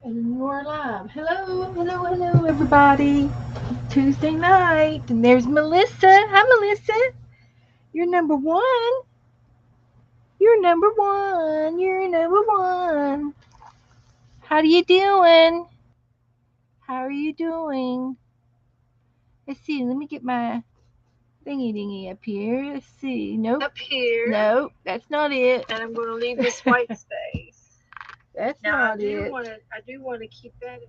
And we're live. Hello, everybody. Tuesday night, and there's Melissa. Hi, Melissa. You're number one. You're number one. You're number one. How are you doing? How are you doing? Let's see. Let me get my thingy dingy up here. Let's see. Nope. Up here, Nope. That's not it. and I'm going to leave this white space. That's Now not it. I do want to keep that.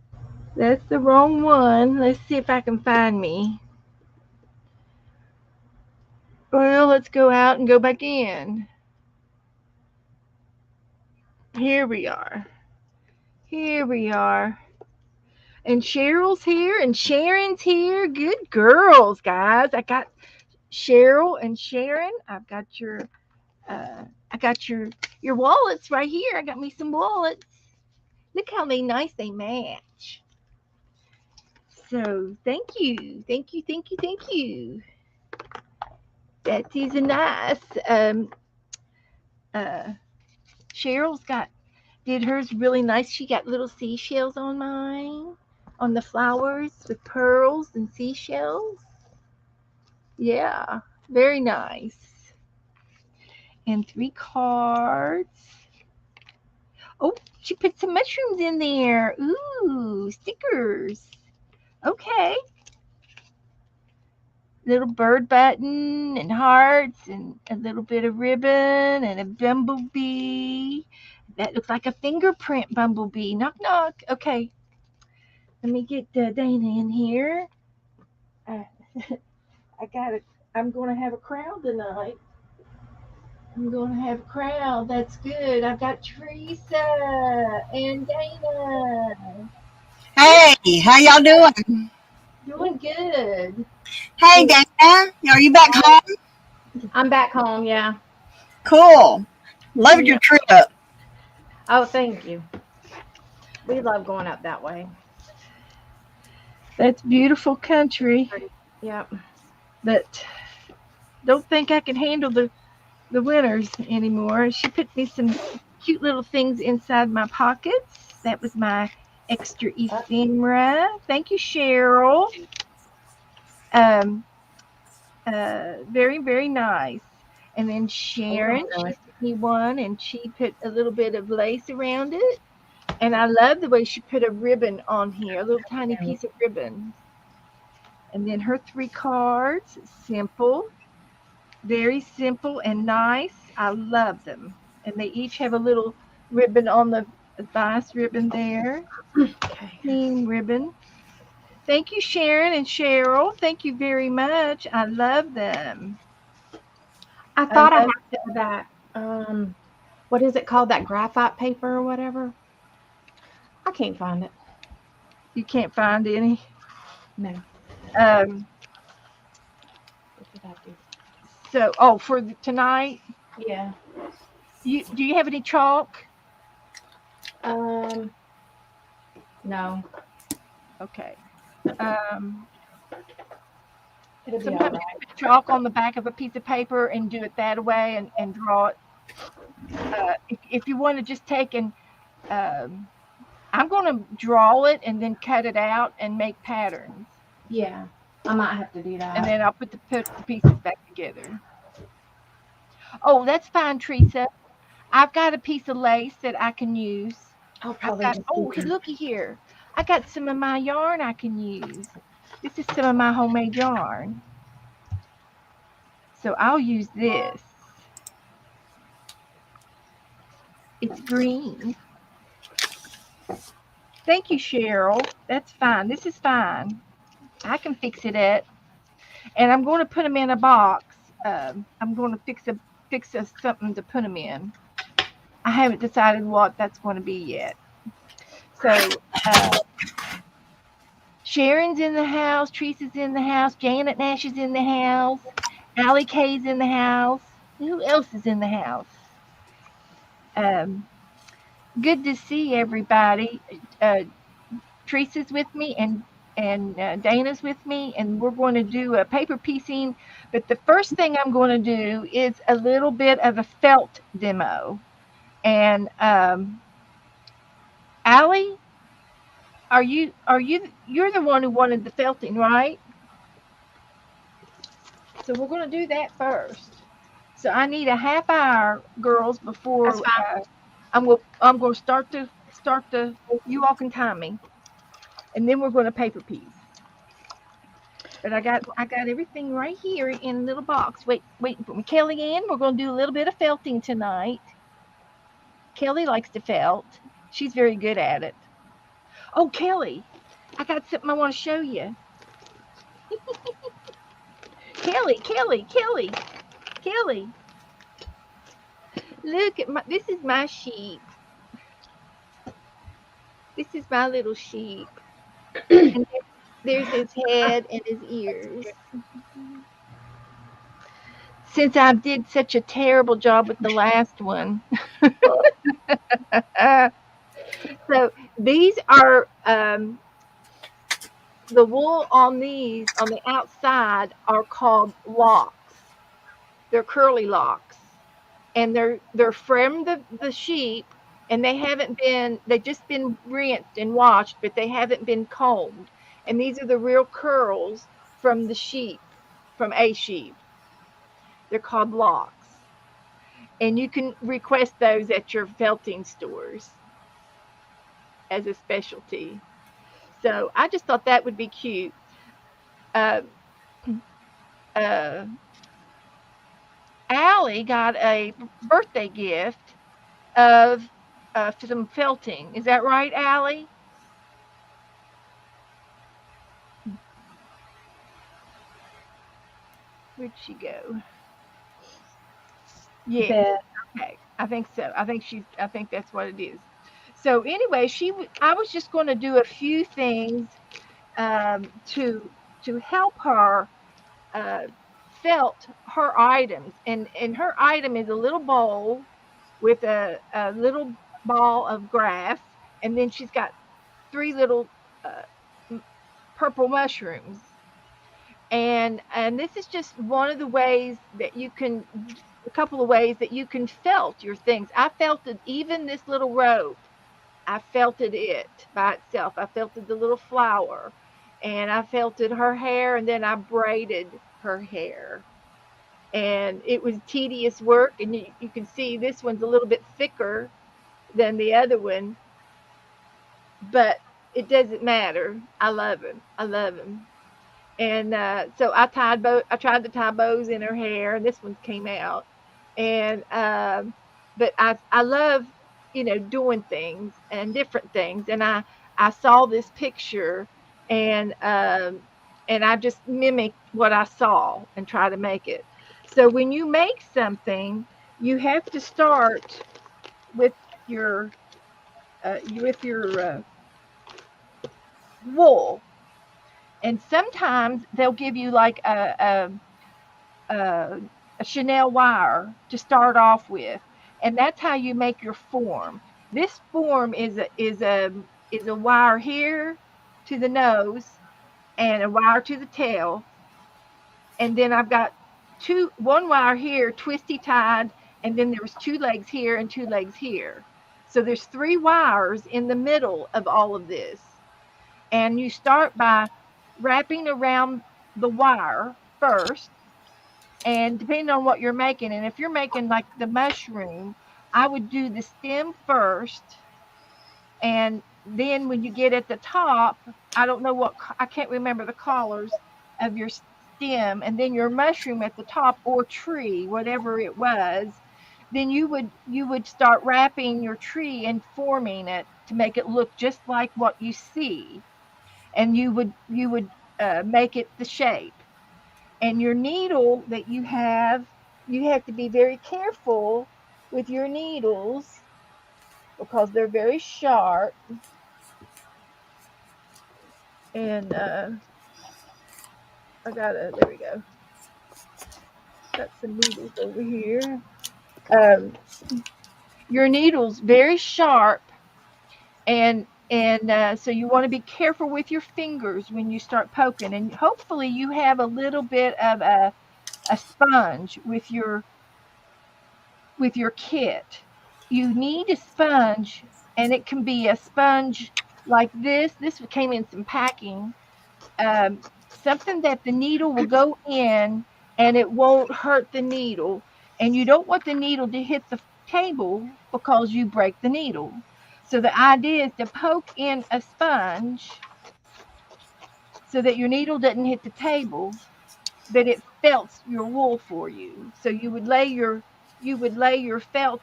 That's the wrong one. Let's see if I can find me. Well, let's go out and go back in. Here we are. Here we are. And Cheryl's here and Sharon's here. Good girls, guys. I got Cheryl and Sharon. I got your wallets right here. I got me some wallets. Look how nice they match. So thank you. Thank you, thank you, thank you. That is a nice uh Cheryl's got did hers really nice. She got little seashells on mine, on the flowers with pearls and seashells. Yeah, very nice. And three cards. Oh, she put some mushrooms in there. Ooh, stickers. Okay. Little bird button and hearts and a little bit of ribbon and a bumblebee. That looks like a fingerprint bumblebee. Knock, knock. Okay, let me get Dana in here. Uh, I got it. I'm going to have a crowd tonight. I'm going to have a crowd. That's good. I've got Teresa and Dana. Hey, how y'all doing? Doing good. Hey, Dana, are you back home? I'm back home, yeah. Cool. Loved Yeah, your trip. Oh, thank you. We love going up that way. that's beautiful country. Yep. But don't think I can handle the winters anymore. She put me some cute little things inside my pockets. That was my extra ephemera. Thank you, Cheryl. Um, very, very nice. And then Oh, we Sharon, don't she really. sent me one and she put a little bit of lace around it. And I love the way she put a ribbon on here, a little tiny piece of ribbon. And then her three cards, simple, very simple and nice. I love them. And they each have a little ribbon on the nice ribbon there. Okay. Team ribbon. Thank you, Sharon and Cheryl. Thank you very much. I love them. I I thought I love had that, what is it called? That graphite paper or whatever? I can't find it. you can't find any. No. Um, What did I do? so, oh, for tonight, Yeah. do you have any chalk? Um, no. Okay. Um, It'll be all sometimes right. you put chalk on the back of a piece of paper and do it that way and draw it. If you want to just take and um, I'm going to draw it and then cut it out and make patterns. Yeah. I might have to do And that. then I'll put the pieces back together. Oh, that's fine, Teresa. I've got a piece of lace that I can use. I'll I've probably got, just do oh, that. looky here. I got some of my yarn I can use. This is some of my homemade yarn. So I'll use this. It's green. Thank you, Cheryl. That's fine. This is fine. I can fix it at, and I'm going to put them in a box. I'm going to fix something to put them in. I haven't decided what that's going to be yet. So Sharon's in the house, Teresa's in the house, Janet Nash is in the house, Allie Kay's in the house. Who else is in the house? Um, good to see everybody. Teresa's with me and Dana's with me, and we're going to do a paper piecing. But the first thing I'm going to do is a little bit of a felt demo. And Allie, you're the one who wanted the felting, right? So we're going to do that first. So I need a half hour, girls, That's before fine. I'm going to start the. You all can time me, and then we're going to paper piece. But I got everything right here in a little box. Wait for me, Kelly Ann. We're going to do a little bit of felting tonight. Kelly likes to felt. She's very good at it. Oh, Kelly, I got something I want to show you. Kelly. Look at my. This is my sheep. This is my little sheep. And there's his head and his ears. Since I did such a terrible job with the last one. So these are the wool on these on the outside are called locks. They're curly locks. And they're from the sheep, and they've just been rinsed and washed, but they haven't been combed. And these are the real curls from the sheep, from a sheep. They're called locks. And you can request those at your felting stores as a specialty. So I just thought that would be cute. Uh, uh, Allie got a birthday gift of some felting. Is that right, Allie? Where'd she go? Yes. Beth. Okay. I think so. I think that's what it is. So anyway, I was just going to do a few things to help her uh, felt her items, and her item is a little bowl with a little ball of grass, and then she's got three little uh, purple mushrooms. And this is just one of the ways that you can a couple of ways that you can felt your things. I felted even this little rope. I felted it by itself. I felted the little flower, and I felted her hair, and then I braided her hair. And it was tedious work, and you can see this one's a little bit thicker than the other one, but it doesn't matter. I love him. I love him. And so I tried to tie bows in her hair, and this one came out. And but I love doing things and different things. And I saw this picture, and I just mimicked what I saw and try to make it. So when you make something, you have to start with your wool. And sometimes they'll give you like a, a Chanel wire to start off with, and that's how you make your form. This form is a wire here to the nose and a wire to the tail, and then I've got one wire here twisty tied, and then there's two legs here and two legs here. So there's three wires in the middle of all of this, and you start by wrapping around the wire first, and depending on what you're making, and if you're making like the mushroom, I would do the stem first, and then when you get at the top, I can't remember the colors of your stem, and then your mushroom at the top, or tree, whatever it was, then you would start wrapping your tree and forming it to make it look just like what you see, and you would make it the shape. And your needle that you have to be very careful with your needles because they're very sharp. And there we go. Got some needles over here. Um, your needle's very sharp, and so you want to be careful with your fingers when you start poking. And hopefully you have a little bit of a sponge with your kit. You need a sponge, and it can be a sponge like this. This came in some packing. Something that the needle will go in and it won't hurt the needle. And you don't want the needle to hit the table because you break the needle. So the idea is to poke in a sponge so that your needle doesn't hit the table, but it felts your wool for you. So you would lay your felt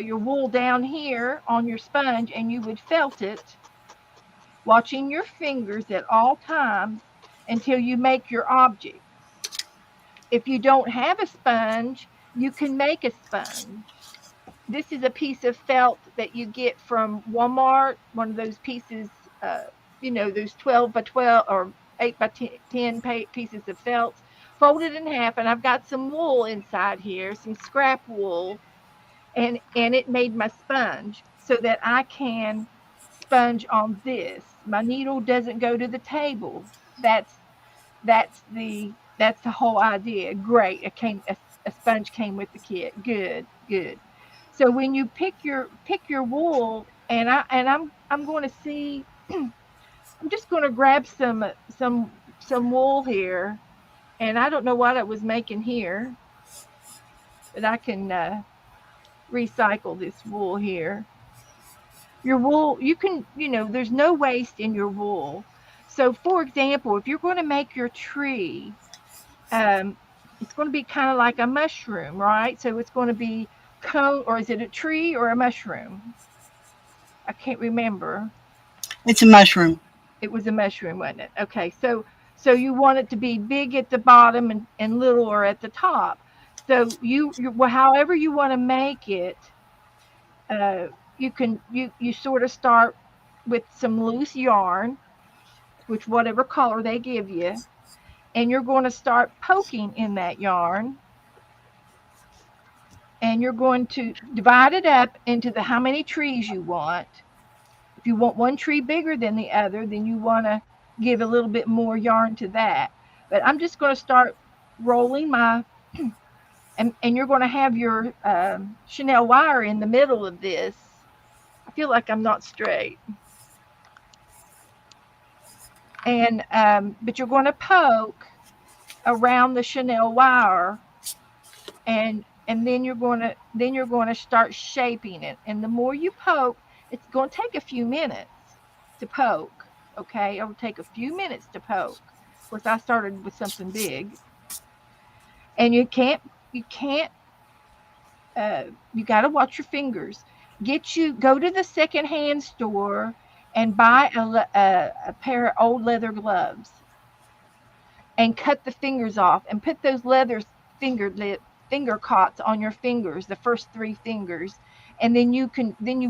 your wool down here on your sponge and you would felt it, watching your fingers at all times until you make your object. If you don't have a sponge, you can make a sponge. This is a piece of felt that you get from Walmart, one of those pieces, those 12 by 12 or 8 by 10 pieces of felt, folded in half. And I've got some wool inside here, some scrap wool, and it made my sponge so that I can sponge on this. My needle doesn't go to the table. That's the whole idea. Great. A sponge came with the kit. Good, good. So when you pick your wool, and I'm going to see. I'm just going to grab some wool here, and I don't know what I was making here, but I can recycle this wool here. Your wool, there's no waste in your wool. So, for example, if you're going to make your tree, um, it's going to be kind of like a mushroom, right? So it's going to be cone, or is it a tree or a mushroom? I can't remember. It's a mushroom. It was a mushroom, wasn't it? Okay, so you want it to be big at the bottom and littler at the top. So well, however you want to make it, uh, you sort of start with some loose yarn, which whatever color they give you, and you're going to start poking in that yarn, and you're going to divide it up into the how many trees you want. If you want one tree bigger than the other, then you want to give a little bit more yarn to that. But I'm just going to start rolling my, and you're going to have your Chanel wire in the middle of this. I feel like I'm not straight. And but you're going to poke around the Chanel wire, and then you're going to start shaping it. And the more you poke, it's going to take a few minutes to poke. Okay, it'll take a few minutes to poke. Of course, I started with something big, and you can't you got to watch your fingers. Go to the secondhand store and buy a pair of old leather gloves and cut the fingers off and put those leather finger finger cots on your fingers, the first three fingers, and then you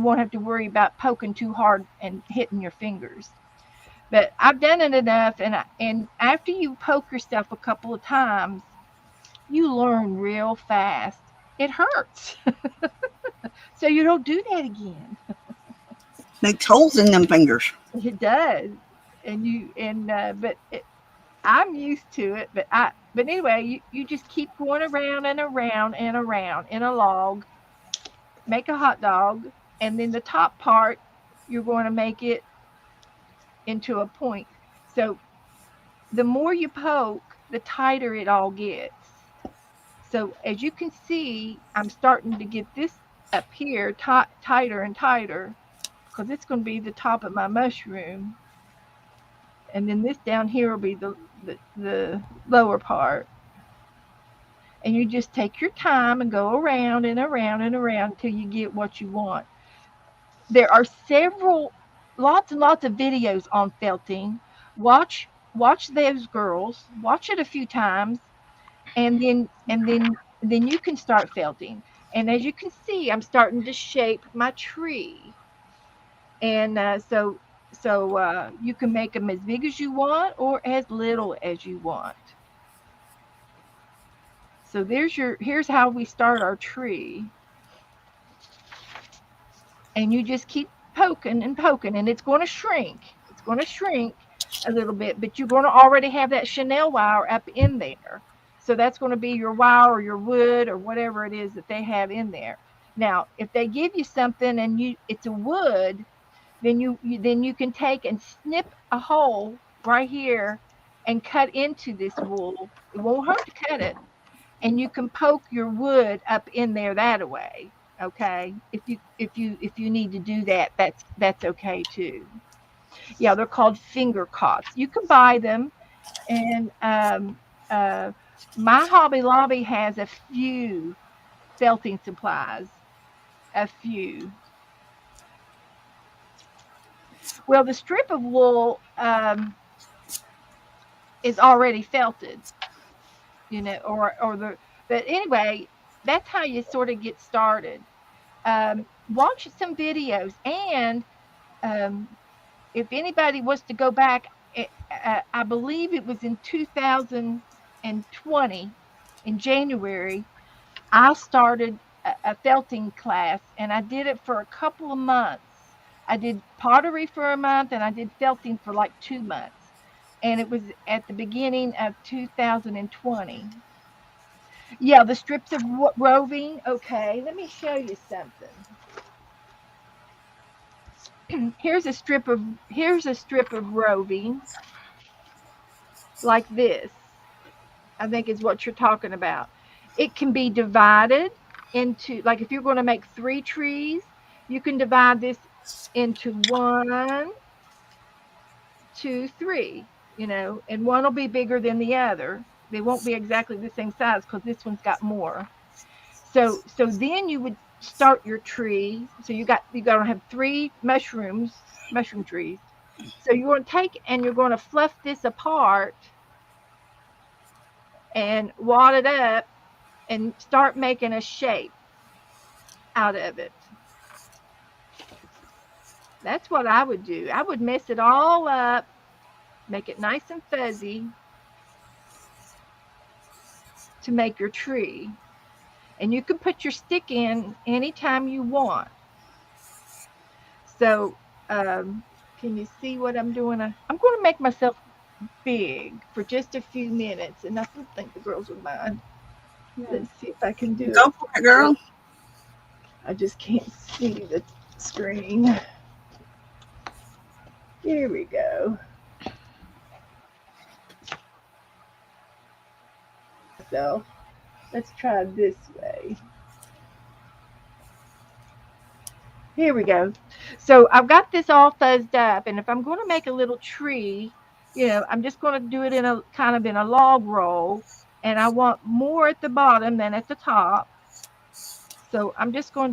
won't have to worry about poking too hard and hitting your fingers. But I've done it enough, and after you poke yourself a couple of times, you learn real fast. It hurts, so you don't do that again. Makes holes in them fingers. It does, and you and but I'm used to it, but anyway, you just keep going around and around and around in a log, make a hot dog, and then the top part you're going to make it into a point. So the more you poke, the tighter it all gets. So as you can see, I'm starting to get this up here tighter and tighter because it's going to be the top of my mushroom, and then this down here will be the lower part. And you just take your time and go around and around and around until you get what you want. There are lots and lots of videos on felting. Watch those girls. Watch it a few times, and then you can start felting. And as you can see, I'm starting to shape my tree, and you can make them as big as you want or as little as you want. So here's how we start our tree. And you just keep poking and poking, and it's going to shrink. It's going to shrink a little bit, but you're going to already have that Chanel wire up in there. So that's going to be your wire or your wood or whatever it is that they have in there. Now, if they give you something and it's a wood, then you can take and snip a hole right here and cut into this wool. It won't hurt to cut it, and you can poke your wood up in there that way. Okay, if you need to do that, that's okay too. Yeah, they're called finger cots. You can buy them, and uh, my Hobby Lobby has a few felting supplies. A few. Well, the strip of wool is already felted, or the. But anyway, that's how you sort of get started. Watch some videos, and um, if anybody was to go back, I believe it was in 2020 in January. I started a felting class, and I did it for a couple of months. I did pottery for a month, and I did felting for like 2 months. And it was at the beginning of 2020. Yeah, the strips of roving. Okay, let me show you something. Here's a strip of roving like this. I think is what you're talking about. It can be divided into, like, if you're going to make 3 trees, you can divide this into 1, 2, 3, and one will be bigger than the other. They won't be exactly the same size because this one's got more. So then you would start your tree. So you got to have 3 mushroom trees. So you're going to take and you're going to fluff this apart and wad it up and start making a shape out of it. That's what I would do. I would mess it all up, make it nice and fuzzy to make your tree. And you can put your stick in anytime you want. So, can you see what I'm doing? I'm going to make myself big for just a few minutes, and I don't think the girls will mind. Yeah. Let's see if I can do Go it. for it, girl. I just can't see the screen. Here we go. So let's try this way. Here we go. So I've got this all fuzzed up, and if I'm going to make a little tree, I'm just going to do it in a kind of in a log roll, and I want more at the bottom than at the top. So I'm just going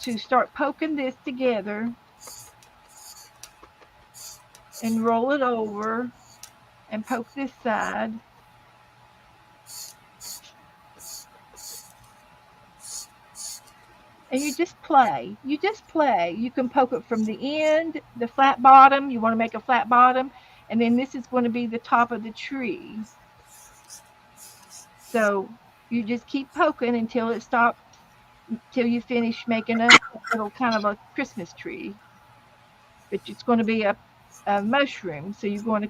to start poking this together and roll it over and poke this side. And you just play. You just play. You can poke it from the end, the flat bottom. You want to make a flat bottom. And then this is going to be the top of the tree. So you just keep poking until it stops, until you finish making a little kind of a Christmas tree. But it's going to be a mushroom. So you're going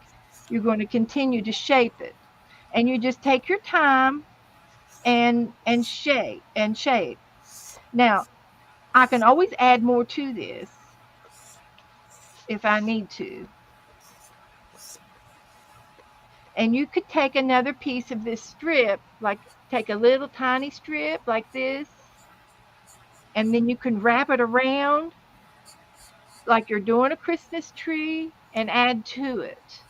to continue to shape it. And you just take your time and shape. Now, I can always add more to this if I need to. And you could take another piece of this strip, like take a little tiny strip like this, and then you can wrap it around like you're doing a Christmas tree and add to it.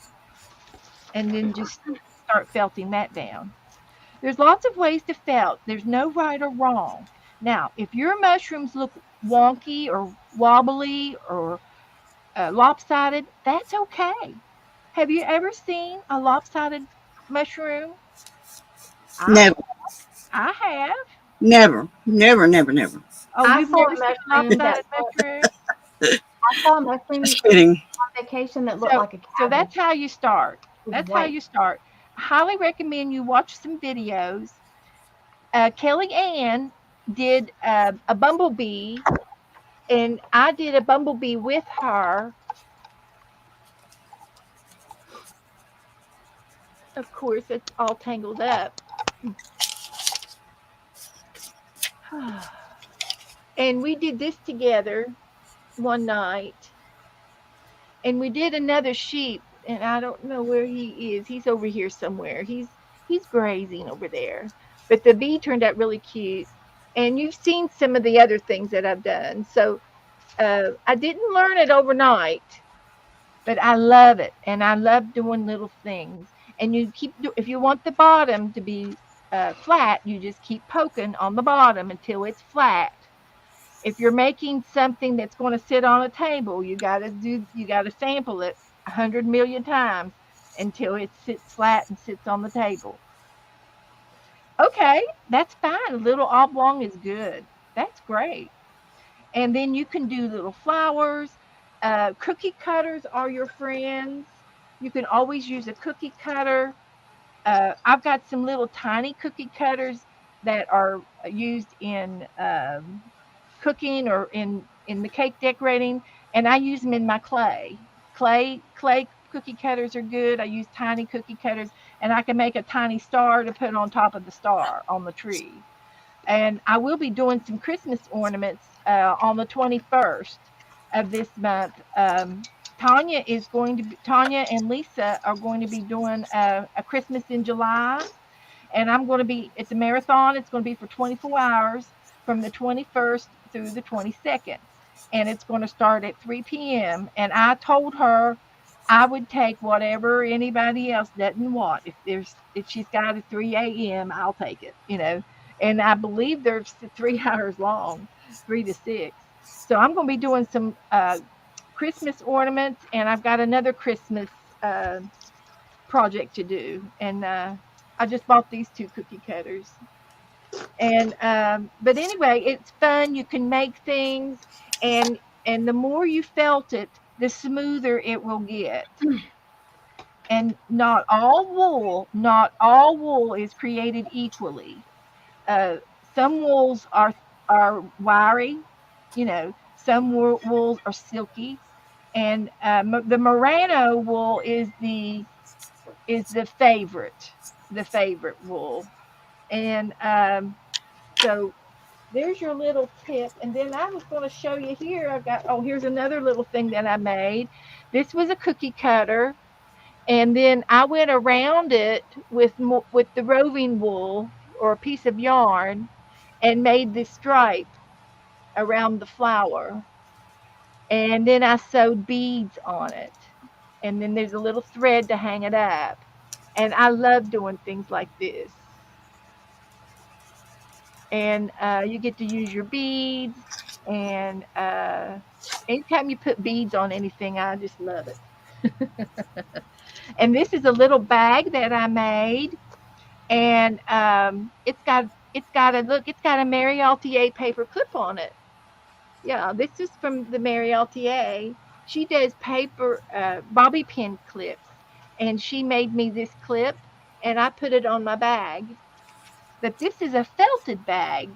And then just start felting that down. There's lots of ways to felt. There's no right or wrong. Now, if your mushrooms look wonky or wobbly or lopsided, that's okay. Have you ever seen a lopsided mushroom? I Never, I have. never, never, never, never. Oh, I you've saw never a seen a mushroom that lopsided mushroom? I saw a mushroom Just kidding. on vacation that looked So, like a so that's cabbage. how you start. It was That's how white. you start. I highly recommend you watch some videos. Kelly Ann did a bumblebee, and I did a bumblebee with her. Of course, it's all tangled up. And we did this together one night. And we did another sheep, and I don't know where he is. He's over here somewhere. He's grazing over there. But the bee turned out really cute. And you've seen some of the other things that I've done. So I didn't learn it overnight, but I love it, and I love doing little things. And if you want the bottom to be flat, you just keep poking on the bottom until it's flat. If you're making something that's going to sit on a table, you got to sample it 100 million times until it sits flat and sits on the table. Okay, that's fine. A little oblong is good. That's great. And then you can do little flowers. Cookie cutters are your friends. You can always use a cookie cutter. I've got some little tiny cookie cutters that are used in cooking or in the cake decorating, and I use them in my clay cookie cutters are good. I use tiny cookie cutters, and I can make a tiny star to put on top of the star on the tree. And I will be doing some Christmas ornaments on the 21st of this month. Tanya and Lisa are going to be doing a Christmas in July, and I'm going to be at the marathon. It's going to be for 24 hours from the 21st through the 22nd, and it's going to start at 3 p.m. And I told her I would take whatever anybody else doesn't want. If she's got a 3 a.m., I'll take it. And I believe they're 3 hours long, 3 to 6. So I'm going to be doing some Christmas ornaments, and I've got another Christmas uh, project to do. And I just bought these two cookie cutters. And but anyway, it's fun. You can make things, and and the more you felt it, the smoother it will get. And not all wool is created equally. Uh, some wools are wiry, some wools are silky, and the merino wool is the favorite wool. And so there's your little tip. And then I was going to show you here. Here's another little thing that I made. This was a cookie cutter, and then I went around it with the roving wool or a piece of yarn and made this stripe around the flower. And then I sewed beads on it. And then there's a little thread to hang it up. And I love doing things like this. And you get to use your beads. And anytime you put beads on anything, I just love it. And this is a little bag that I made, and it's got a Mary Altier paper clip on it. Yeah, this is from the Mary Altier. She does paper bobby pin clips, and she made me this clip, and I put it on my bag. But this is a felted bag,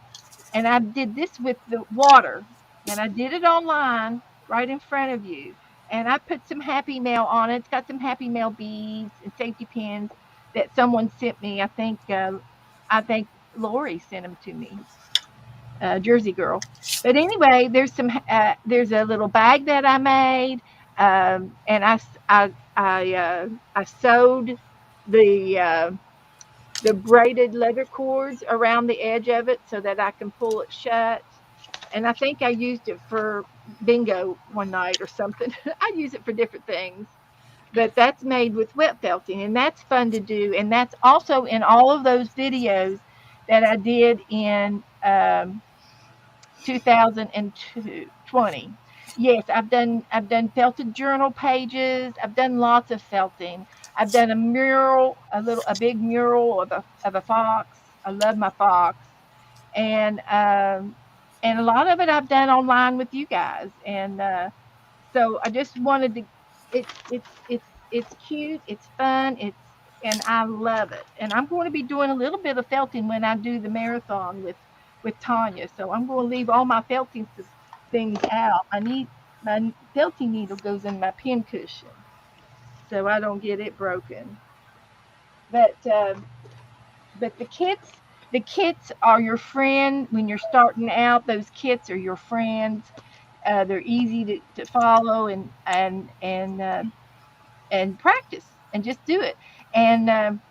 and I did this with the water, and I did it online right in front of you. And I put some Happy Mail on it. It's got some Happy Mail beads and safety pins that someone sent me. I think Lori sent them to me, Jersey girl. But anyway, there's a little bag that I made, and I sewed the uh, the braided leather cords around the edge of it so that I can pull it shut. And I think I used it for bingo one night or something. I use it for different things. But that's made with wet felting, and that's fun to do. And that's also in all of those videos that I did in 2020. Yes, I've done felted journal pages. I've done lots of felting. I've done a big mural of a fox. I love my fox, and and a lot of it I've done online with you guys. And so I just wanted to. It's cute. It's fun. And I love it. And I'm going to be doing a little bit of felting when I do the marathon with Tanya. So I'm going to leave all my felting things out. My felting needle goes in my pin cushion, so I don't get it broken. But but the kits are your friend when you're starting out. Those kits are your friends. They're easy to follow and practice and just do it. And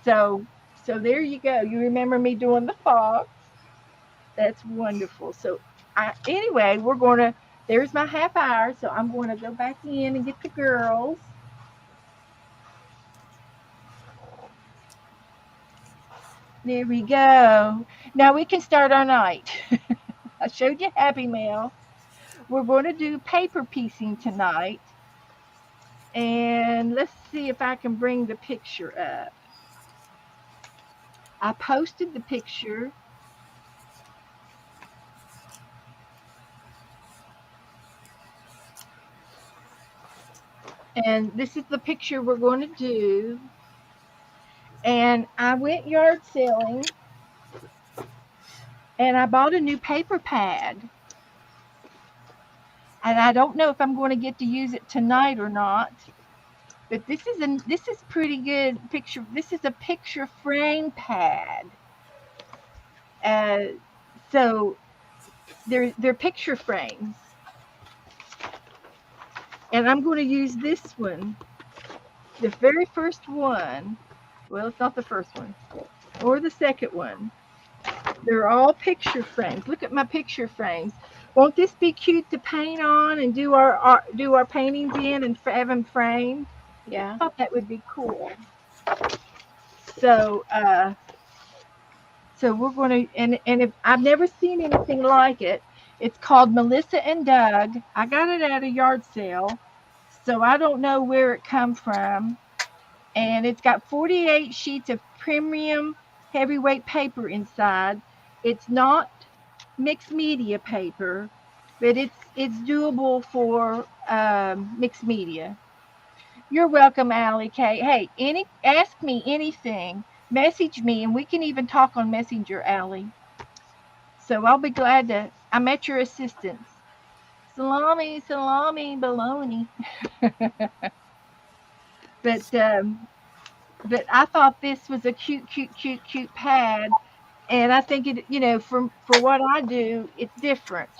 so so there you go. You remember me doing the fox? That's wonderful. So anyway, we're going to. There's my half hour, so I'm going to go back in and get the girls. There we go. Now we can start our night. I showed you Happy Mail. We're going to do paper piecing tonight. And let's see if I can bring the picture up. I posted the picture. And this is the picture we're going to do. And I went yard selling and I bought a new paper pad. And I don't know if I'm going to get to use it tonight or not. But this is pretty good picture. This is a picture frame pad. Uh, so they're picture frames, and I'm going to use this one, the very first one. Well, it's not the first one or the second one. They're all picture frames. Look at my picture frames. Won't this be cute to paint on and do our paintings in and have them framed? I Yeah. thought that would be cool. So so we're going to and if I've never seen anything like it. It's called Melissa and Doug. I got it at a yard sale, so I don't know where it come from. And it's got 48 sheets of premium heavyweight paper inside. It's not mixed media paper, but it's doable for mixed media. You're welcome, Allie K. Hey, ask me anything, message me, and we can even talk on Messenger, Allie. So I'll be glad to. I'm at your assistance. Salami, salami, baloney. but but I thought this was a cute, cute, cute, cute pad, and I think it. For what I do, it's different.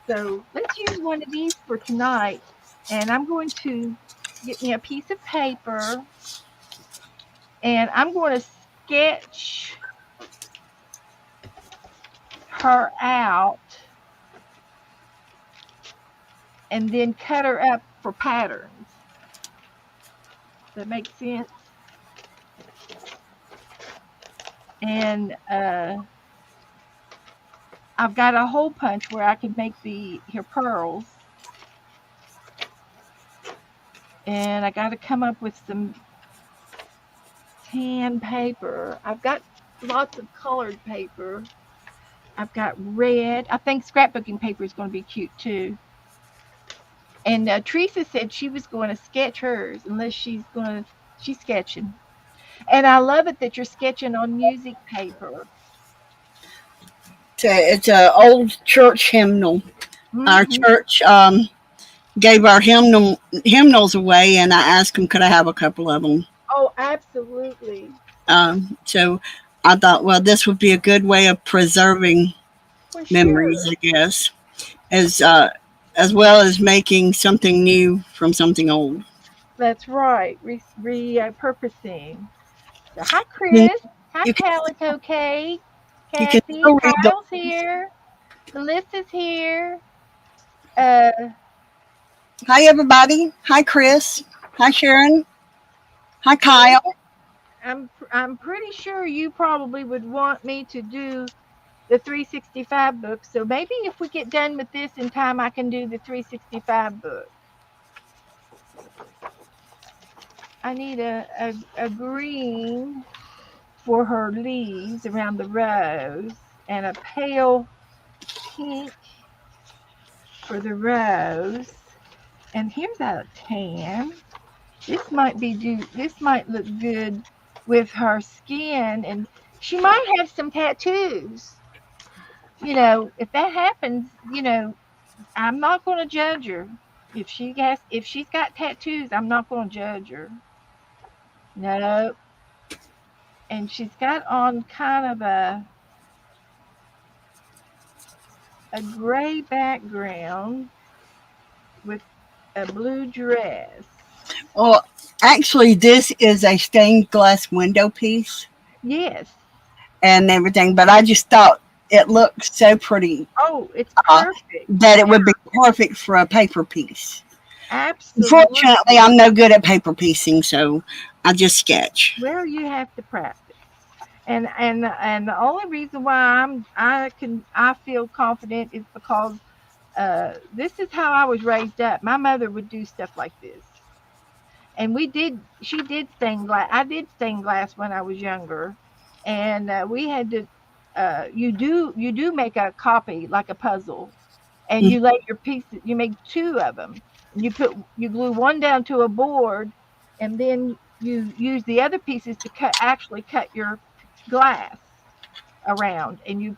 So let's use one of these for tonight, and I'm going to get me a piece of paper, and I'm going to sketch her out, and then cut her up for patterns. Does that make sense? And I've got a hole punch where I can make her pearls. And I got to come up with some tan paper. I've got lots of colored paper. I've got red. I think scrapbooking paper is going to be cute too. And Teresa said she was going to sketch hers, unless she's sketching. And I love it that you're sketching on music paper. It's a old church hymnal. Our Hmm. church gave our hymnals away, and I asked them could I have a couple of them. Oh, absolutely. So I thought, well, this would be a good way of preserving For memories, sure. I guess, as uh, as well as making something new from something old. That's right. Repurposing. So, hi, You, Chris. Hi, you can Calico Cake. you can Kathy. still read the. Kyle's here. Melissa's here. Uh, Hi everybody. Hi Chris. Hi Sharon. Hi Kyle. Melissa, I'm pretty sure you probably would want me to do the 365 book. So maybe if we get done with this in time, I can do the 365 book. I need a green for her leaves around the rose and a pale pink for the rose. And here's a tan. This might look good with her skin, and she might have some tattoos. If that happens, I'm not going to judge her. If she's got tattoos, I'm not going to judge her. No. And she's got on kind of a a gray background with a blue dress. Well, actually, this is a stained glass window piece Yes. and everything, but I just thought it looked so pretty Oh, it's uh, perfect. that it Yeah, would be perfect for a paper piece. Unfortunately, absolutely. I'm no good at paper piecing, so I just sketch. Well, you have to practice. And the only reason why I feel confident is because this is how I was raised up. My mother would do stuff like this. And she did stained glass. I did stained glass when I was younger, and we had to. You do make a copy like a puzzle, and Mm. you lay your pieces. You make two of them, and you glue one down to a board, and then you use the other pieces to cut your glass around, and you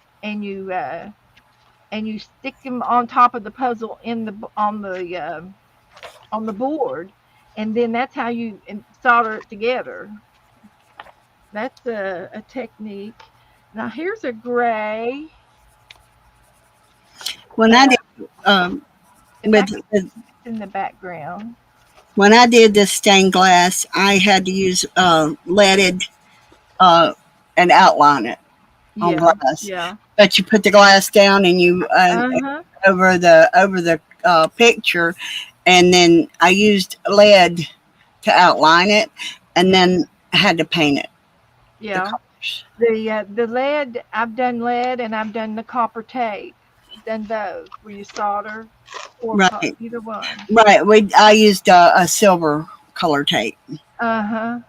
stick them on top of the puzzle in the on the board, and then that's how you solder it together. That's a technique. Now here's a gray. When I Uh, did um, it's with, actually with in the background. when I did this stained glass, I had to use leaded uh, and outline it on Yeah, glass. yeah. But you put the glass down and you Uh huh. over the picture, and then I used lead to outline it, and then I had to paint it the Yeah. colors. The lead. I've done lead, and I've done the copper tape. Done those where you solder or Right, either one. right. I used a silver color tape. Uh huh.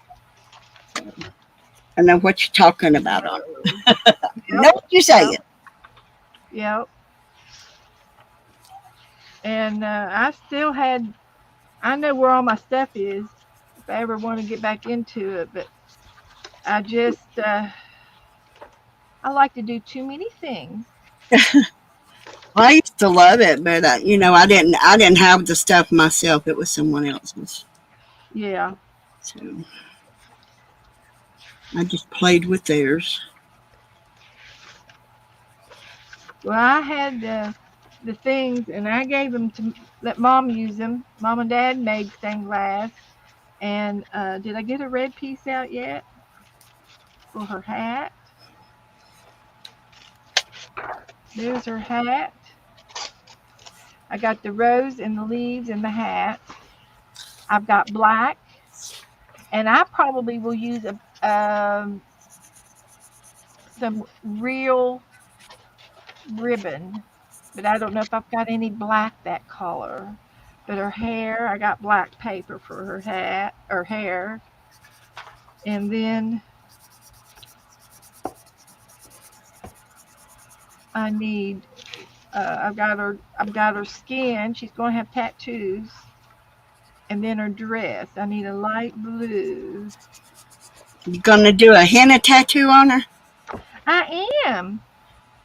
I know what you're talking about on. So, Know yep. what you're Yep. saying. Yep. And I still had. I know where all my stuff is if I ever want to get back into it, but I just I like to do too many things. I used to love it, but I didn't have the stuff myself. It was someone else's. Yeah. So I just played with theirs. Well, I had the things, and I gave them to let mom use them. Mom and dad made stained glass. And did I get a red piece out yet for her hat? There's her hat. I got the rose and the leaves and the hat. I've got black, and I probably will use some real ribbon, but I don't know if I've got any black that color. But her hair, I got black paper for her hat or hair, and then I need. I've got her skin. She's going to have tattoos, and then her dress. I need a light blue. You gonna do a henna tattoo on her? I am.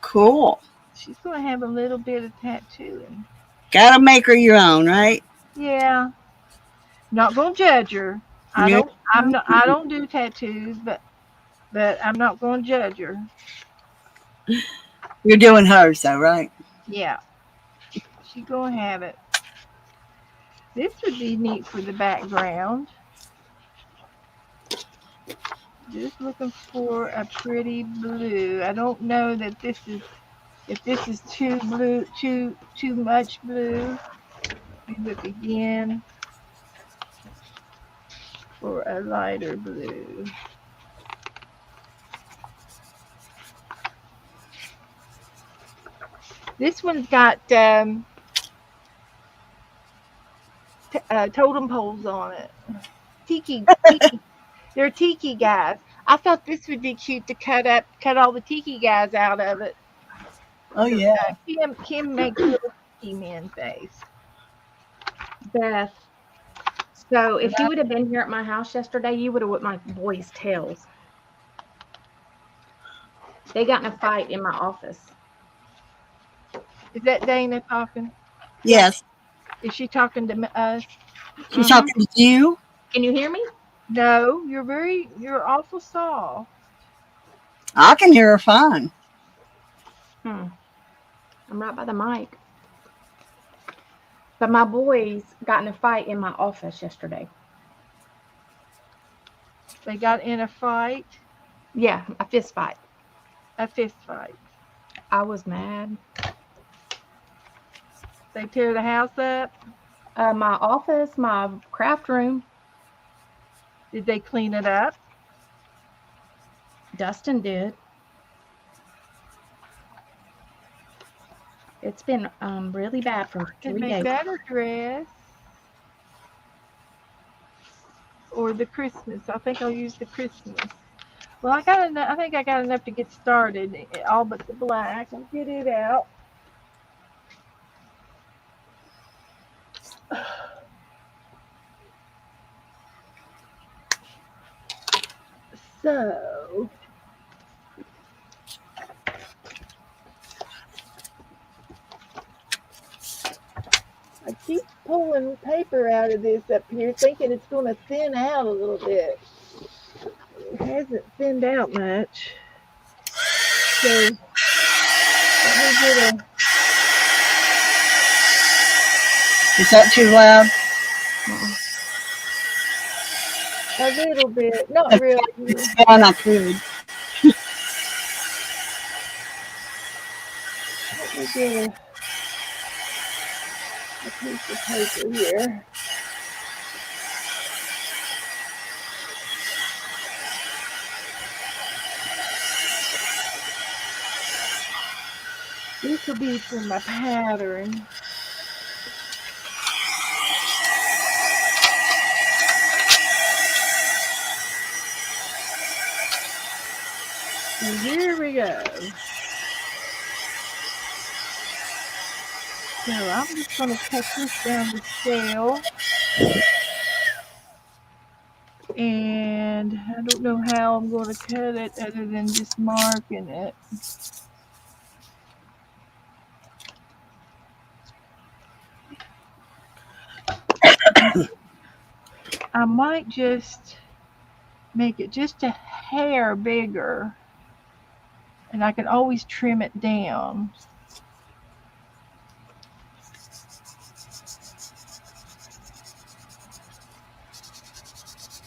Cool. She's going to have a little bit of tattooing. Gotta make her your own, right? Yeah, not going to judge her. I Yeah. don't. I'm not. I don't do tattoos, but I'm not going to judge her. You're doing hers though, right? Yeah, she gonna have it. This would be neat for the background. Just looking for a pretty blue. I don't know that this is if this is too blue, too much blue. Let me look again for a lighter blue. This one's got totem poles on it. Tiki. They're tiki guys. I thought this would be cute to cut all the tiki guys out of it. Oh yeah. Kim makes little tiki man face. Beth. So if you would have been here at my house yesterday, you would have whipped my boys' tails. They got in a fight in my office. Is that Dana talking? Yes. Is she talking to us? She's Mm-hmm. talking to you. Can you hear me? No, you're awful soft. I can hear her fine. Hmm. I'm right by the mic. But my boys got in a fight in my office yesterday. They got in a fight, Yeah, a fist fight. a fist fight. I was mad. They tear the house up. My office, my craft room, Did they clean it up? Dustin did. It's been really bad for Could 3 make days. that a dress or the Christmas. I think I'll use the Christmas. Well, I got enough. I think I got enough to get started. All but the black. I'll get it out. So I keep pulling paper out of this up here, thinking it's going to thin out a little bit. It hasn't thinned out much. So let me get Is that too loud? a little bit, not really. Yeah, I could. Let me get a piece of paper here. This will be for my pattern. And here we go. So I'm just going to cut this down to scale. And I don't know how I'm going to cut it other than just marking it. I might just make it just a hair bigger, and I can always trim it down.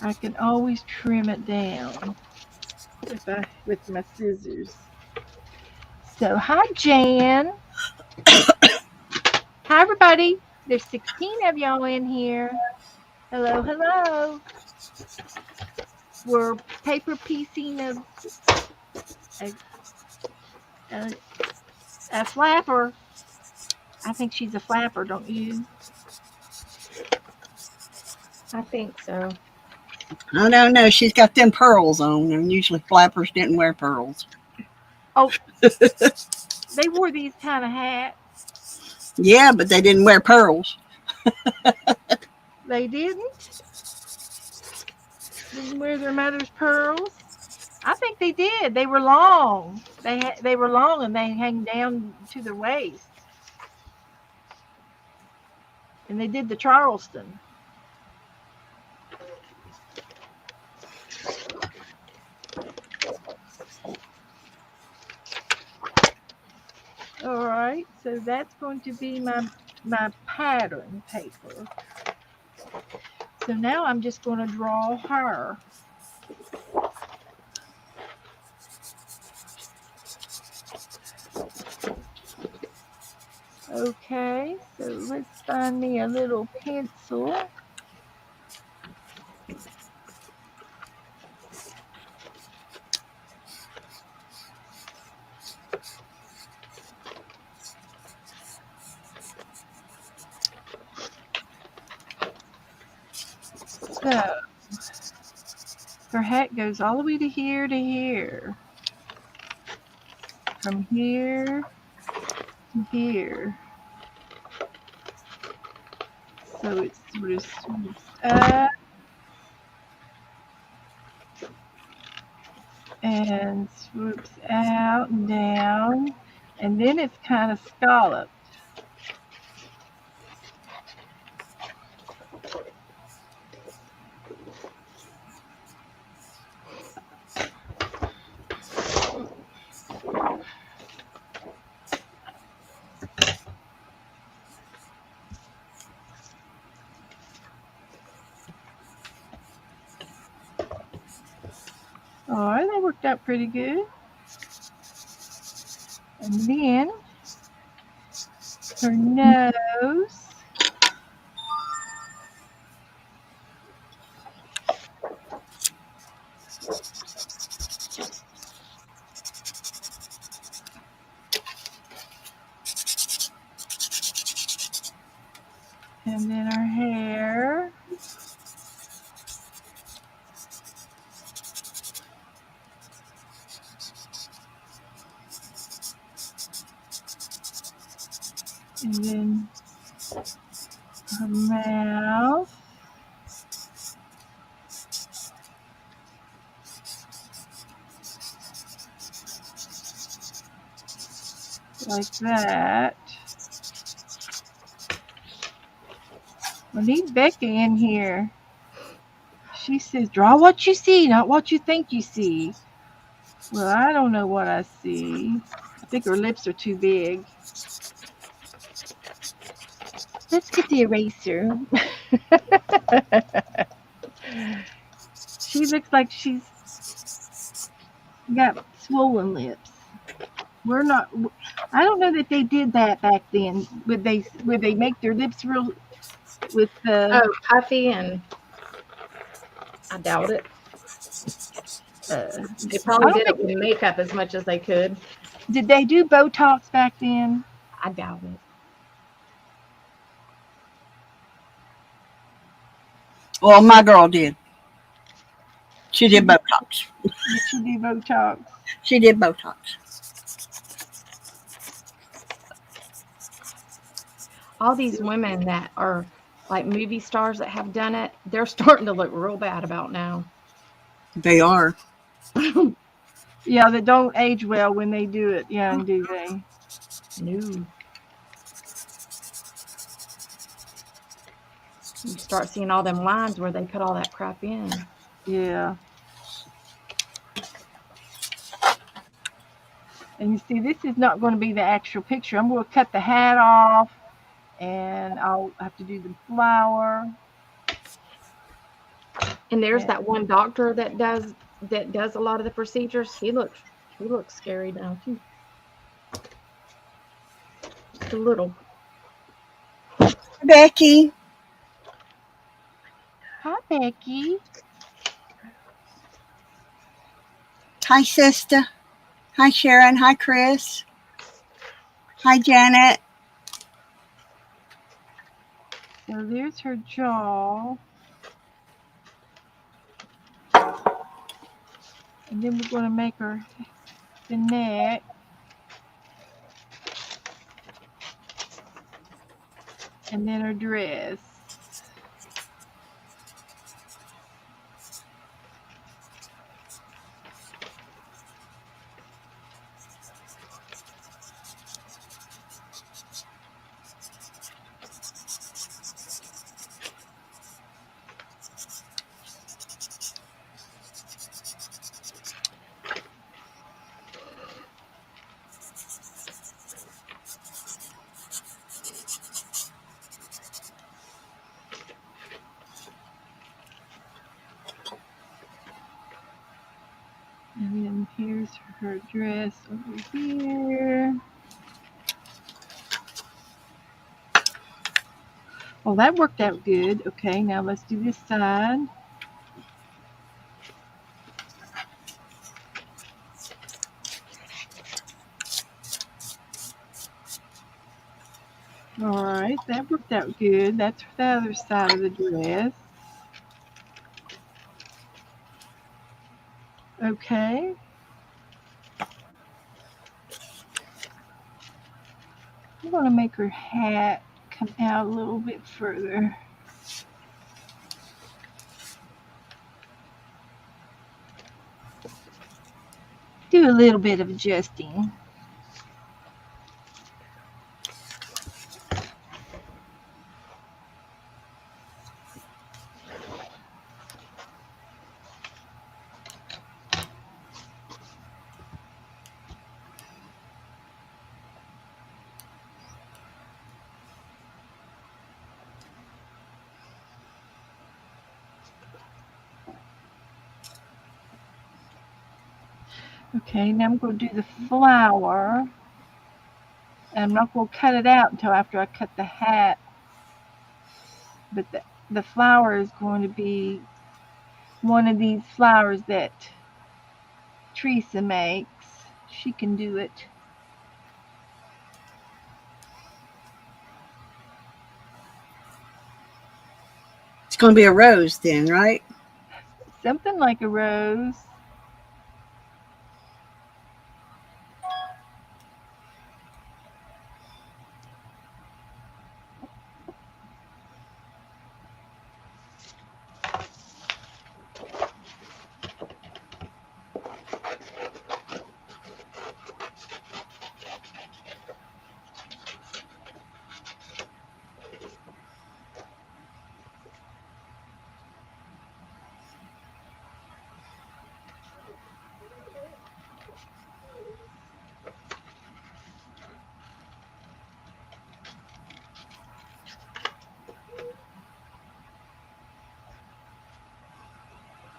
I can always trim it down with my scissors. So hi Jan. Hi everybody. There's 16 of y'all in here. Hello, hello. We're paper piecing a flapper. I think she's a flapper, don't you? I think so. I don't know. She's got them pearls on, and usually flappers didn't wear pearls. Oh, they wore these kind of hats. Yeah, but they didn't wear pearls. They didn't? Didn't wear their mother's pearls? I think they did. They were long. They were long and they hang down to their waist. And they did the Charleston. All right, so that's going to be my pattern paper. So now I'm just going to draw her. Okay, so let's find me a little pencil. So her hat goes all the way to here. From here to here. So it sort of swoops up and swoops out and down, and then it's kind of scalloped. All right, that worked out pretty good. And then her nose. And then her hair. And then her mouth. Like that. I need Becca in here. She says, draw what you see, not what you think you see. Well, I don't know what I see. I think her lips are too big. Let's get the eraser. She looks like she's got swollen lips. We're not. I don't know that they did that back then. Would they make their lips real with the? Oh, puffy, and I doubt it. They I probably don't did it think. with makeup as much as they could. Did they do Botox back then? I doubt it. Well, my girl did. She She did did. Botox. Did she do Botox? She did Botox. All these women that are like movie stars that have done it, they're starting to look real bad about now. They are. Yeah, they don't age well when they do it young, do they? No. You start seeing all them lines where they put all that crap in. Yeah. And you see, this is not going to be the actual picture. I'm going to cut the hat off, and I'll have to do the flower. And there's And that one doctor that does a lot of the procedures. He looks scary now too. Just a little. Becky. hi, Becky. Hi, sister. Hi, Sharon. Hi, Chris. Hi, Janet. So there's her jaw, and then we're going to make her the neck, and then her dress. And then here's her dress over here. Well, that worked out good. Okay, now let's do this side. All right, that worked out good. That's the other side of the dress. Okay. I'm going to make her hat come out a little bit further. Do a little bit of adjusting. Okay, now I'm going to do the flower. And I'm not going to cut it out until after I cut the hat. But the flower is going to be one of these flowers that Teresa makes. She can do it. It's going to be a rose then, right? Something like a rose.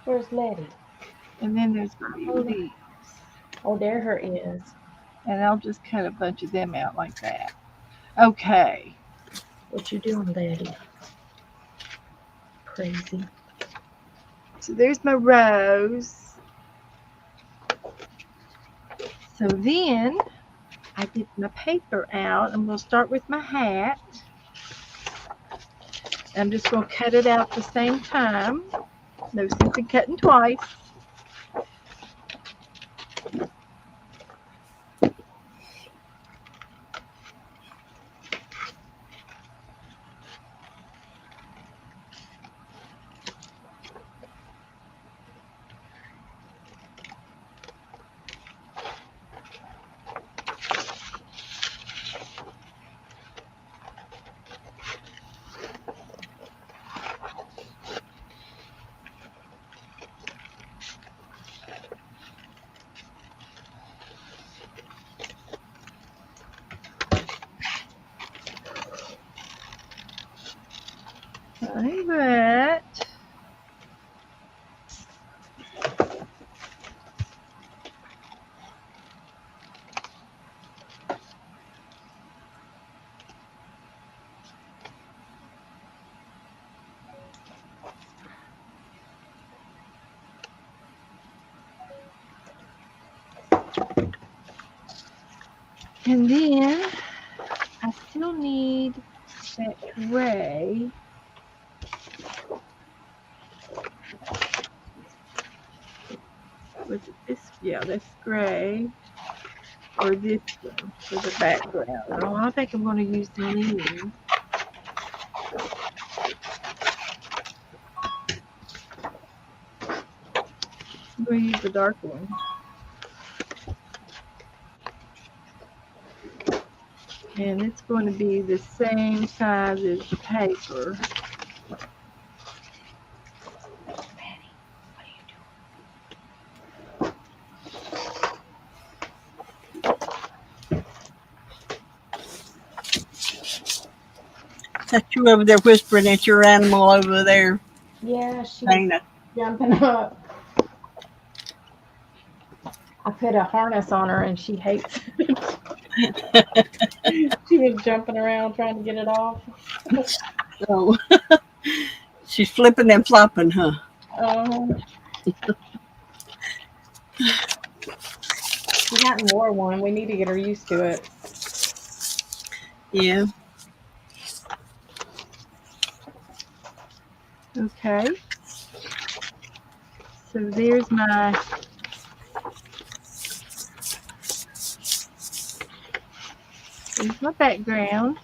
Where's Letty? And then there's going to be leaves. Oh, there her is. And I'll just cut a bunch of them out like that. Okay. What you doing, Letty? Crazy. So there's my rose. So then I get my paper out. I'm going to start with my hat. I'm just going to cut it out at the same time. No sense in cutting twice. Like that. And then I still need that gray. Was it this? Yeah, that's gray. Or this one for the background. Oh, I think I'm going to use the leaves. I'm going to use the dark one. And it's going to be the same size as the paper. That you over there whispering at your animal over there, Yeah, she's Dana. jumping up. I put a harness on her and she hates it. She was jumping around trying to get it off. So she's flipping and flopping, huh? She hadn't wore one. We need to get her used to it. Yeah. Okay. So there's my background.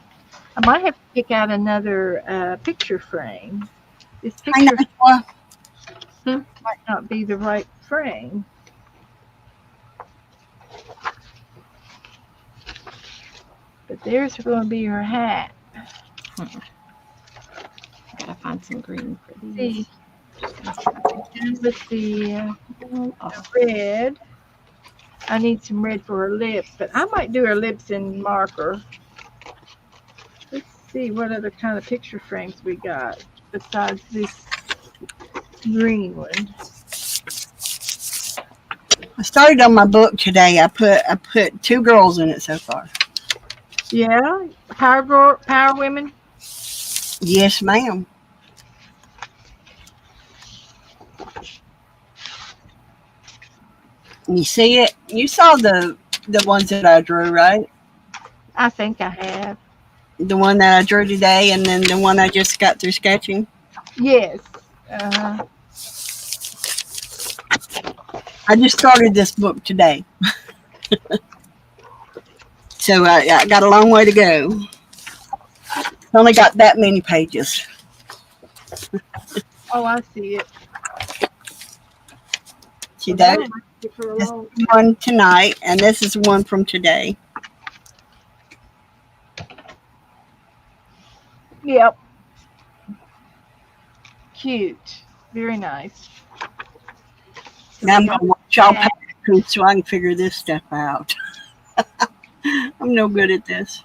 I might have to pick out another picture frame. This I know. picture Well, might not be the right frame. But there's going to be her hat. Gotta find some green for See, these. with the red. I need some red for her lips, but I might do her lips in marker. Let's see what other kind of picture frames we got besides this green one. I started on my book today. I put 2 girls in it so far. Yeah, power women. Yes, ma'am. You see it? You saw the ones that I drew, right? I think I have. The one that I drew today, and then the one I just got through sketching. Yes. Uh, I just started this book today, so I got a long way to go. It's only got that many pages. oh, I see it. See Well, that? that'll last you for a This long is time. one tonight, and this is one from today. Yep. Cute. Very nice. So Now we I'm got gonna watch y'all that. paint so I can figure this stuff out. I'm no good at this.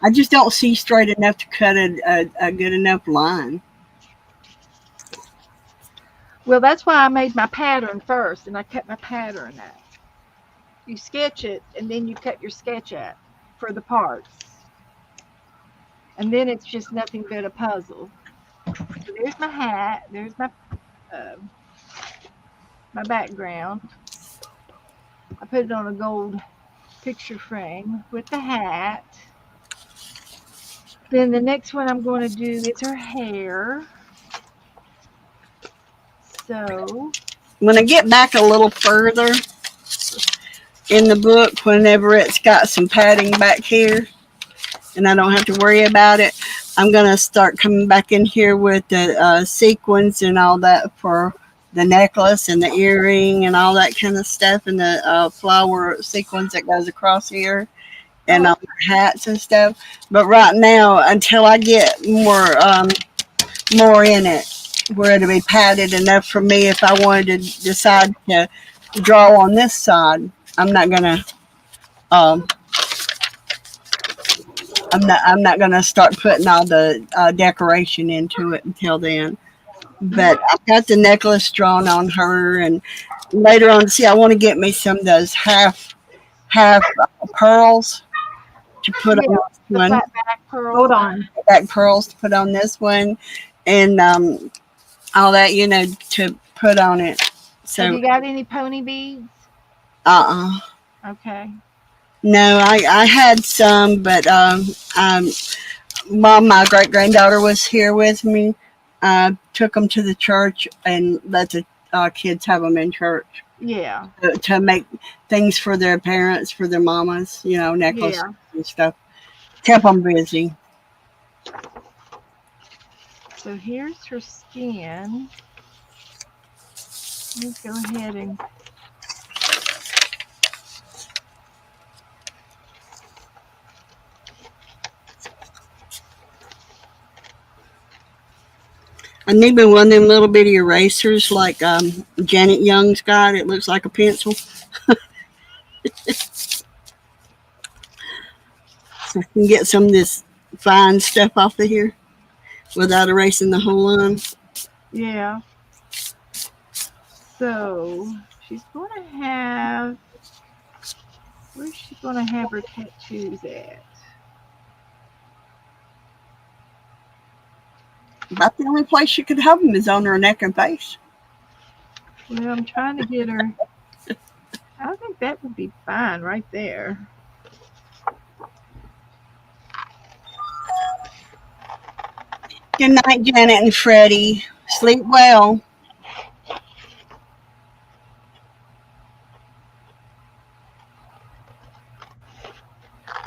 I just don't see straight enough to cut a good enough line. Well, that's why I made my pattern first, and I cut my pattern out. You sketch it, and then you cut your sketch out for the parts, and then it's just nothing but a puzzle. So there's my hat. There's uh, my background. I put it on a gold picture frame with the hat. Then the next one I'm going to do is her hair. So When I get back a little further in the book, whenever it's got some padding back here, and I don't have to worry about it, I'm gonna start coming back in here with the sequins and all that for the necklace and the earring and all that kind of stuff, and the flower sequins that goes across here and oh, all the hats and stuff. But right now, until I get more in it, where it'll be padded enough for me if I wanted to decide to draw on this side, I'm not gonna um, I'm not gonna start putting all the decoration into it until then. But I've got the necklace drawn on her, and later on, see, I want to get me some of those half pearls to put yeah, on this the one, flat back pearls. Hold on. back pearls to put on this one, and all that, to put on it. Have So, you got any pony beads? uh, Okay. no, I had some, but um, while my great granddaughter was here with me, took them to the church and let the kids have them in church Yeah. to make things for their parents, for their mamas, necklaces Yeah. and stuff. Kept them busy. So here's her skin. Let me go ahead and I need me one of them little bitty erasers like Janet Young's got. It looks like a pencil. So I can get some of this fine stuff off of here without erasing the whole line. yeah. So she's going to have. Where's she going to have her tattoos at? About the only place you could have them is on her neck and face. Well, I'm trying to get her. I think that would be fine right there. Good night, Janet and Freddie. Sleep well.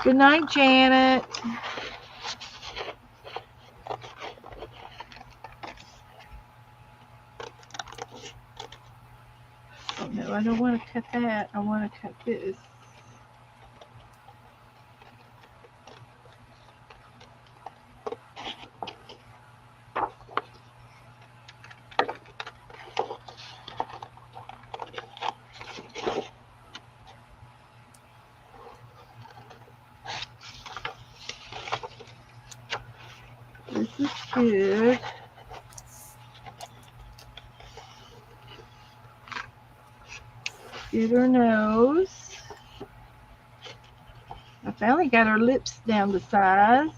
Good night, Janet. Oh no, I don't want to cut that. I want to cut this. This is good. Did her nose. I finally got her lips down to size.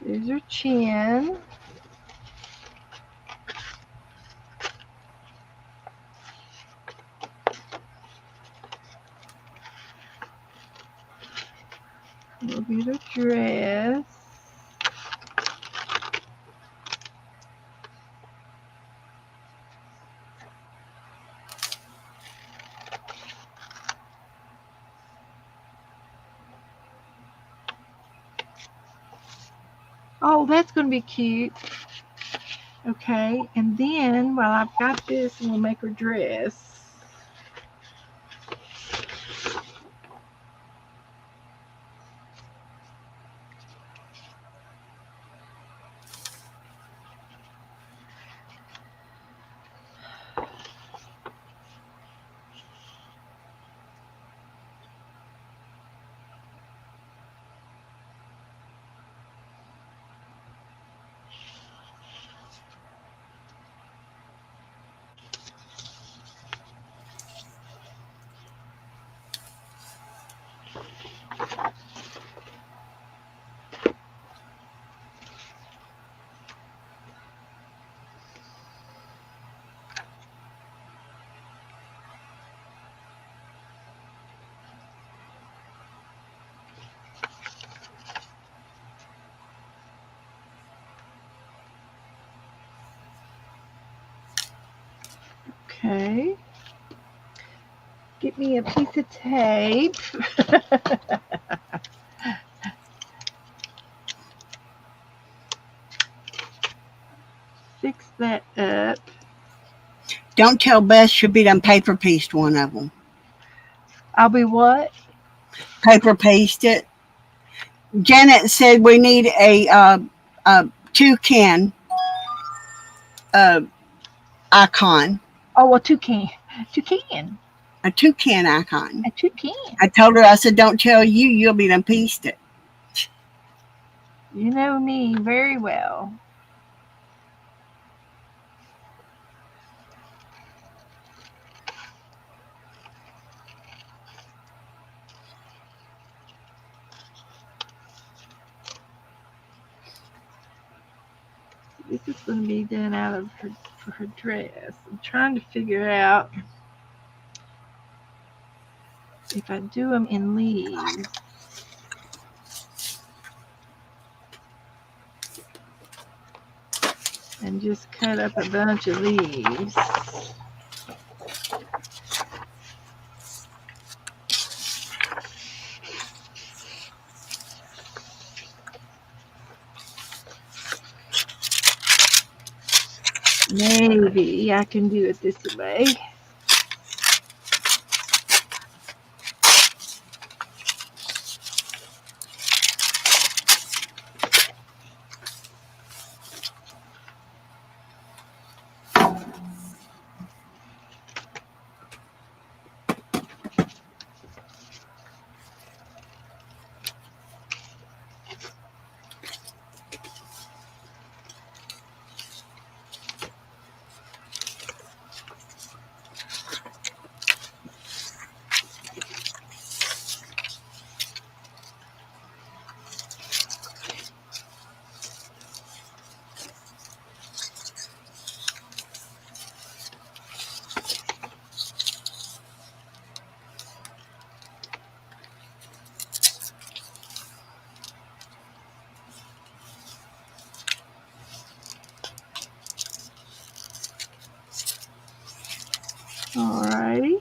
There's her chin. A little bit of dress. Oh, that's going to be cute. Okay, and then while I've got this, we'll make her dress. Okay. Get me a piece of tape. Fix that up. Don't tell Beth she'll be done paper pieced one of them. I'll be what? Paper paste it. Janet said we need a toucan icon. Oh, a toucan. Toucan. A toucan icon. A toucan. I told her, I said, don't tell you, you'll be done pieced it. You know me very well. This is going to be done out of her for her dress. I'm trying to figure out if I do them in leaves. And just cut up a bunch of leaves. Maybe I can do it this way. Alrighty.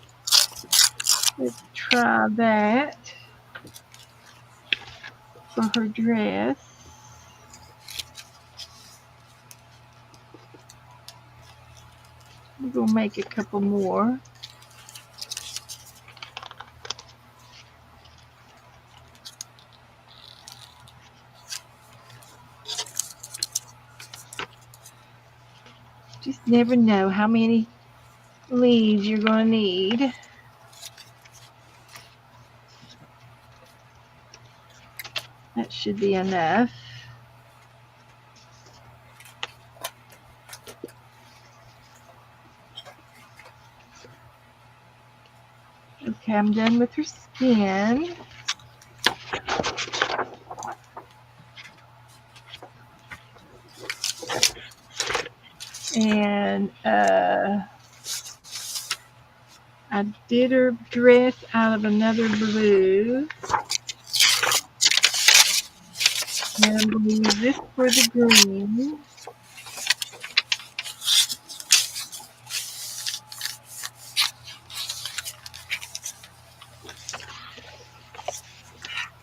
Let's try that for her dress. We're going to make a couple more. Just never know how many leaves you're going to need. That should be enough. Okay, I'm done with her skin. And I did her dress out of another blue. And I'm going to use this for the green.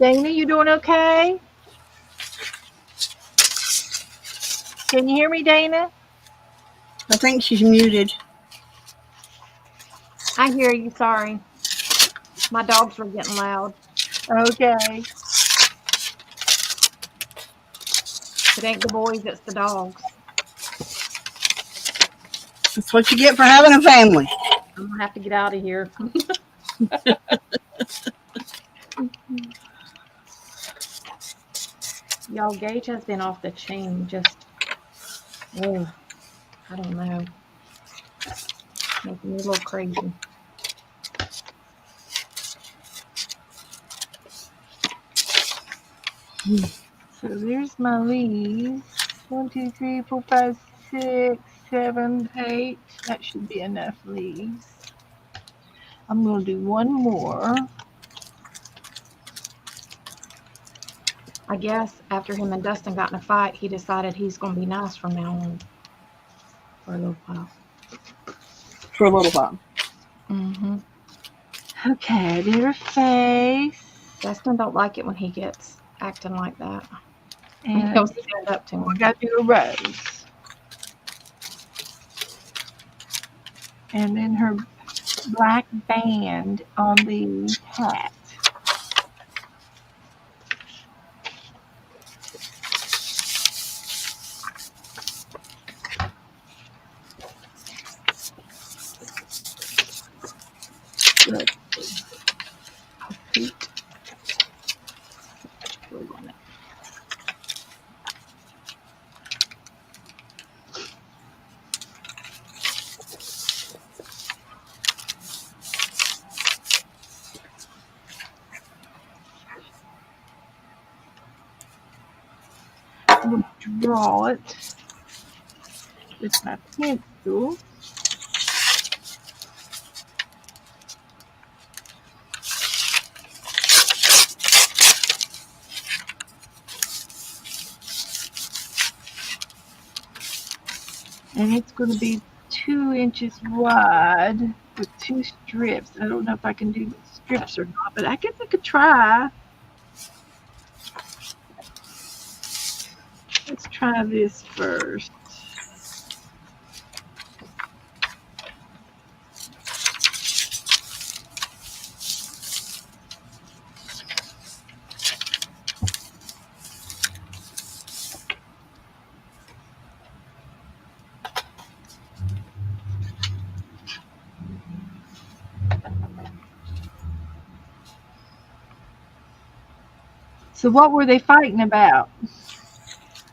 Dana, you doing okay? Can you hear me, Dana? I think she's muted. I hear you. Sorry. My dogs were getting loud. Okay. It ain't the boys, it's the dogs. That's what you get for having a family. I'm going to have to get out of here. Y'all, Gage has been off the chain. Just, ugh, I don't know. Making me a little crazy. So there's my leaves. 1, 2, 3, 4, 5, 6, 7, 8. That should be enough leaves. I'm going to do one more. I guess after him and Dustin got in a fight, he decided he's going to be nice from now on. For a little while. For a little while. Mm-hmm. Okay, I did her face. Dustin don't like it when he gets acting like that. And He'll stand up to I him. got to do a rose. And then her black band on the hat. Let's see. Oh, Pete. Much glue on it. I'm going to draw it with my pencil. And it's going to be 2 inches wide with 2 strips. I don't know if I can do strips or not, but I guess I could try. Let's try this first. So what were they fighting about?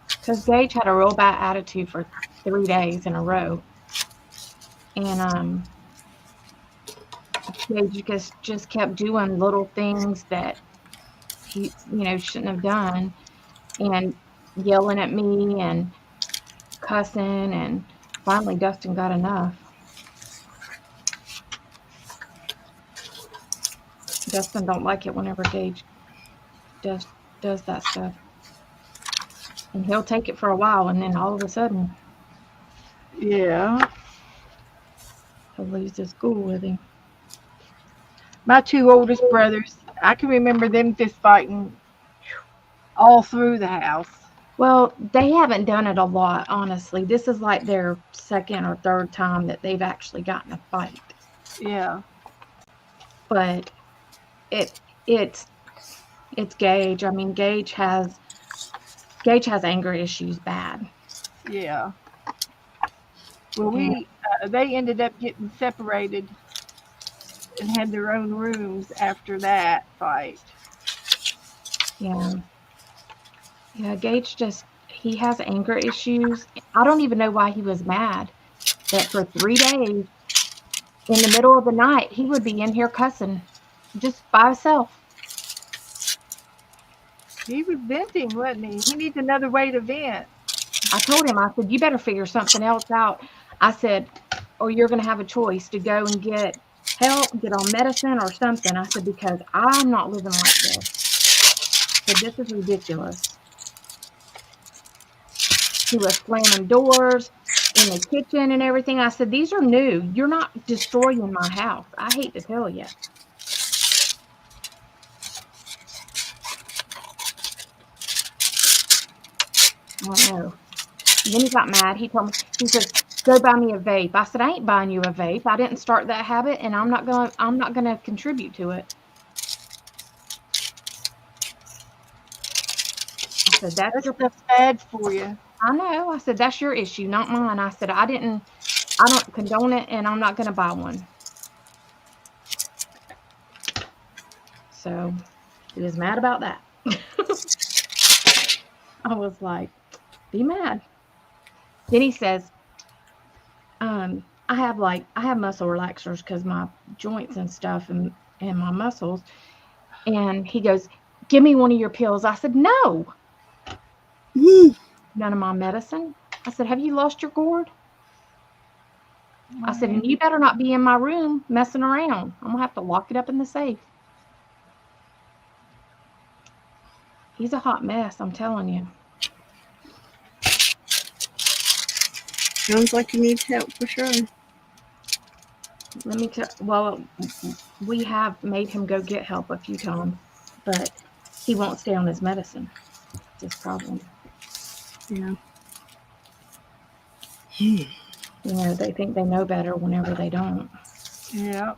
Because Gage had a real bad attitude for 3 days in a row. And Gage just kept doing little things that he, shouldn't have done. And yelling at me and cussing. And finally Dustin got enough. Dustin don't like it whenever Gage does that stuff. And he'll take it for a while, and then all of a sudden, Yeah. he'll lose his cool with him. My 2 oldest brothers, I can remember them fist fighting all through the house. Well, they haven't done it a lot, honestly. This is like their second or third time that they've actually gotten a fight. Yeah. But it's Gage. I mean, Gage has anger issues bad. Yeah. Well, they ended up getting separated and had their own rooms after that fight. Yeah. Yeah, Gage he has anger issues. I don't even know why he was mad that for 3 days in the middle of the night he would be in here cussing just by himself. He was venting, wasn't he? He needs another way to vent. I told him, I said, you better figure something else out. I said, or you're going to have a choice to go and get help, get on medicine or something. I said, because I'm not living like this. I said, this is ridiculous. He was slamming doors in the kitchen and everything. I said, these are new. You're not destroying my house. I hate to tell you. I don't know. And then he got mad. He told me, he says, go buy me a vape. I said, I ain't buying you a vape. I didn't start that habit and I'm not gonna contribute to it. I said, That stuff's bad for you. I know. I said, that's your issue, not mine. I said, I don't condone it and I'm not gonna buy one. So he was mad about that. I was like, be mad. Then he says, I have muscle relaxers because my joints and stuff and my muscles. And he goes, give me one of your pills. I said, no. None of my medicine. I said, have you lost your gourd? I said, and you better not be in my room messing around. I'm going to have to lock it up in the safe. He's a hot mess, I'm telling you. Sounds like he needs help for sure. Let me tell. Well, we have made him go get help a few times, but he won't stay on his medicine. It's his problem. Yeah. You know, they think they know better whenever they don't. Yeah.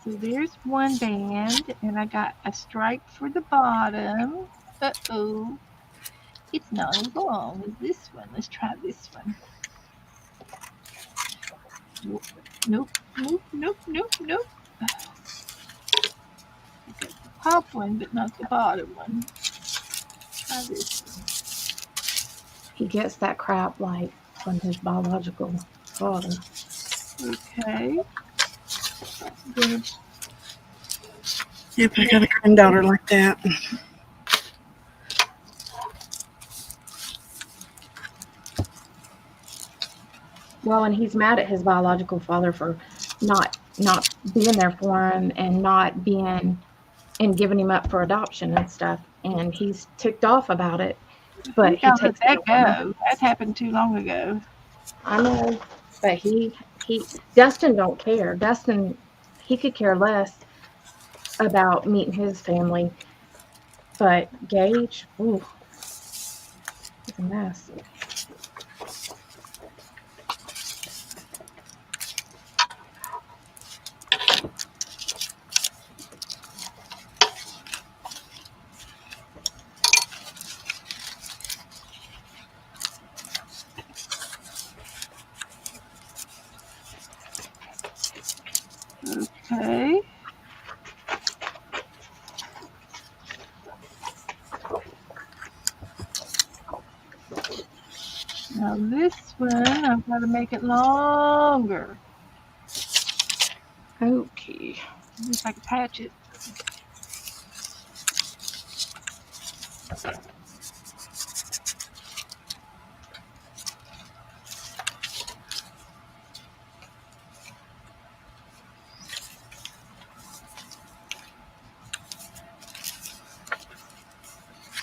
So there's one band, and I got a stripe for the bottom. Uh-oh. It's not as long as this one. Let's try this one. Nope. Okay, the top one, but not the bottom one. Try this one. He gets that crap like from his biological father. Okay. Good. Yep, I got a granddaughter like that. Well, and he's mad at his biological father for not being there for him and not being and giving him up for adoption and stuff. And he's ticked off about it. But he Let takes that it go. That happened too long ago. I know, but Dustin don't care. Dustin, he could care less about meeting his family. But Gage, ooh, he's a mess. Okay. Now this one, I've got to make it longer. Okay. See if I can patch it.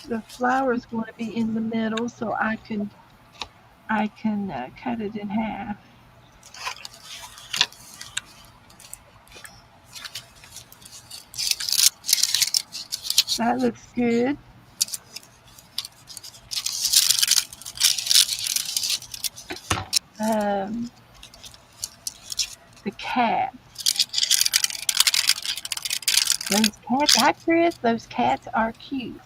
The flower is going to be in the middle, so I can cut it in half. That looks good. The cat. Those cats, hi Chris, those cats are cute.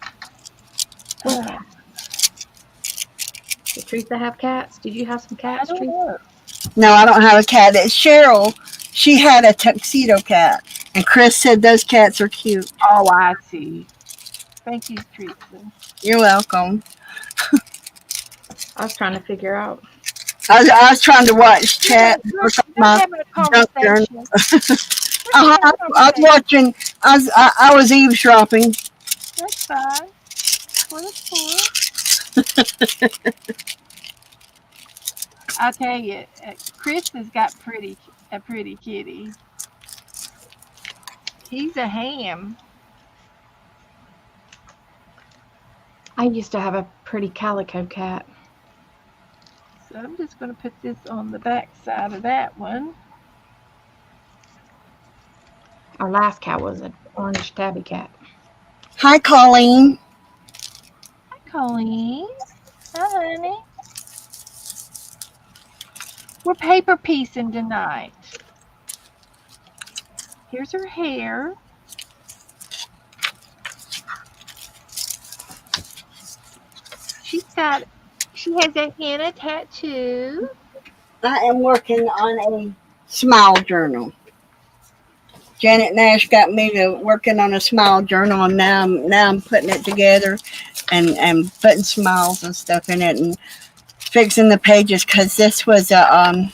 Did Teresa have cats? Did you have some I cats, don't Teresa? know. No, I don't have a cat. It's Cheryl. She had a tuxedo cat. And Chris said those cats are cute. Oh, I see. Thank you, Teresa. You're welcome. I was trying to figure out. I was trying to watch chat. We're having a conversation. What are you I doing was over there? watching. I was eavesdropping. That's fine. That's what it's for. I'll tell you, Chris has got a pretty kitty. He's a ham. I used to have a pretty calico cat. So I'm just going to put this on the back side of that one. Our last cat was an orange tabby cat. Hi, Colleen. Hi, Colleen. Hi, honey. We're paper piecing tonight. Here's her hair. She's got, she has a henna tattoo. I am working on a smile journal. Janet Nash got me to working on a smile journal, and now I'm putting it together, and putting smiles and stuff in it, and fixing the pages because this was a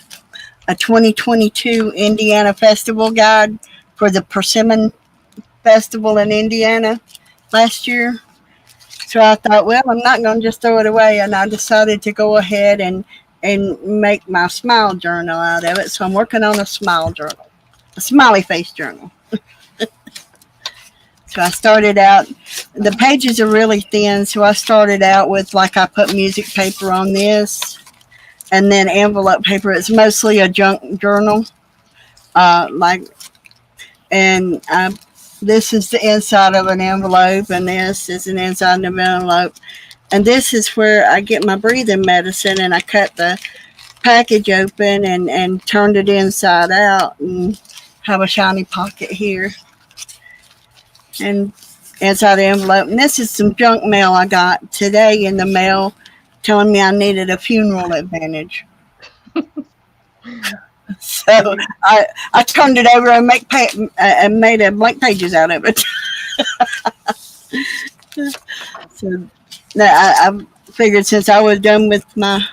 2022 Indiana Festival guide for the Persimmon Festival in Indiana last year. So I thought, well, I'm not going to just throw it away, and I decided to go ahead and make my smile journal out of it. So I'm working on a smile journal, a smiley face journal. So I started out. The pages are really thin, so I started out with like I put music paper on this, and then envelope paper. It's mostly a junk journal, like, and this is the inside of an envelope, and this is an inside of an envelope. And this is where I get my breathing medicine, and I cut the package open and turned it inside out and have a shiny pocket here and inside the envelope. And this is some junk mail I got today in the mail telling me I needed a funeral advantage. So I turned it over and and made a blank pages out of it. So I figured since I was done with my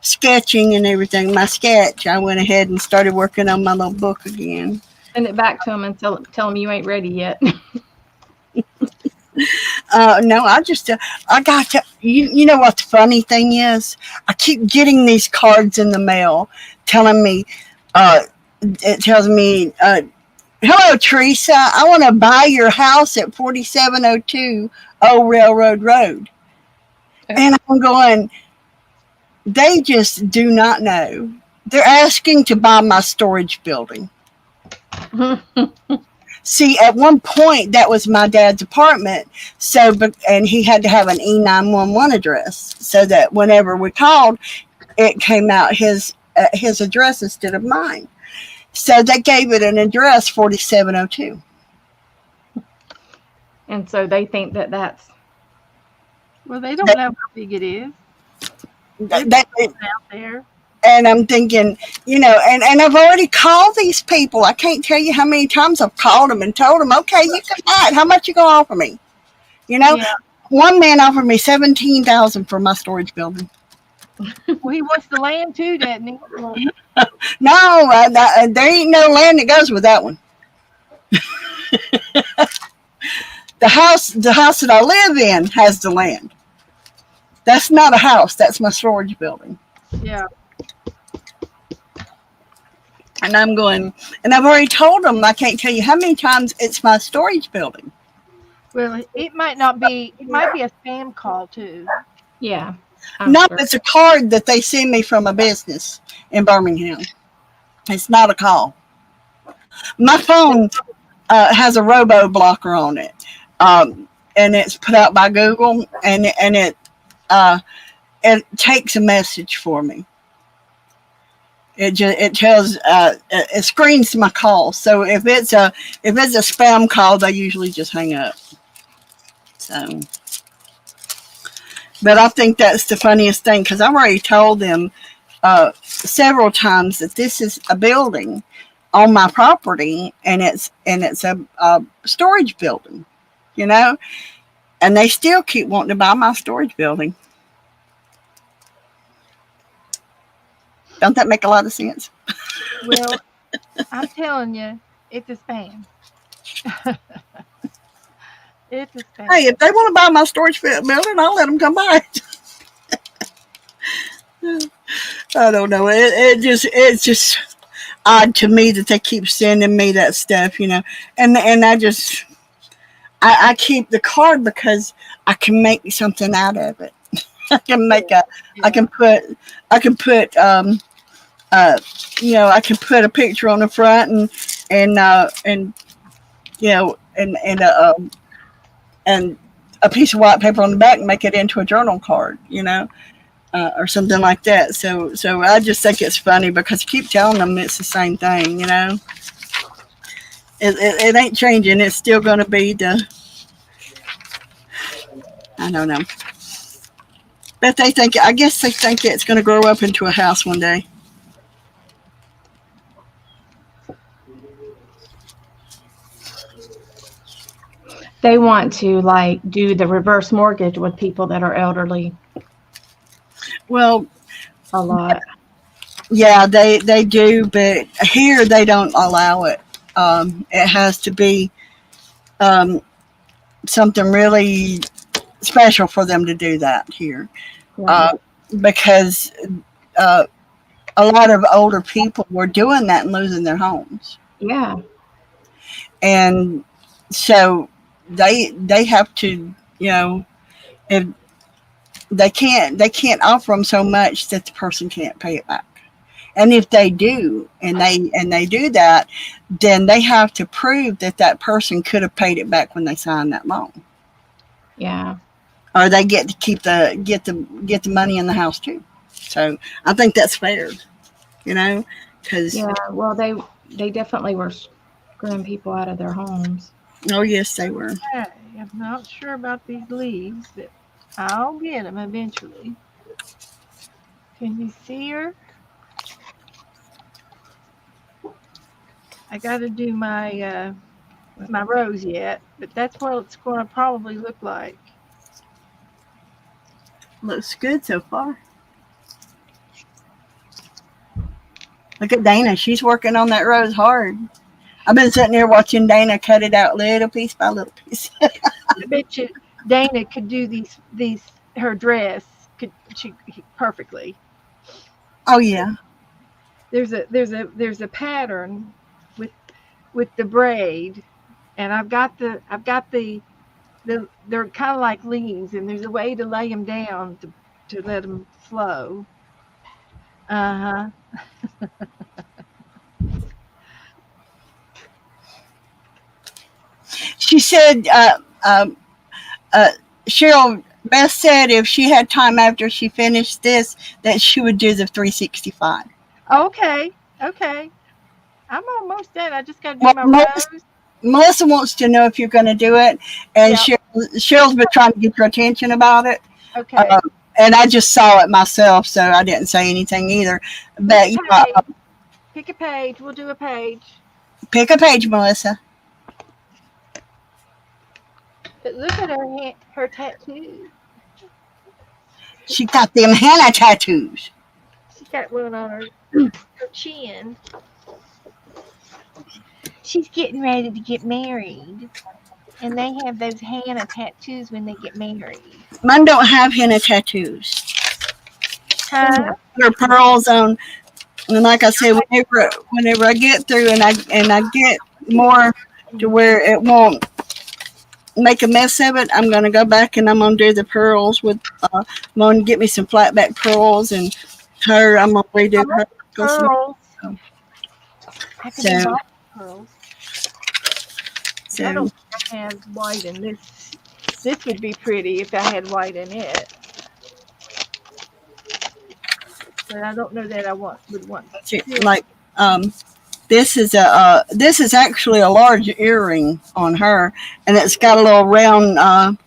sketching and everything, my sketch, I went ahead and started working on my little book again. Send it back to him and tell him you ain't ready yet. No, I got to, you know what the funny thing is? I keep getting these cards in the mail telling me, uh, it tells me, hello, Teresa, I want to buy your house at 4702 Old Railroad Road. And I'm going, they just do not know. They're asking to buy my storage building. See, at one point, that was my dad's apartment. So, and he had to have an E911 address so that whenever we called, it came out his address instead of mine. So they gave it an address 4702. And so they think that that's Well, they don't know how big it is. They're That, out there. and I'm thinking, and I've already called these people. I can't tell you how many times I've called them and told them, okay, you can buy it. How much you gonna offer me? Yeah. One man offered me 17,000 for my storage building. Well, he wants the land too, doesn't he? No, there ain't no land that goes with that one. The house that I live in has the land. That's not a house. That's my storage building. Yeah. And I'm going, and I've already told them, I can't tell you how many times it's my storage building. Well, it might not be. It might be a spam call too. yeah. No, Sure. it's a card that they send me from a business in Birmingham. It's not a call. My phone has a robo blocker on it, and it's put out by Google, and uh, it takes a message for me. It tells it screens my call. So if it's a spam call, they usually just hang up. So, but I think that's the funniest thing because I've already told them several times that this is a building on my property, and it's a storage building, and they still keep wanting to buy my storage building. Don't that make a lot of sense? Well, I'm telling you, It's a spam. It's a Hey, spam. if they want to buy my storage building, I'll let them come by. I don't know. It's just odd to me that they keep sending me that stuff, and I keep the card because I can make something out of it. I can Yeah. make a I Yeah. can put I can put uh I can put a picture on the front and and a piece of white paper on the back and make it into a journal card, or something like that. So I just think it's funny because you keep telling them it's the same thing. It ain't changing. It's still going to be the I don't know. But I guess they think it's going to grow up into a house one day. They want to like do the reverse mortgage with people that are elderly Well, a lot. yeah, they do, but here they don't allow it. It has to be um, something really special for them to do that here, Yeah. uh, because uh, a lot of older people were doing that and losing their homes, Yeah. and so they have to, if they can't offer them so much that the person can't pay it back. And if they do, and they do that, then they have to prove that that person could have paid it back when they signed that loan, Yeah. or they get to get the money in the house too. So I think that's fair, because Yeah. Well, they definitely were screwing people out of their homes. oh yes, they were. Okay. I'm not sure about these leaves, but I'll get them eventually. Can you see her? I got to do my rose yet, but that's what it's going to probably look like. Looks good so far. Look at Dana; she's working on that rose hard. I've been sitting there watching Dana cut it out little piece by little piece. I bet you Dana could do these her dress could she perfectly. Oh yeah. There's a pattern with the braid, and I've got the they're kind of like leaves, and there's a way to lay them down to let them flow. Uh huh. She said, uh, Cheryl Beth said if she had time after she finished this, that she would do the 365. Okay. Okay. I'm almost done. I just got to do Well, my Melissa, rose. Melissa wants to know if you're going to do it, and Yeah. Cheryl's been trying to get your attention about it. Okay. And I just saw it myself, so I didn't say anything either. Pick But a page. Pick a page. We'll do a page. pick a page, Melissa. But look at her tattoo. She got them henna tattoos. She's got one on her chin. She's getting ready to get married. And they have those Hannah tattoos when they get married. Mine don't have henna tattoos. Huh? Her pearls on, and like I said, whenever I get through and I get more to where it won't make a mess of it, I'm gonna go back and I'm gonna do the pearls with. I'm gonna get me some flat back pearls and I'm gonna redo her. Pearls. I could do So, both pearls. I so don't think I have white in this. This would be pretty if I had white in it. But I don't know that would want silk. like this is actually a large earring on her, and it's got a little round.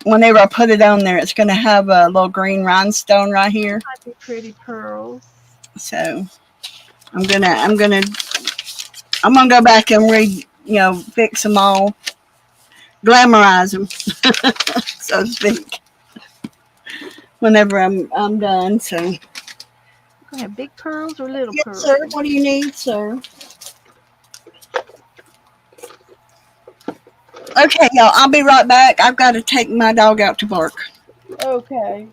Whenever I put it on there, it's gonna have a little green rhinestone right here. Might be pretty pearls. So I'm gonna go back and fix them all, glamorize them, so to speak. Whenever I'm done. So You gonna have big pearls or little yes, pearls? sir. What do you need, sir? Okay, y'all, I'll be right back. I've got to take my dog out to bark. Okay.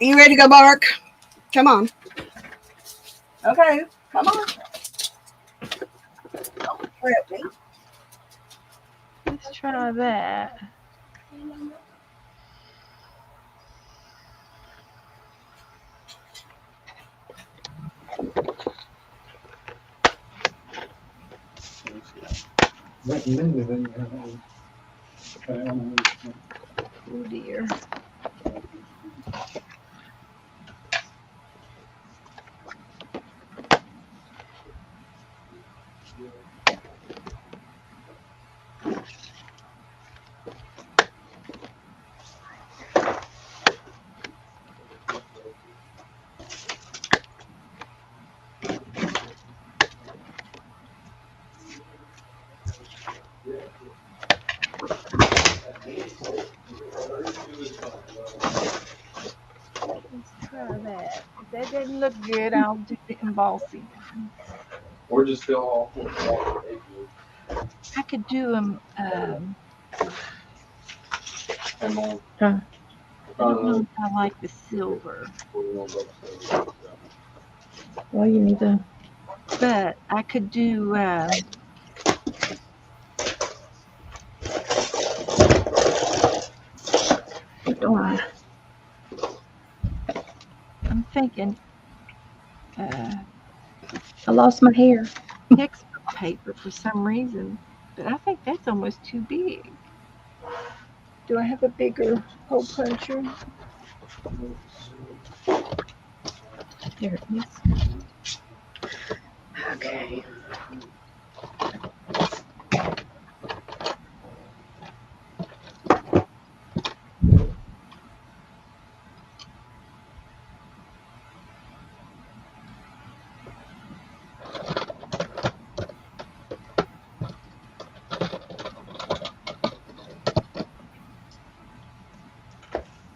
You ready to go bark? Come on. Okay, come on. Don't trip me. Let's try that. Oh dear. Let's try that. If that doesn't look good, I'll do the embossing one. Or just fill all four. I could do them. And on, Huh. I don't know if I like the silver, Well, you need to. but I could do. Keep going. I'm thinking I lost my hair. textbook paper for some reason, but I think that's almost too big. Do I have a bigger hole puncher? There it is. Okay.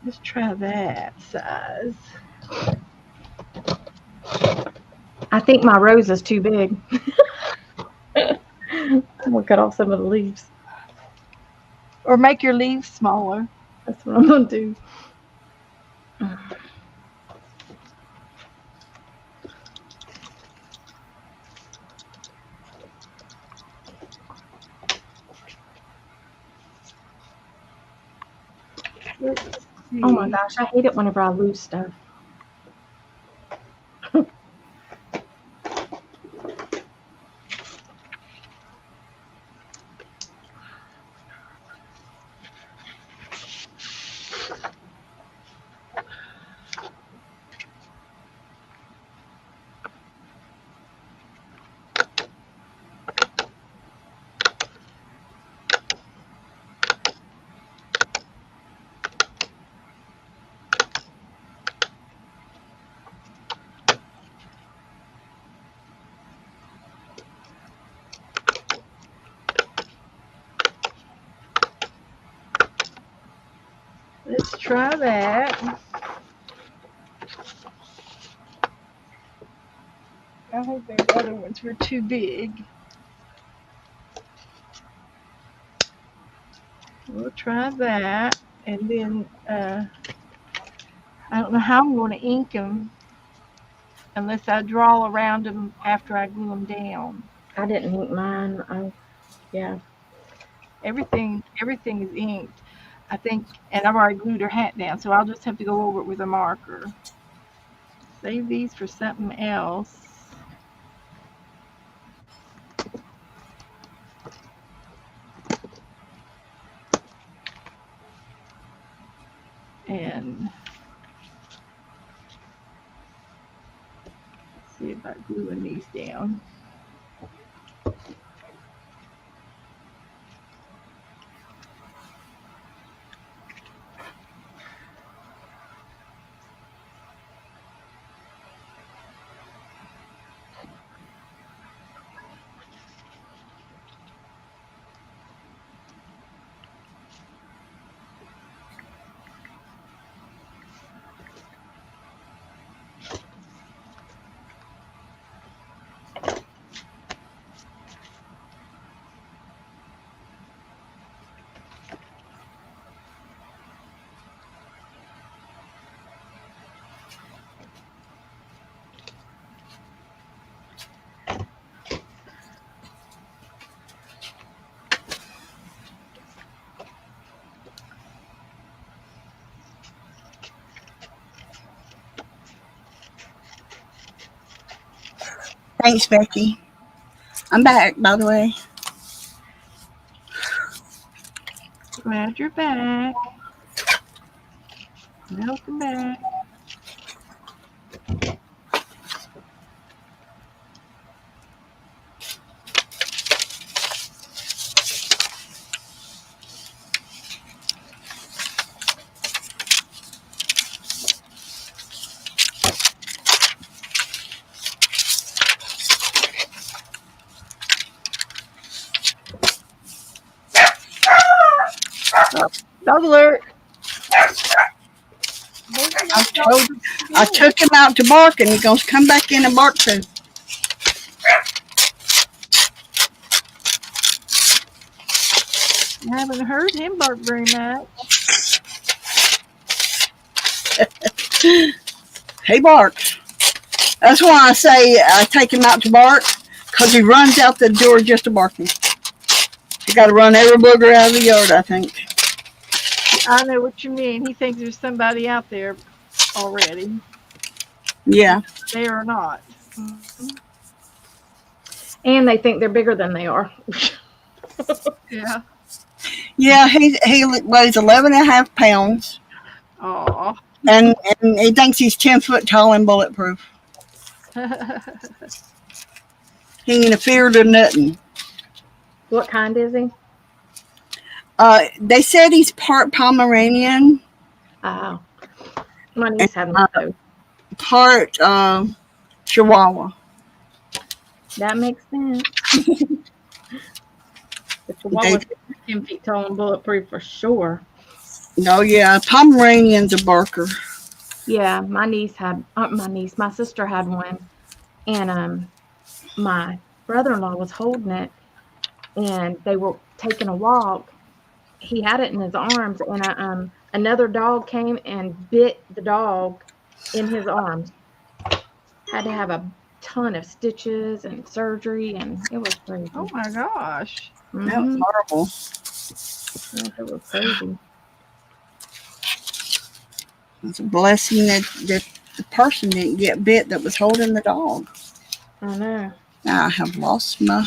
Let's try that size. I think my rose is too big. I'm gonna cut off some of the leaves. Or make your leaves smaller. That's what I'm gonna do. Let's see. Oh my gosh, I hate it whenever I lose stuff. Let's try that. I think those other ones were too big. We'll try that. And then I don't know how I'm going to ink them unless I draw around them after I glue them down. I didn't ink mine. Yeah. Everything is inked. I think, and I've already glued her hat down, so I'll just have to go over it with a marker. Save these for something else. And see about gluing these down. Thanks, Becky. I'm back, by the way. Glad you're back. Welcome back. Dog alert. Where's the I dog? told I took him out to bark, and he's gonna come back in and bark too. I haven't heard him bark very much. He barks. That's why I say I take him out to bark, because he runs out the door just to bark. You got to run every booger out of the yard, I think. I know what you mean. He thinks there's somebody out there already, Yeah. there or not. Mhm. And they think they're bigger than they are. Yeah. Yeah, he weighs 11.5 pounds, Aw. and he thinks he's 10 foot tall and bulletproof. He ain't afeard of nothing. What kind is he? They said he's part Pomeranian, Oh, my and niece had one too. part Chihuahua. That makes sense. The They, Chihuahua's 10 feet tall and bulletproof for sure. oh yeah, Pomeranian's a barker. Yeah, my sister had one, and my brother-in-law was holding it, and they were taking a walk. He had it in his arms, and another dog came and bit the dog in his arms. Had to have a ton of stitches and surgery, and it was crazy. Oh my gosh. That was Mm-hmm. horrible. Yes, it was crazy. It's a blessing that the person didn't get bit that was holding the dog. I know. Now I have lost my.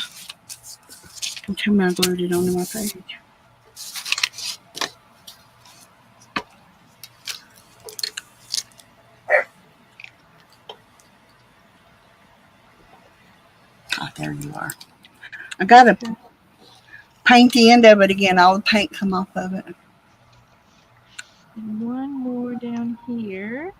I'm telling you, I glued it onto my page. Oh, there you are. I gotta paint the end of it again. All the paint come off of it. And one more down here.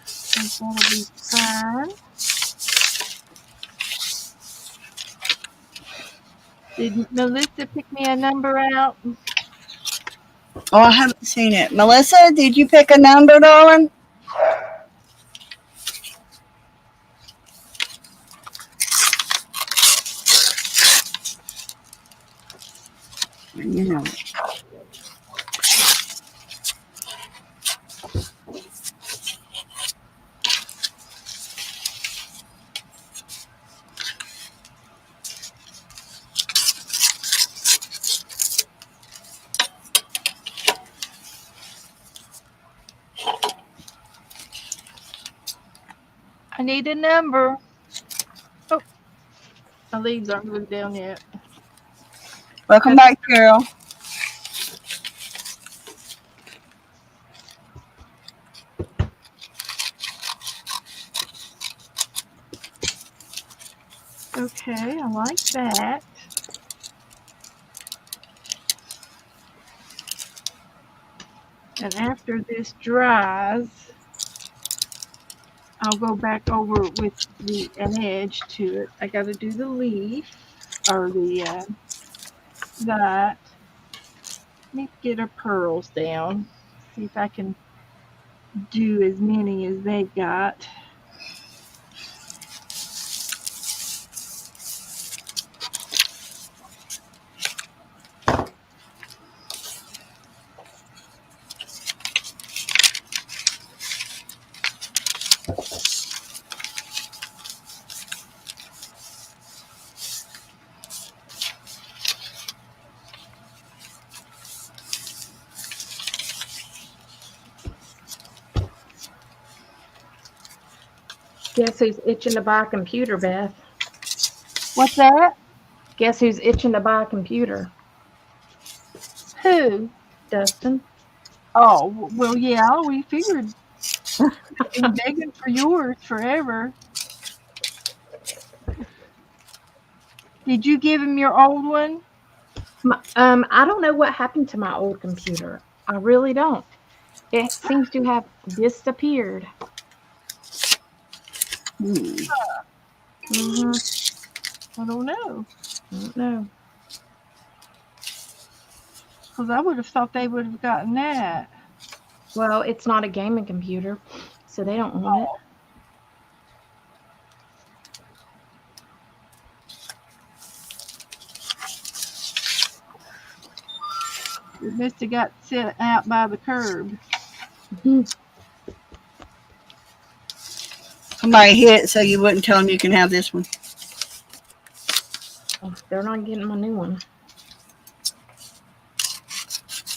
think that'll be fine. Did Melissa pick me a number out? Oh, I haven't seen it. Melissa, did you pick a number, darling? You know it. I need a number. Oh, my leaves aren't glued down yet. Welcome back, Carol. Okay, I like that. And after this dries, I'll go back over with an edge to it. I got to do the leaf or that. Need to get her pearls down. See if I can do as many as they got. Guess who's itching to buy a computer, Beth? What's that? Guess who's itching to buy a computer? Who? Dustin. Oh, well, yeah, we figured you've been begging for yours forever. Did you give him your old one? I don't know what happened to my old computer. I really don't. It seems to have disappeared. Hmm. Mm-hmm. I don't know. I don't know. Because I would have thought they would have gotten that. Well, it's not a gaming computer, so they don't own it. It must have got set out by the curb. Mhm. Somebody hit it so you wouldn't tell them you can have this one. They're not getting my new one.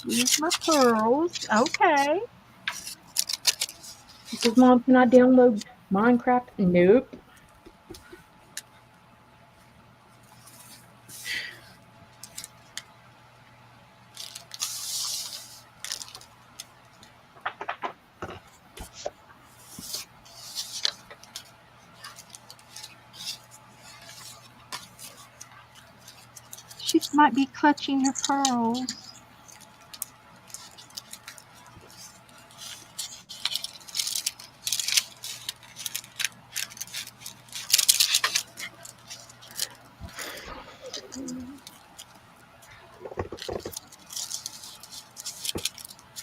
Here's my pearls. Okay. It says, Mom, can I download Minecraft? Nope. She might be clutching her pearls.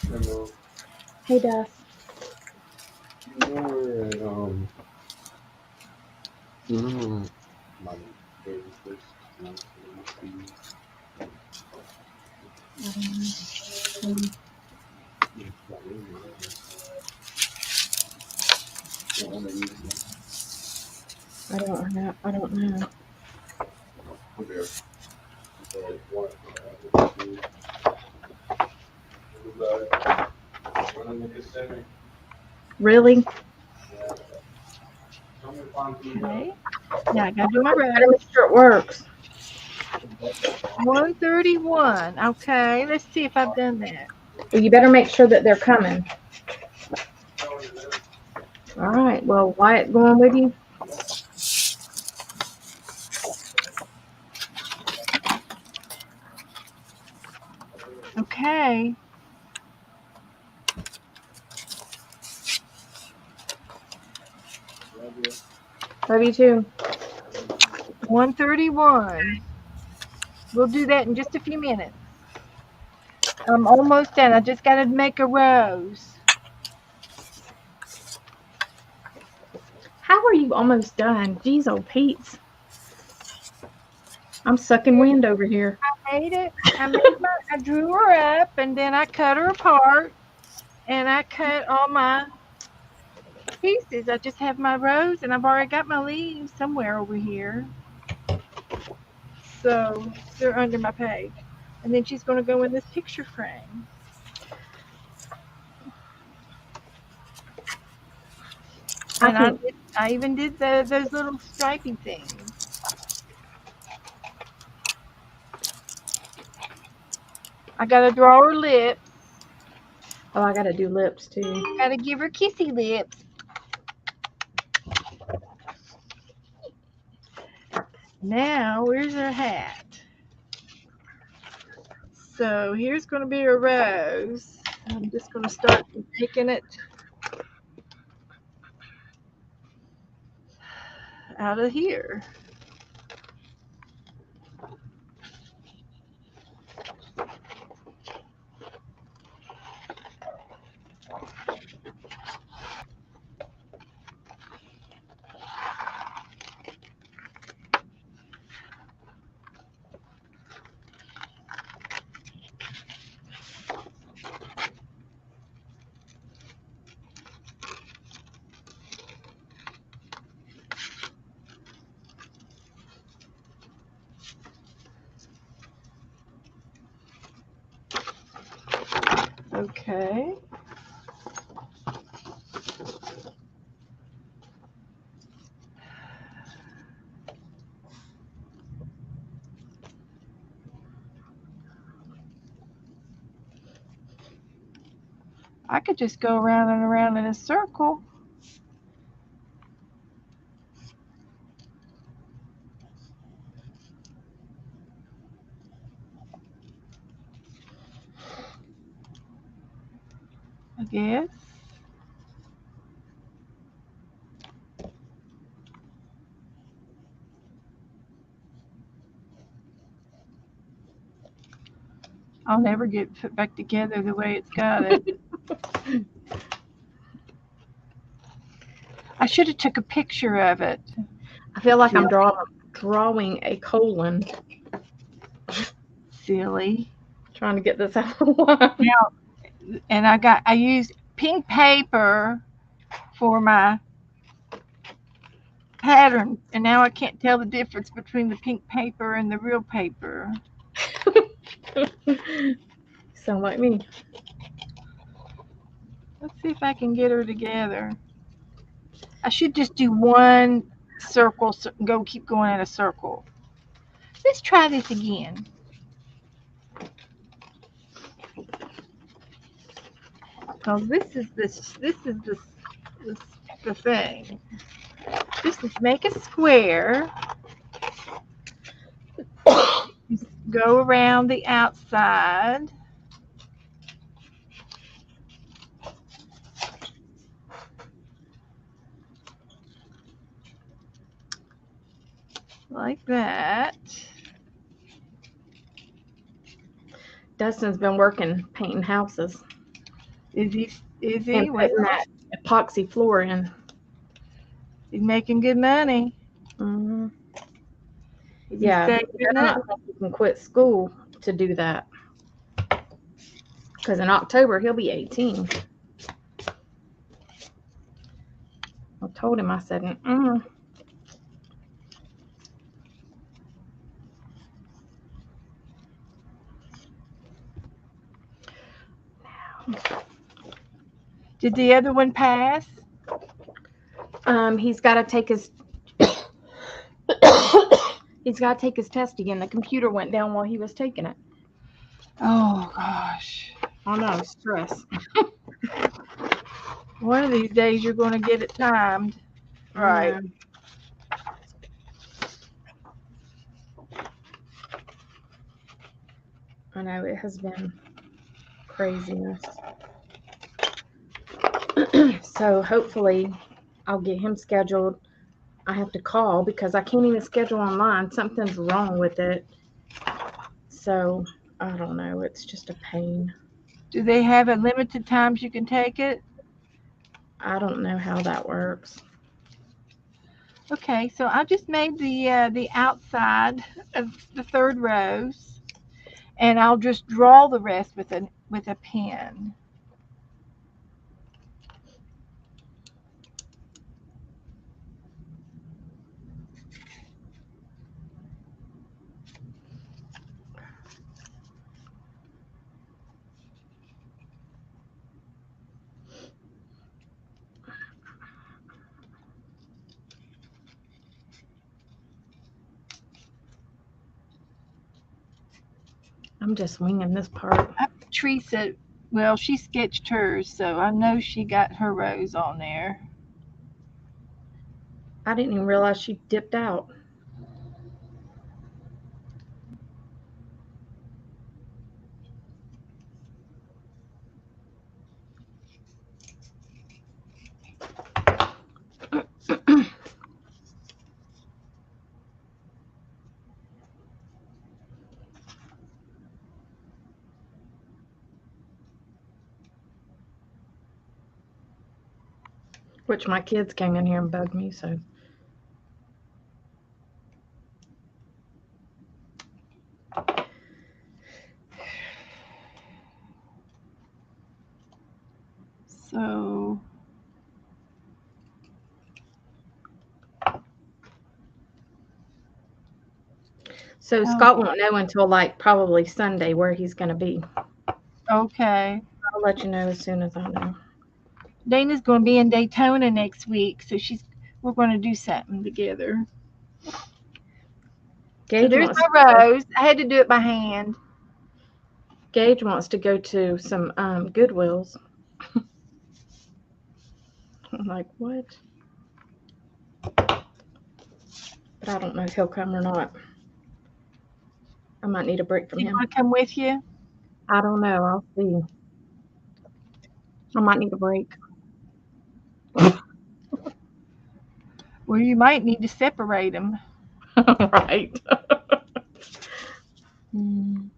Hello. Hey, Duff. You know where my very first month in I don't know. Really? Okay. Now I gotta do my Gotta rose. make sure it works. 131. Okay, let's see if I've done that. Well, you better make sure that they're coming. All right. Well, Wyatt going with you? Okay. Love you too. 131. We'll do that in just a few minutes. I'm almost done. I just gotta make a rose. How are you almost done? Jeez, oh Pete's. I'm sucking wind over here. I made it. I drew her up and then I cut her apart and I cut all my pieces. I just have my rose and I've already got my leaves somewhere over here. So they're under my page. And then she's gonna go in this picture frame. And I even did those little stripy things. I gotta draw her lips. Oh, I gotta do lips too. Gotta give her kissy lips. Now, where's her hat? So here's gonna be a rose. I'm just gonna start making it out of here. Okay. I could just go around and around in a circle. I guess. I'll never get it put back together the way it's got it. I should have took a picture of it. I feel like I'm drawing a colon, Silly. trying to get this out of the line. And I used pink paper for my pattern, and now I can't tell the difference between the pink paper and the real paper. Sound like me. Let's see if I can get her together. I should just do one circle, keep going in a circle. Let's try this again. Because this is the thing. Just make a square. Just go around the outside. Like that. Dustin's been working painting houses Is he? and putting that epoxy floor in. He's making good money. Mm-hmm. Is he Yeah, saving I it? don't think he can quit school to do that. Because in October, he'll be 18. I told him, I said, mm-mm. Did the other one pass? He's got to take his he's got to take his test again. The computer went down while he was taking it. Oh gosh. Oh no, stress. One of these days you're going to get it timed. Right. I know it has been craziness. So hopefully I'll get him scheduled. I have to call because I can't even schedule online. Something's wrong with it. So I don't know. It's just a pain. Do they have a limited times you can take it? I don't know how that works. Okay, so I just made the outside of the third rows, and I'll just draw the rest with a pen. I'm just winging this part. Teresa, well, she sketched hers, so I know she got her rows on there. I didn't even realize she dipped out. Which my kids came in here and bugged me, so. So Scott won't know until like probably Sunday where he's going to be. Okay. I'll let you know as soon as I know. Dana's going to be in Daytona next week, so we're going to do something together. So there's my rows. I had to do it by hand. Gage wants to go to some Goodwills. I'm like, what? But I don't know if he'll come or not. I might need a break from Do you him. want to come with you? I don't know. I'll see. I might need a break. Well, you might need to separate them. Right. Mm.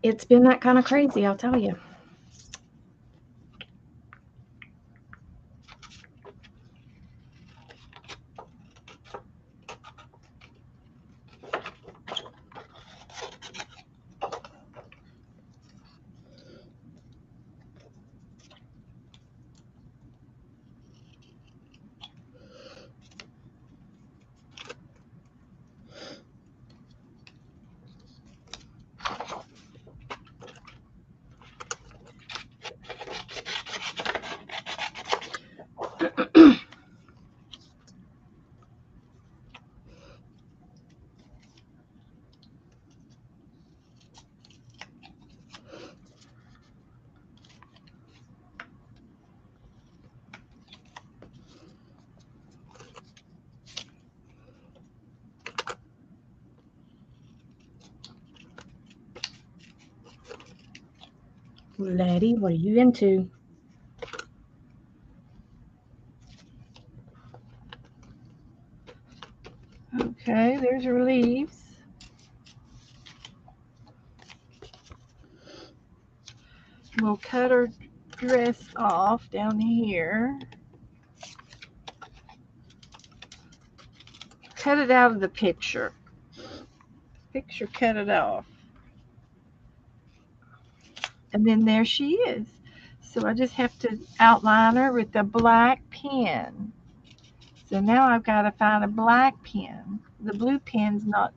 It's been that kind of crazy, I'll tell you. Letty, what are you into? Okay, there's her leaves. We'll cut her dress off down here. Cut it out of the picture. Picture, cut it off. And then there she is. So I just have to outline her with a black pen. So now I've got to find a black pen. The blue pen's not.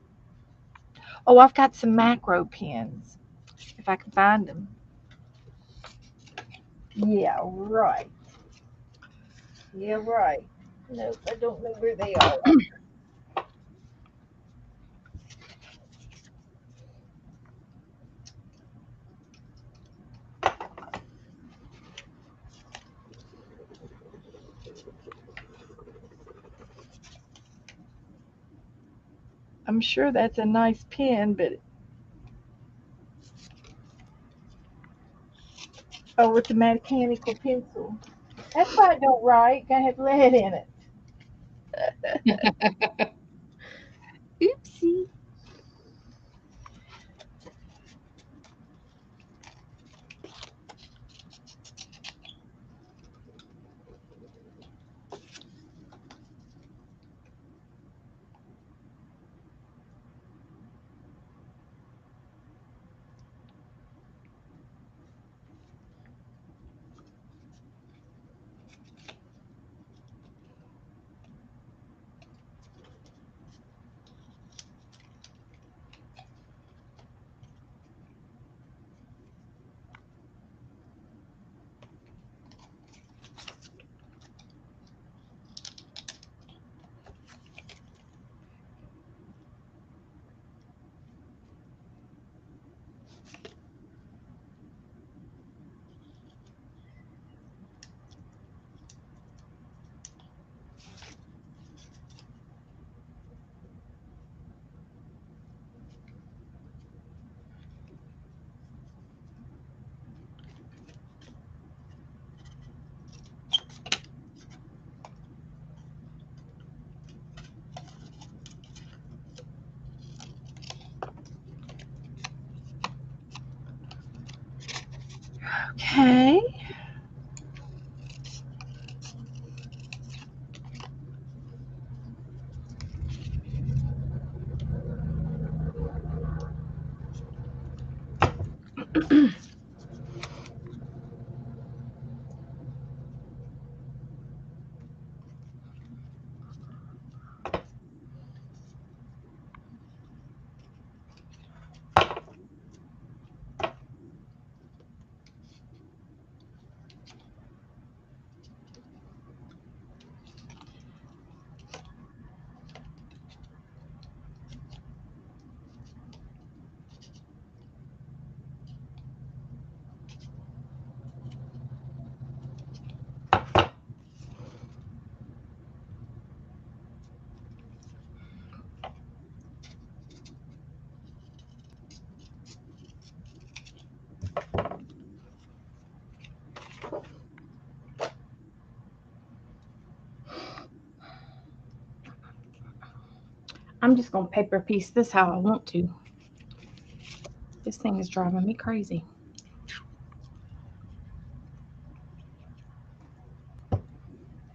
Oh, I've got some macro pens. If I can find them. Yeah, right. Yeah, right. Nope, I don't know where they are. I'm sure that's a nice pen, but oh, with the mechanical pencil. That's why it don't write. Gotta have lead in it. Oopsie. Okay. I'm just going to paper piece this how I want to. This thing is driving me crazy.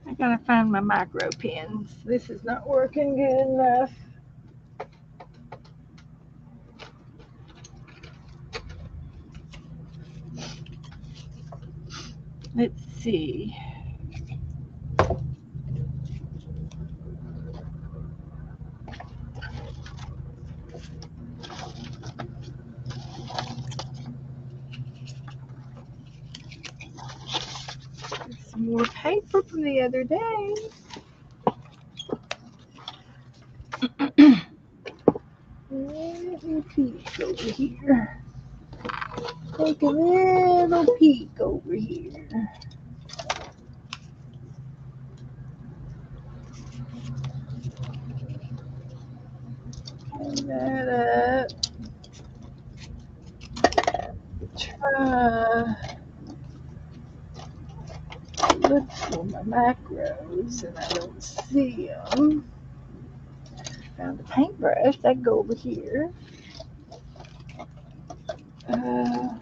I gotta find my micro pins. This is not working good enough. Let's see. Some more paper from the other day. Little peek over here. Take a little peek over here. Turn that up. Try to look for my macros and I don't see them. Found a paintbrush. That go over here. No,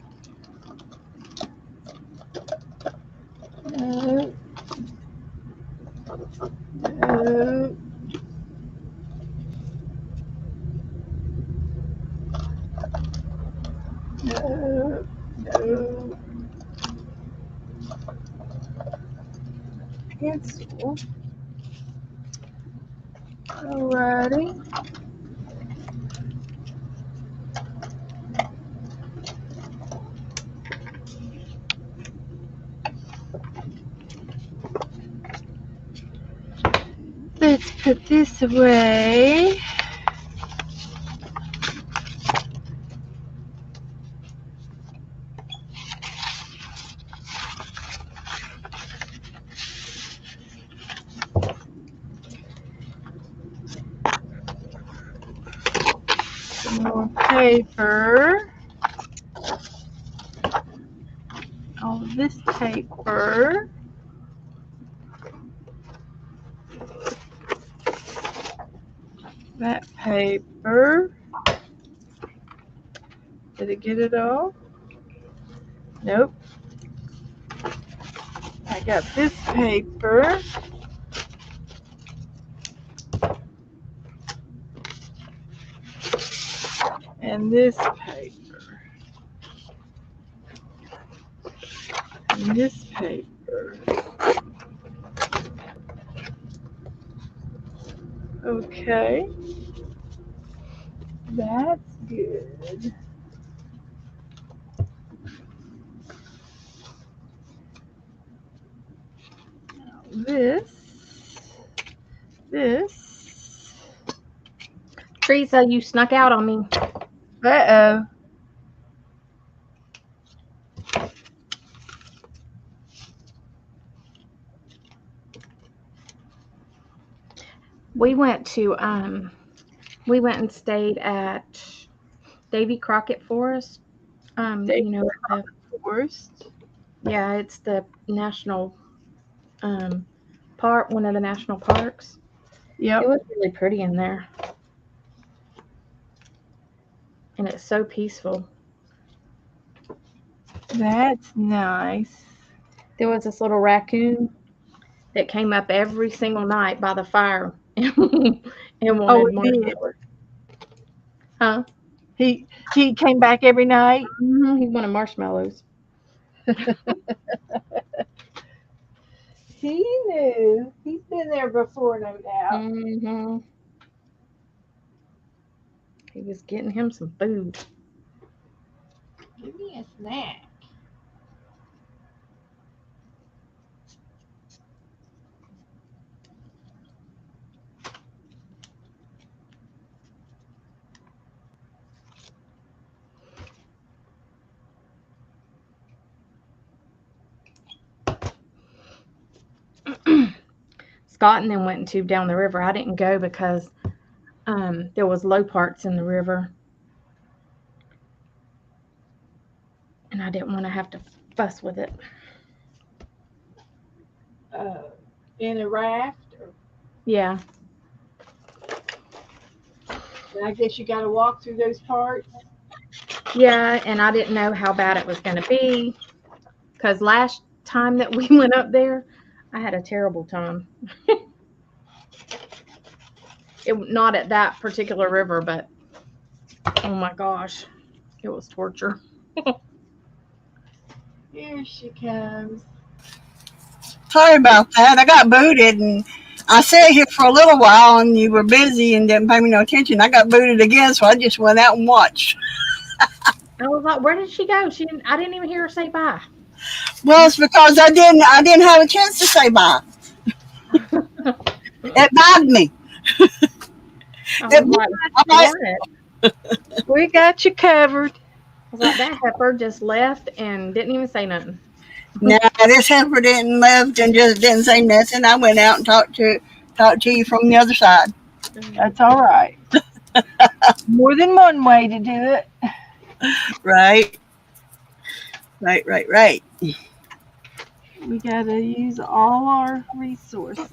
no, no, no. Pencil. Alrighty. Let's put this away. Some more paper. All of this paper. That paper. Did it get it all? Nope. I got this paper. And this paper. And this paper. Okay. That's good. Now this. Teresa, you snuck out on me. Uh-oh. We went and stayed at Davy Crockett Forest. Davy You know, Forest. yeah, it's the national park, one of the national parks. Yep. It was really pretty in there. And it's so peaceful. That's nice. There was this little raccoon that came up every single night by the fire and Oh, wanted it did. marshmallows. Huh? He came back every night. He wanted marshmallows. He knew. He's been there before, no doubt. hmm He was getting him some food. Give me a snack. Scott and then went and tubed down the river. I didn't go because there was low parts in the river, and I didn't want to have to fuss with it. In a raft. Yeah. And I guess you got to walk through those parts. Yeah, and I didn't know how bad it was going to be because last time that we went up there, I had a terrible time. Not at that particular river, but oh my gosh, it was torture. Here she comes. Sorry about that. I got booted and I sat here for a little while and you were busy and didn't pay me no attention. I got booted again, so I just went out and watched. I was like, where did she go? I didn't even hear her say bye. Well, it's because I didn't have a chance to say bye. It bugged me. I It, was like, I'm like, darn it. We got you covered. I was like, that heifer just left and didn't even say nothing. nah, this heifer didn't left and just didn't say nothing. I went out and talked to you from the other side. That's all right. More than one way to do it. Right. Right. We got to use all our resources.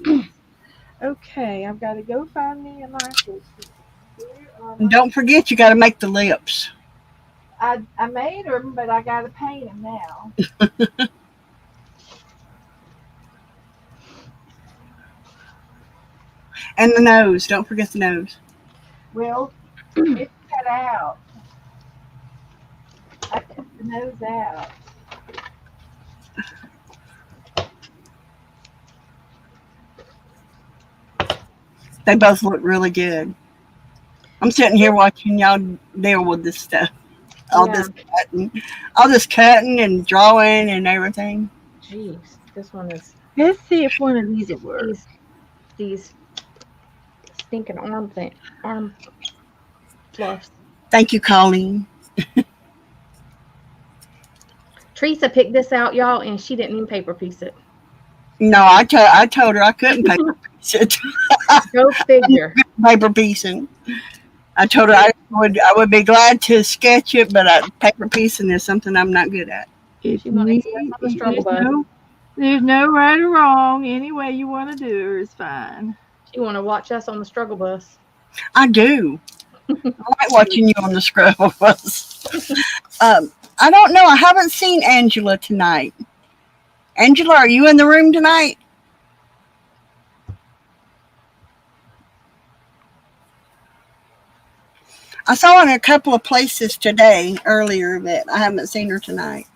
Okay, I've got to go find me a knife. And don't forget, you got to make the lips. I made them, but I got to paint them now. And the nose. Don't forget the nose. Well, it's cut out. I took the nose out. They both look really good. I'm sitting here watching y'all deal with this stuff. All Yeah. this cutting and drawing and everything. Jeez, this one is Let's see if one of these will work. these stinking arm fluffs. Thank you, Colleen. Teresa picked this out, y'all, and she didn't even paper piece it. No, I told her I couldn't paper piece it. Go figure. Paper piecing. I told her I would be glad to sketch it, but paper piecing is something I'm not good at. If She wanted you, to on the struggle bus. there's no right or wrong. Any way you want to do it is fine. She want to watch us on the struggle bus. I do. I like watching you on the scrabble bus. I don't know. I haven't seen Angela tonight. Angela, are you in the room tonight? I saw her in a couple of places today, earlier, but I haven't seen her tonight.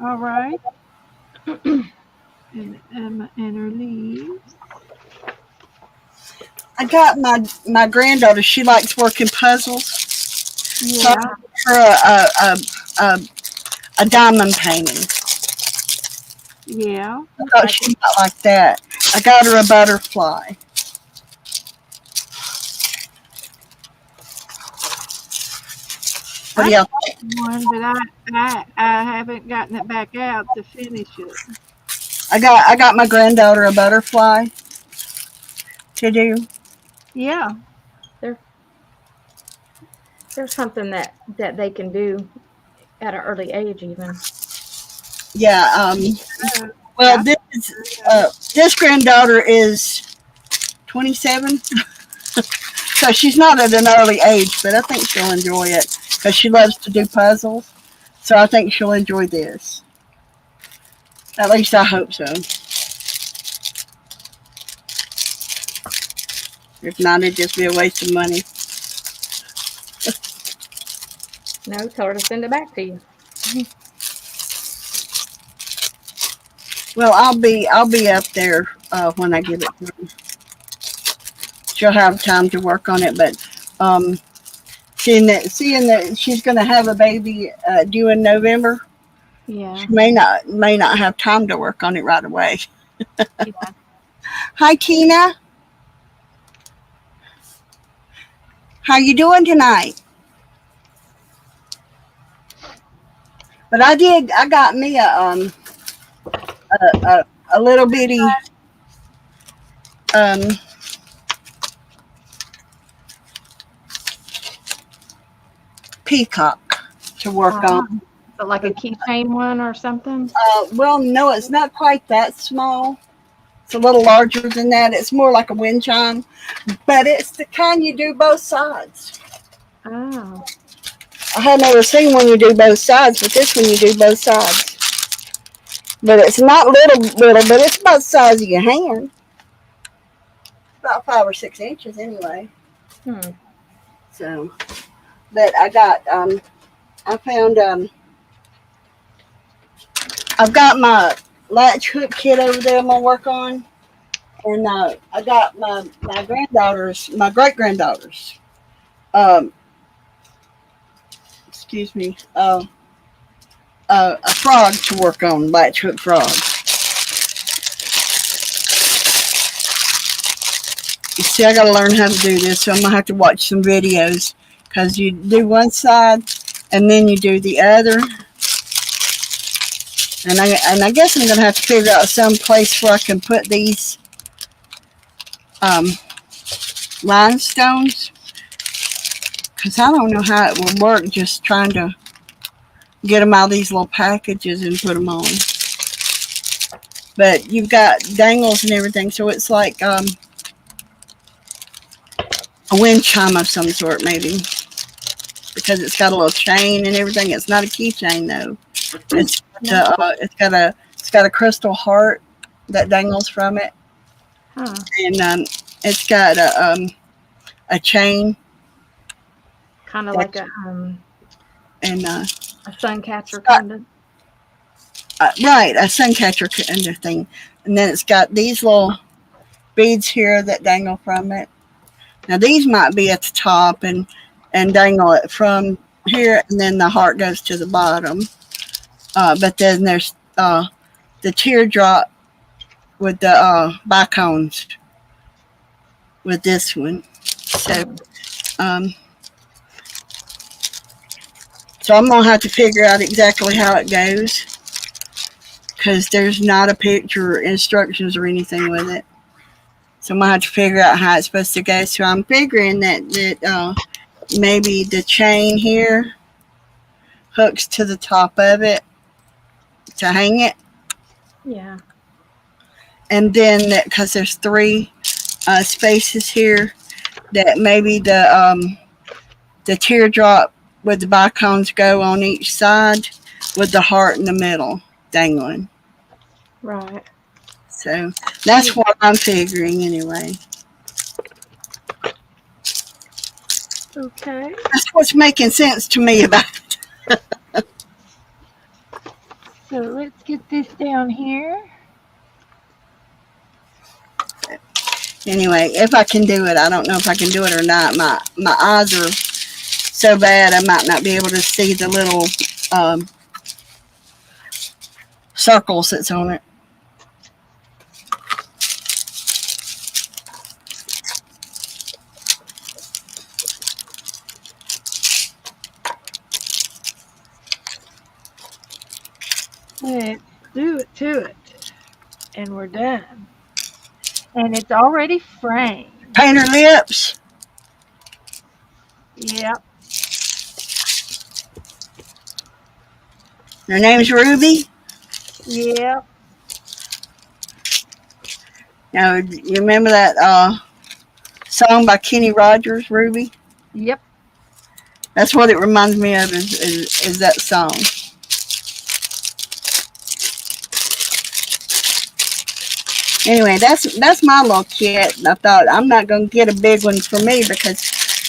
All right. and her leaves. I got my granddaughter. She likes working puzzles. So Yeah. I got her a diamond painting. Yeah. I thought she might like that. I got her a butterfly. What do y'all think? One, but I haven't gotten it back out to finish it. I got my granddaughter a butterfly to do. Yeah. There's something that they can do at an early age, even. Yeah. Well, this granddaughter is 27, so she's not at an early age, but I think she'll enjoy it because she loves to do puzzles. So I think she'll enjoy this. At least I hope so. If not, it'd just be a waste of money. No, tell her to send it back to you. Well, I'll be up there when I give it to her. She'll have time to work on it, but seeing that she's going to have a baby due in November, Yeah. she may not have time to work on it right away. Yeah. Hi, Tina. How you doing tonight? But I got me a little bitty peacock to work on. it like a keychain one or something? Well, no, it's not quite that small. It's a little larger than that. It's more like a wind chime, but it's the kind you do both sides. Oh, I have never seen one you do both sides, but this one you do both sides. But it's not little, but it's about the size of your hand. About 5 or 6 inches anyway. hmm. So, but I got, I found, I've got my latch hook kit over there I'm going to work on. And I got my granddaughters, my great granddaughters, um, excuse me, a frog to work on, latch hook frog. You see, I got to learn how to do this, so I'm going to have to watch some videos because you do one side and then you do the other. And I guess I'm going to have to figure out some place where I can put these rhinestones because I don't know how it will work just trying to get them out of these little packages and put them on. But you've got dangles and everything, so it's like a wind chime of some sort, maybe, because it's got a little chain and everything. It's not a keychain though. It's got a crystal heart that dangles from it, Huh. and it's got a chain Kind of like a and sun catcher kind of. right, a sun catcher kind of thing. And then it's got these little beads here that dangle from it. Now these might be at the top and dangle it from here, and then the heart goes to the bottom. But then there's the teardrop with the bicones with this one. So so I'm gonna have to figure out exactly how it goes because there's not a picture or instructions or anything with it. So I'm gonna have to figure out how it's supposed to go. So I'm figuring that maybe the chain here hooks to the top of it to hang it, Yeah. and then because there's 3 spaces here, that maybe the teardrop with the bicones go on each side with the heart in the middle dangling. Right. So that's what I'm figuring anyway. Okay. That's what's making sense to me about it. So let's get this down here. Anyway, if I can do it, I don't know if I can do it or not. My eyes are so bad I might not be able to see the little circles that's on it. Let's do it to it. And we're done. And it's already framed. Paint her lips. Yep. Her name's Ruby. Yep. Now, you remember that song by Kenny Rogers, Ruby? Yep. That's what it reminds me of is that song. Anyway, that's my little kit. I thought I'm not going to get a big one for me because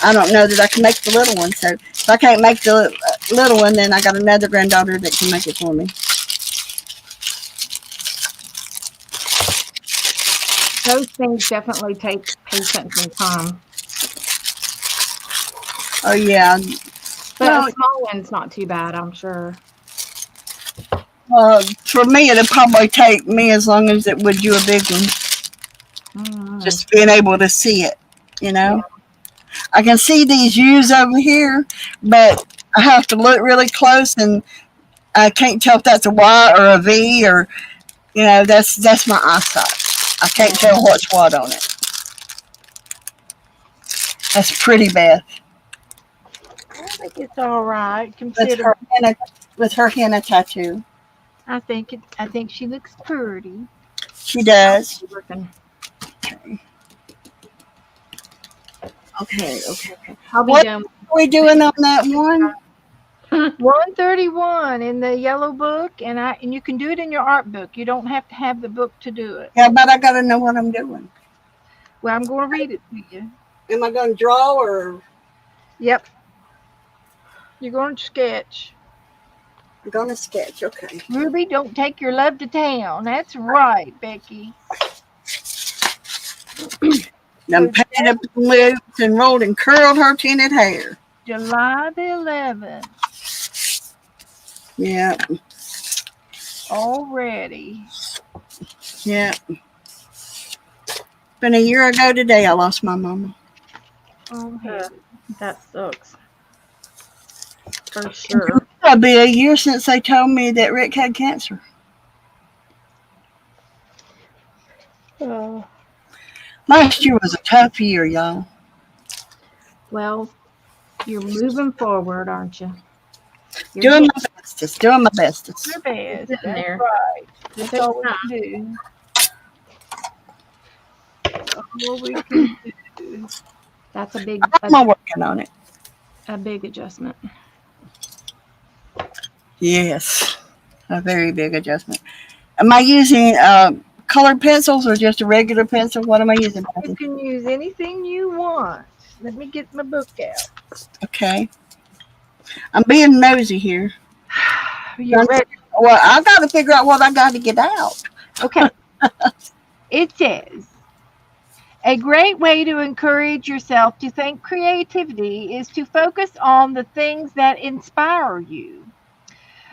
I don't know that I can make the little one. So if I can't make the little one, then I got another granddaughter that can make it for me. Those things definitely take patience and time. Oh yeah. But Well, a small one's not too bad, I'm sure. for me, it'd probably take me as long as it would you a big one. Mm. Just being able to see it, you know. Yeah. I can see these U's over here, but I have to look really close, and I can't tell if that's a Y or a V, or you know, that's my eyesight. I can't tell what's what on it. That's pretty bad. Well, think it's all right. with Consider. her henna tattoo. I think it. I think she looks pretty. She does. Looking. Okay, okay. I'll be What done. are we doing on that one? 131 in the yellow book, and you can do it in your art book. You don't have to have the book to do it. Yeah, but I gotta know what I'm doing. Well, I'm going to read it to you. Am I gonna draw or Yep, you're going to sketch. I'm gonna sketch? Okay. Ruby, don't take your love to town. That's right, Becky. I'm So painted up in loops and rolled and curled her tinted hair. July the 11th Yeah, already. yeah. Been a year ago today I lost my mama. Oh, heaven. That sucks. For sure. It'll be a year since they told me that Rick had cancer. Oh. Last year was a tough year, y'all. Well, you're moving forward, aren't you? You're Doing getting my bestest. Doing my bestest. Your best. sitting That's there. right. That's Take all we time. can do. All we can do. That's a I'm working on it. big adjustment. Yes, a very big adjustment. Am I using colored pencils or just a regular pencil? What am I using? You can use anything you want. Let me get my book out. Okay. I'm being nosy here. You ready? Well, I got to figure out what I got to get out. Okay. It says, a great way to encourage yourself to think creativity is to focus on the things that inspire you.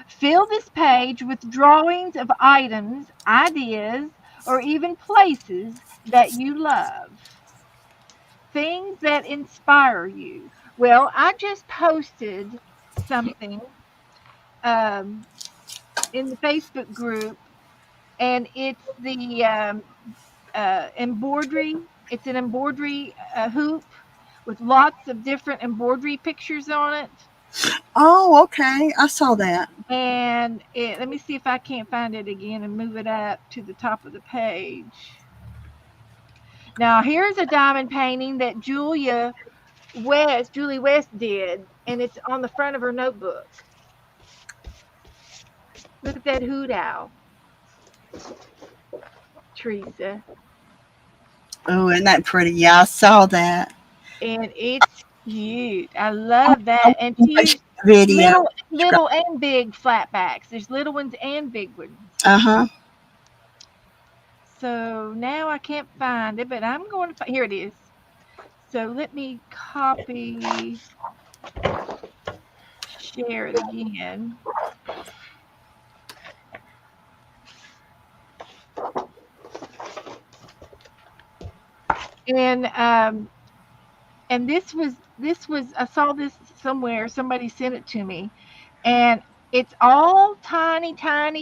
Fill this page with drawings of items, ideas, or even places that you love. Things that inspire you. Well, I just posted something um, in the Facebook group, and it's the embroidery. It's an embroidery hoop with lots of different embroidery pictures on it. Oh, okay. I saw that. And let me see if I can't find it again and move it up to the top of the page. Now, here's a diamond painting that Julie West did, and it's on the front of her notebook. Look at that hoot owl, Teresa. Oh, isn't that pretty? Yeah, I saw that. And it's cute. I love I that. And watched she's the video. little and big flatbacks. There's little ones and big ones. Uh-huh. So now I can't find it, but I'm going to find. Here it is. So let me copy, share it again. And this was I saw this somewhere. Somebody sent it to me, and it's all tiny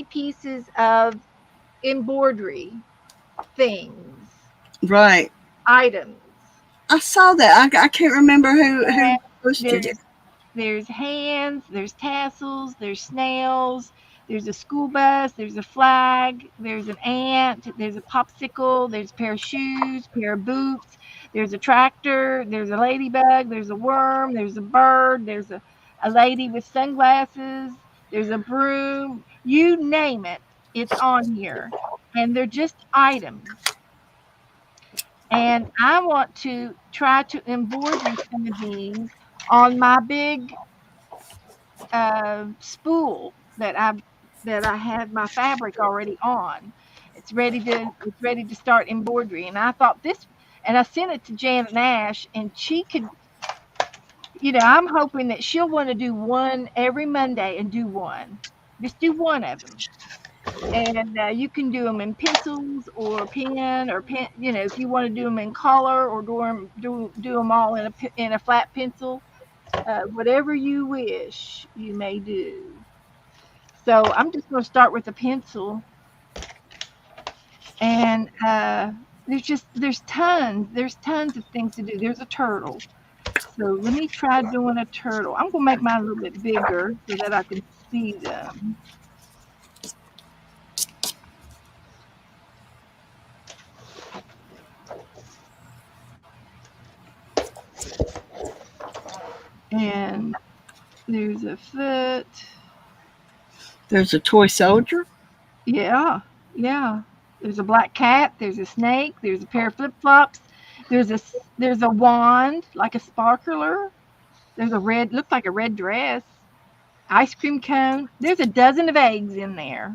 pieces of embroidery things, Right. items. I saw that. I can't remember who And posted it. there's hands, there's tassels, there's snails, there's a school bus, there's a flag, there's an ant, there's a popsicle, there's a pair of shoes, pair of boots, there's a tractor, there's a ladybug, there's a worm, there's a bird, there's a lady with sunglasses, there's a broom, you name it, it's on here. And they're just items. And I want to try to embroider some of these on my big spool that I have my fabric already on. It's ready to start embroidery. And I thought this, and I sent it to Janet Nash, and she could, I'm hoping that she'll want to do one every Monday and do one. Just do one of them. And you can do them in pencils or pen or pen. If you want to do them in color or do them all in a flat pencil, whatever you wish, you may do. So I'm just going to start with a pencil, and there's tons of things to do. There's a turtle, So let me try doing a turtle. I'm gonna make mine a little bit bigger so that I can see them. And there's a foot. There's a toy soldier. Yeah, yeah. There's a black cat. There's a snake. There's a pair of flip flops. There's a wand like a sparkler. There's a red, looks like a red dress. Ice cream cone. There's a dozen of eggs in there.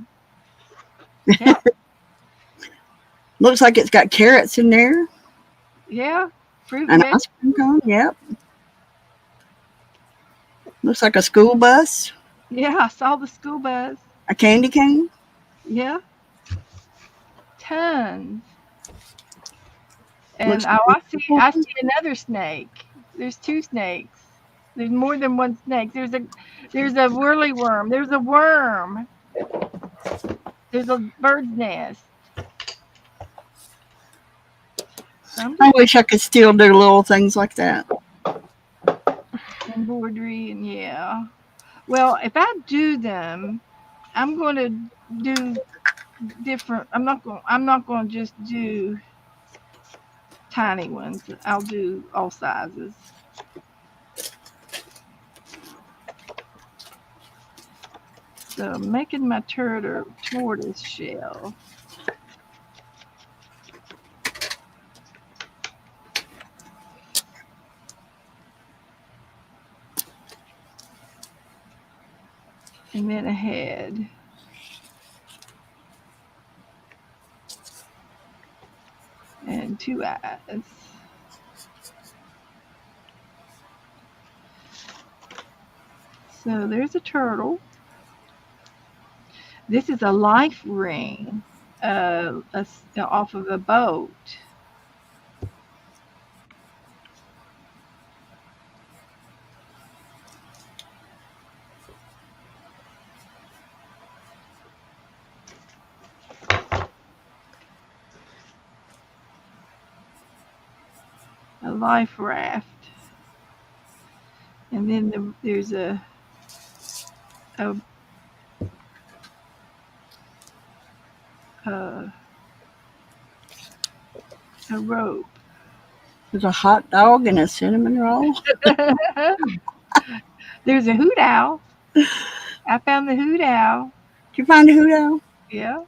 Yeah, Looks like it's got carrots in there. yeah. Fruit and An veg. ice cream cone. Yep. Looks like a school bus. Yeah, I saw the school bus. A candy cane. Yeah, tons. And Looks oh, like I see another snake. There's two snakes. There's more than one snake. There's a whirly worm. There's a worm. There's a bird's nest. So I'm I just wish I could still do little things like that. embroidery and yeah. Well, if I do them, I'm going to do different. I'm not going to just do tiny ones. I'll do all sizes. So I'm making my tortoise shell. And then a head. And two eyes. So there's a turtle. This is a life ring off of a boat. A life raft. And then there's a a a rope. There's a hot dog and a cinnamon roll. There's a hoot owl. I found the hoot owl. Did you find a hoot owl? Yeah.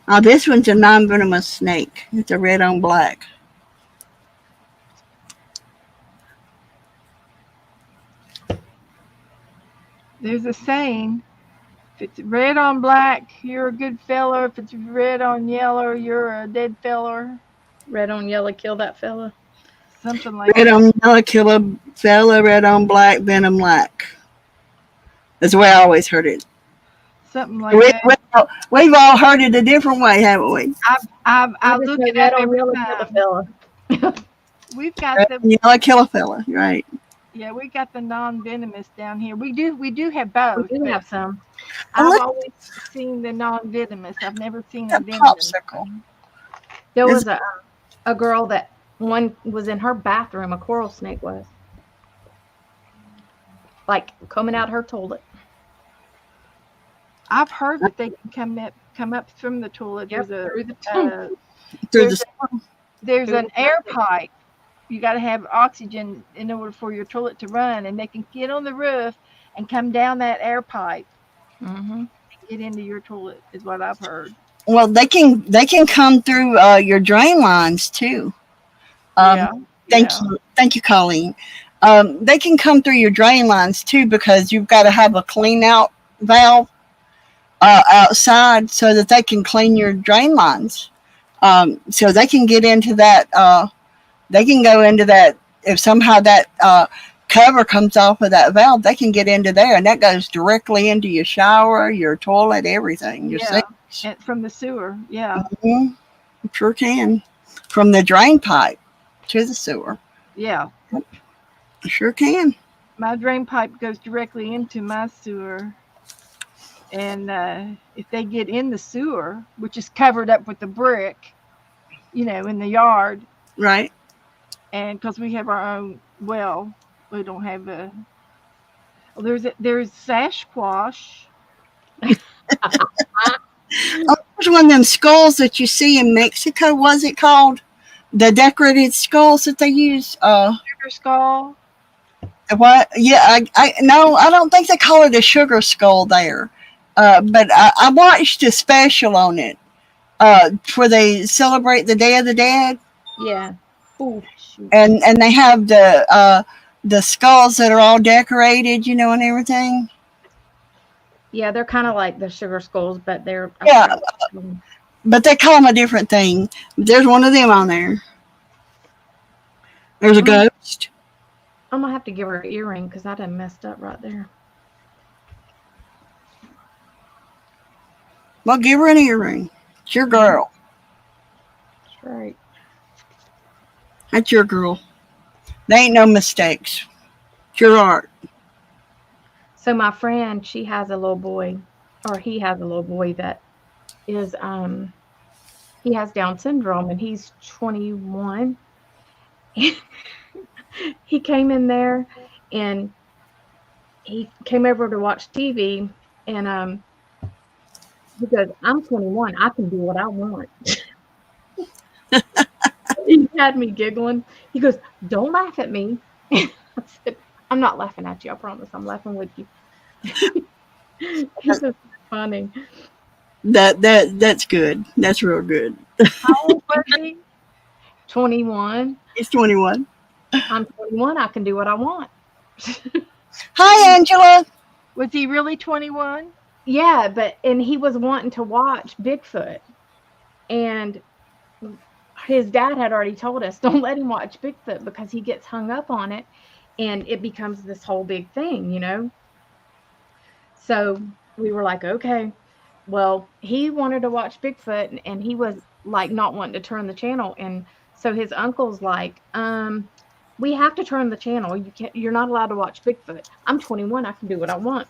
Oh, this one's a non-venomous snake. It's a red on black. There's a saying. If it's red on black, you're a good feller. If it's red on yellow, you're a dead feller. Red on yellow, kill that fella. Something like Red that. on yellow, kill a fella. Red on black, venom lack. That's the way I always heard it. Something like that. We've all heard it a different way, haven't we? I just look know it red up on every yellow, kill the time. fella. We've got Red the on yellow, kill a fella. Right. yeah, we got the non-venomous down here. We do have We both. do but have some. Oh, I've look always seen the non-venomous. I've never seen a at that venomous. popsicle. There Is- was a girl that one was in her bathroom. A coral snake was like coming out her toilet. I've heard that they can come up from the toilet. Yep, There's through the a Through there's the there's Through an the air plastic. pipe. You got to have oxygen in order for your toilet to run, and they can get on the roof and come down that air pipe Mm-hmm. and get into your toilet. Is what I've heard. well, they can come through your drain lines too. Yeah, Thank yeah, thank you, Colleen. They can come through your drain lines too because you've got to have a clean out valve outside so that they can clean your drain lines. So they can get into that. They can go into that if somehow that cover comes off of that valve. They can get into there, and that goes directly into your shower, your toilet, everything. Your yeah. sink. And from the sewer. Yeah, Mhm. Sure can. From the drain pipe to the sewer. yeah. Sure can. My drain pipe goes directly into my sewer. And if they get in the sewer, which is covered up with the brick, in the yard, Right. and because we have our own well, we don't have a. There's Sasquatch. Oh, there's one of them skulls that you see in Mexico. What's it called? The decorated skulls that they use. Sugar skull. What? Yeah, I no, I don't think they call it a sugar skull there. But I watched a special on it. Where they celebrate the Day of the Dead, Yeah. Oh shoot. and they have the skulls that are all decorated, and everything. Yeah, they're kind of like the sugar skulls, but they're I Yeah, forgot what it's called. but they call them a different thing. There's one of them on there. There's a I'm, ghost. I'm gonna have to give her an earring because I done messed up right there. Well, give her an earring. It's your girl. That's right. That's your girl. There ain't no mistakes. It's your art. So my friend, she has a little boy, or he has a little boy that is he has Down syndrome and he's 21. He came in there and he came over to watch TV and he goes, I'm 21, I can do what I want. He had me giggling. He goes, don't laugh at me. I said, I'm not laughing at you, I promise. I'm laughing with you. He's just funny. That's good. That's real good. How old was he? 21. He's 21. I'm 21, I can do what I want. Hi, Angela. Was he really 21? Yeah, and he was wanting to watch Bigfoot. And his dad had already told us, don't let him watch Bigfoot because he gets hung up on it and it becomes this whole big thing. So we were like, okay. Well, he wanted to watch Bigfoot and he was like not wanting to turn the channel. And so his uncle's like, we have to turn the channel. You're not allowed to watch Bigfoot. I'm 21, I can do what I want.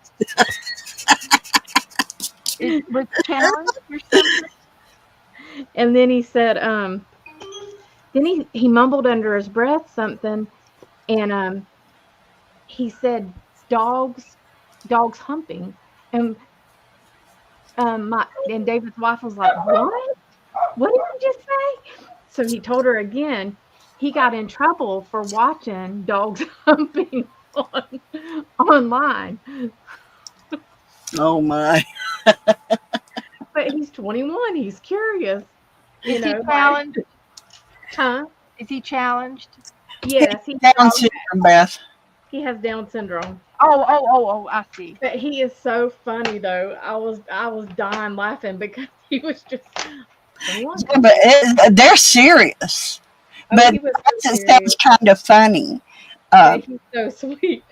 Was challenged or something? And then he said, then he mumbled under his breath something, and he said, "Dogs humping." And and David's wife was like, "What? What did you just say?" So he told her again. He got in trouble for watching dogs humping online. Oh my. But he's 21. He's curious. Is he Like, challenged? huh? Is he challenged? Yes, Down syndrome, Beth. he has Down syndrome. Oh, I see. But he is so funny though. I was dying laughing because he was just 21. Yeah, but they're serious. Oh, But he was it so sounds serious. kind of funny. But he's so sweet.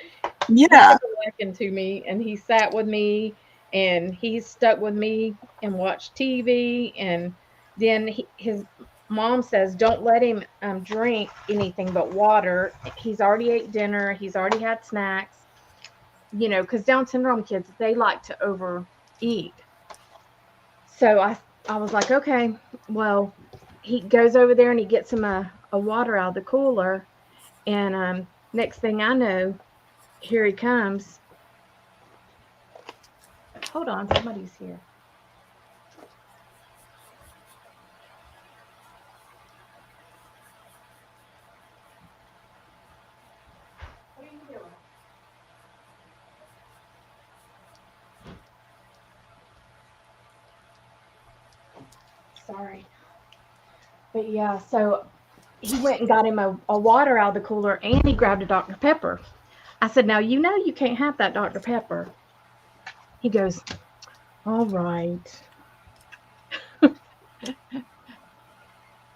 He Yeah. took a liking to me and he sat with me and he stuck with me and watched TV and then his mom says don't let him drink anything but water. He's already ate dinner, he's already had snacks, because Down syndrome kids, they like to overeat. So I was like, okay, well, he goes over there and he gets him a water out of the cooler and next thing I know, here he comes. Hold on, somebody's here. What are you doing? Sorry. But yeah, so he went and got him a water out of the cooler and he grabbed a Dr. Pepper. I said, now you know you can't have that Dr. Pepper. He goes, all right.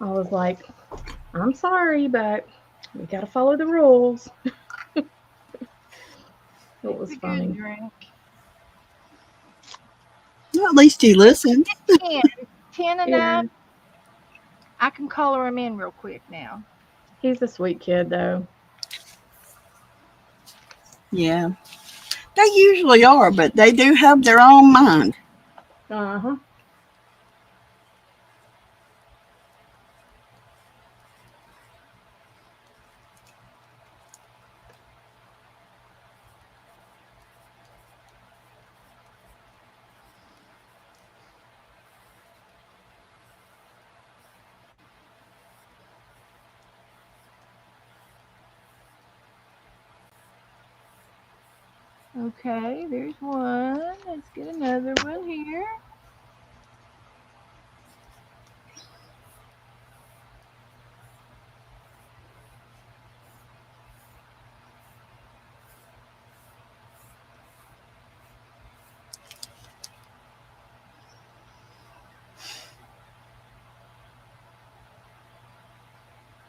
I was like, I'm sorry, but we got to follow the rules. It was It's a funny. good drink. Well, at least he listened. 10 enough. Yeah. I can color him in real quick now. He's a sweet kid, though. Yeah. They usually are, but they do have their own mind. Uh-huh. Okay, there's one. Let's get another one here.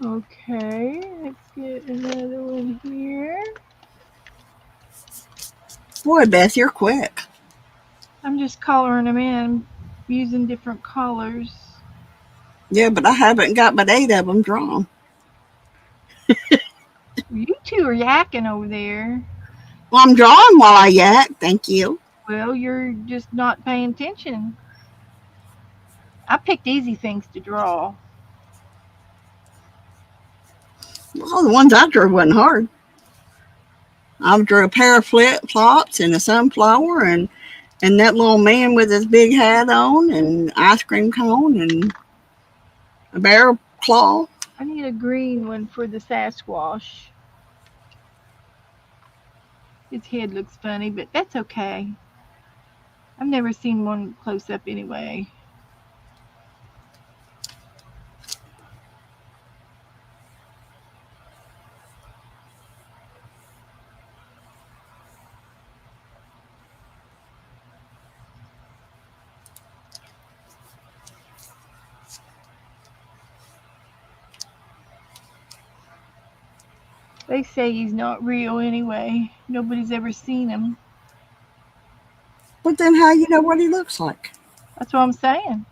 Okay, let's get another one here. Boy, Beth, you're quick. I'm just coloring them in using different colors. Yeah, but I haven't got but 8 of them drawn. You two are yakking over there. Well, I'm drawing while I yak. Thank you. Well, you're just not paying attention. I picked easy things to draw. Well, the ones I drew wasn't hard. I drew a pair of flip flops and a sunflower and that little man with his big hat on and ice cream cone and a bear claw. I need a green one for the Sasquatch. His head looks funny, but that's okay. I've never seen one close up anyway. They say he's not real anyway. Nobody's ever seen him. But then how you know what he looks like? That's what I'm saying.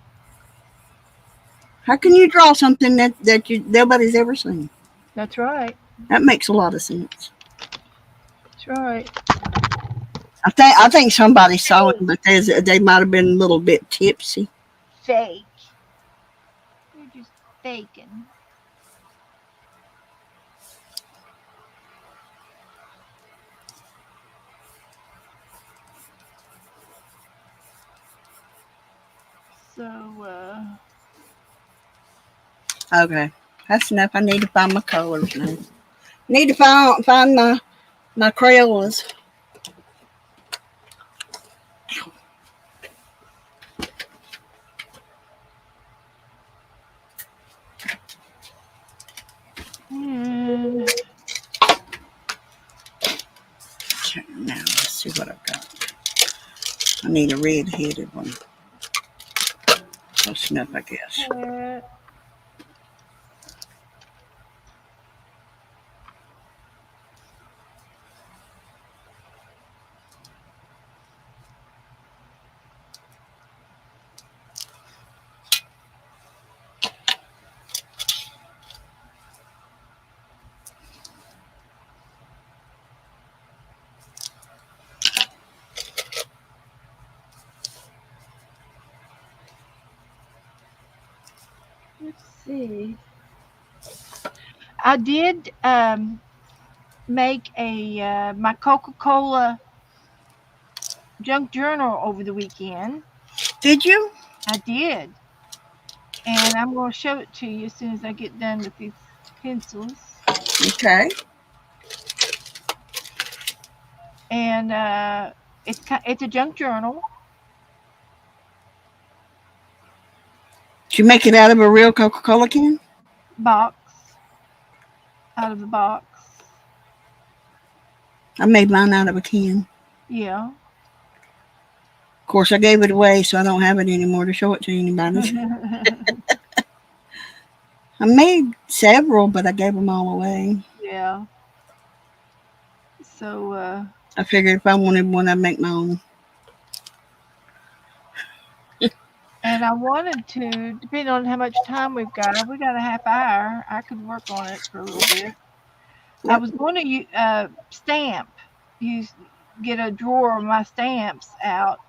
How can you draw something nobody's ever seen? That's right. That makes a lot of sense. That's right. I think somebody saw him, but they might have been a little bit tipsy. Fake. You're just faking. So, Okay, that's enough. I need to find my colors now. Need to find my Crayolas. and Okay, now let's see what I've got. I need a red-headed one. That's enough, I guess. that. Let's see. I did make a my Coca-Cola junk journal over the weekend. Did you? I did, and I'm going to show it to you as soon as I get done with these pencils. Okay. And it's a junk journal Did you make it out of a real Coca-Cola can? box out of the box. I made mine out of a can. Yeah. Of course, I gave it away, so I don't have it anymore to show it to anybody. I made several, but I gave them all away. Yeah. So I figured if I wanted one, I'd make my own. and I wanted to, depending on how much time we've got, if we got a half hour, I could work on it for a little bit. I Yep. was going to stamp, use get a drawer of my stamps out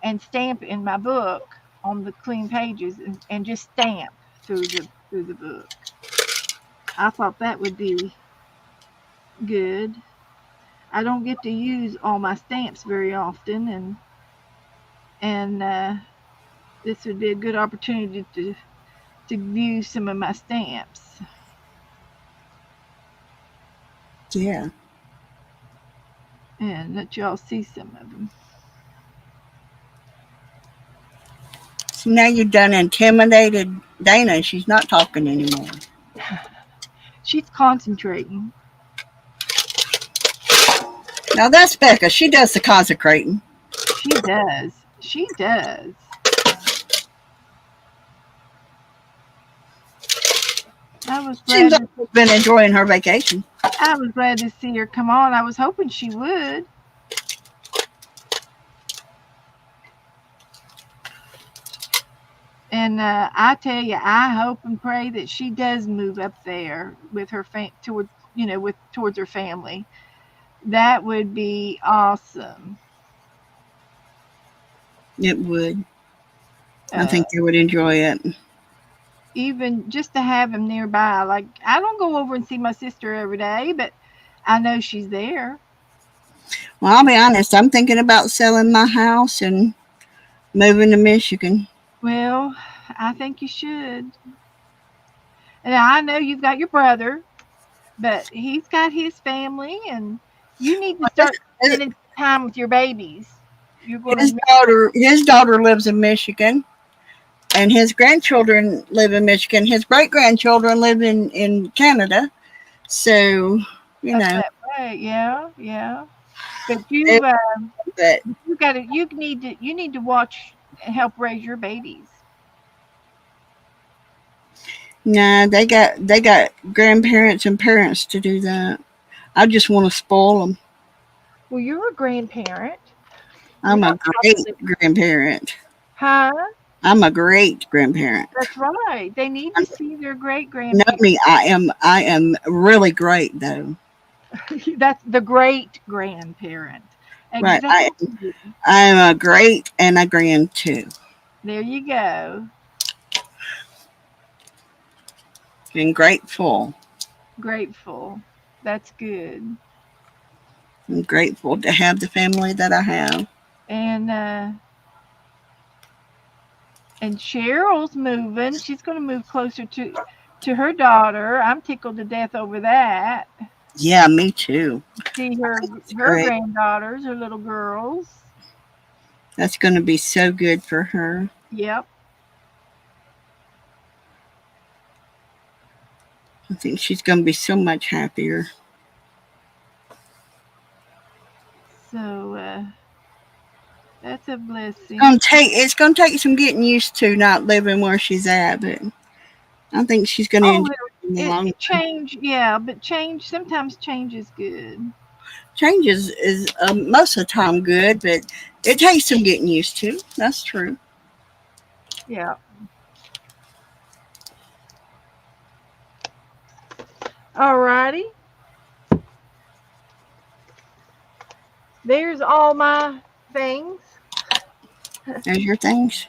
and stamp in my book on the clean pages and just stamp through the book. I thought that would be good. I don't get to use all my stamps very often, and this would be a good opportunity to view some of my stamps. Yeah. and let y'all see some of them. So now you've done intimidated Dana. She's not talking anymore. She's concentrating. Now that's Becca. She does the consecrating. She does. She does. I was Seems glad like to, she's been enjoying her vacation. I was glad to see her come on. I was hoping she would. And I tell you, I hope and pray that she does move up there with her towards with towards her family. That would be awesome. It would. I Uh, think they would enjoy it. Even just to have him nearby. Like I don't go over and see my sister every day, but I know she's there. Well, I'll be honest. I'm thinking about selling my house and moving to Michigan. Well, I think you should. And I know you've got your brother, but he's got his family, and you need to start His, spending time with your babies. You're going his to daughter lives in Michigan, and his grandchildren live in Michigan. His great grandchildren live in Canada. So, you up know, that way. Yeah, yeah. But it, but you got to you need to watch and help raise your babies. nah, they got grandparents and parents to do that. I just want to spoil them. Well, you're a grandparent. You're I'm a not great probably, grandparent. huh? I'm a great grandparent. That's right. They need to see their great Know grandparents. me, I am really great though. That's the great grandparent. Right. Exactly. I am a great and a grand too. There you go. And grateful. Grateful. That's good. I'm grateful to have the family that I have. And Cheryl's moving. She's going to move closer to her daughter. I'm tickled to death over that. Yeah, me too. See It's her great. granddaughters, her little girls. That's going to be so good for her. Yep. I think she's going to be so much happier. So that's a Gonna blessing. take it's gonna take some getting used to not living where she's at, but I think she's gonna Oh, enjoy it in the long it run. change, yeah, but sometimes change is good. Change is most of the time good, but it takes some getting used to. That's true. Yeah. Alrighty. There's all my things. There's your things.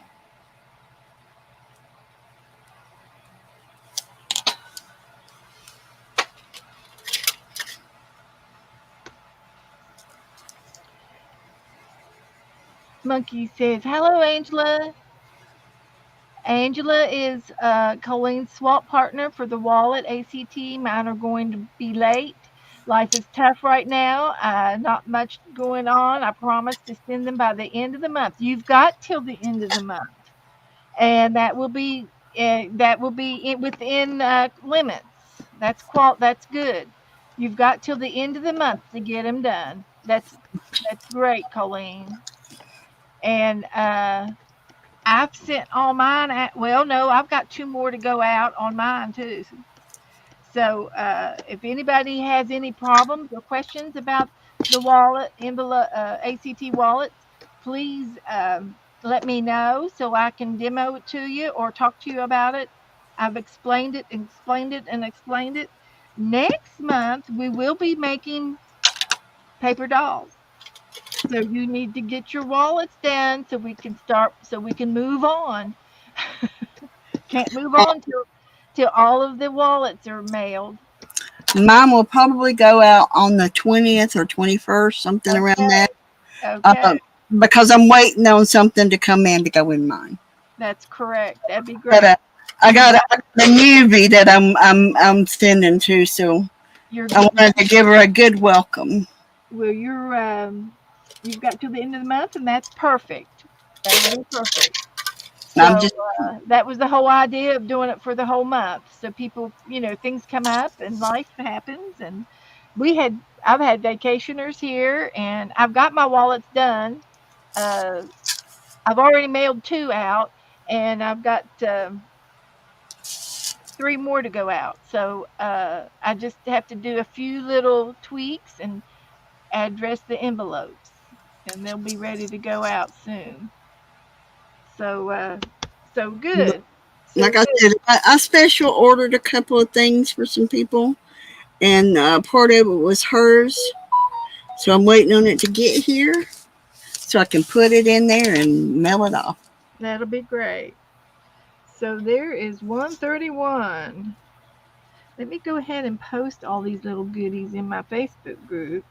Monkey says, "Hello, Angela. Angela is Colleen's swap partner for the wallet ACT. Mine are going to be late. Life is tough right now. Not much going on. I promise to send them by the end of the month. You've got till the end of the month, and that will be within limits. That's good. You've got till the end of the month to get them done. That's great, Colleen. And I've sent all mine at, well, no, I've got two more to go out on mine too. So if anybody has any problems or questions about the wallet, envelope, ACT wallets, please let me know so I can demo it to you or talk to you about it. I've explained it and explained it and explained it. Next month, we will be making paper dolls. So you need to get your wallets done so we can move on. Can't move on till all of the wallets are mailed. Mine will probably go out on the 20th or 21st, something around Okay. that. Okay. Because I'm waiting on something to come in to go in mine. That's correct. That'd be But great. I got a newbie that I'm sending to, so You're I wanted to give her a good welcome. well, you've got till the end of the month, and that's perfect. That'll be perfect. I'm So just that was the whole idea of doing it for the whole month. So people, things come up and life happens, and I've had vacationers here, and I've got my wallets done. Uh, I've already mailed two out, and I've got three more to go out. So I just have to do a few little tweaks and address the envelopes, and they'll be ready to go out soon. So so good, so like I good. said, I special ordered a couple of things for some people, and part of it was hers. So I'm waiting on it to get here so I can put it in there and mail it off. That'll be great. So there is 131. Let me go ahead and post all these little goodies in my Facebook group.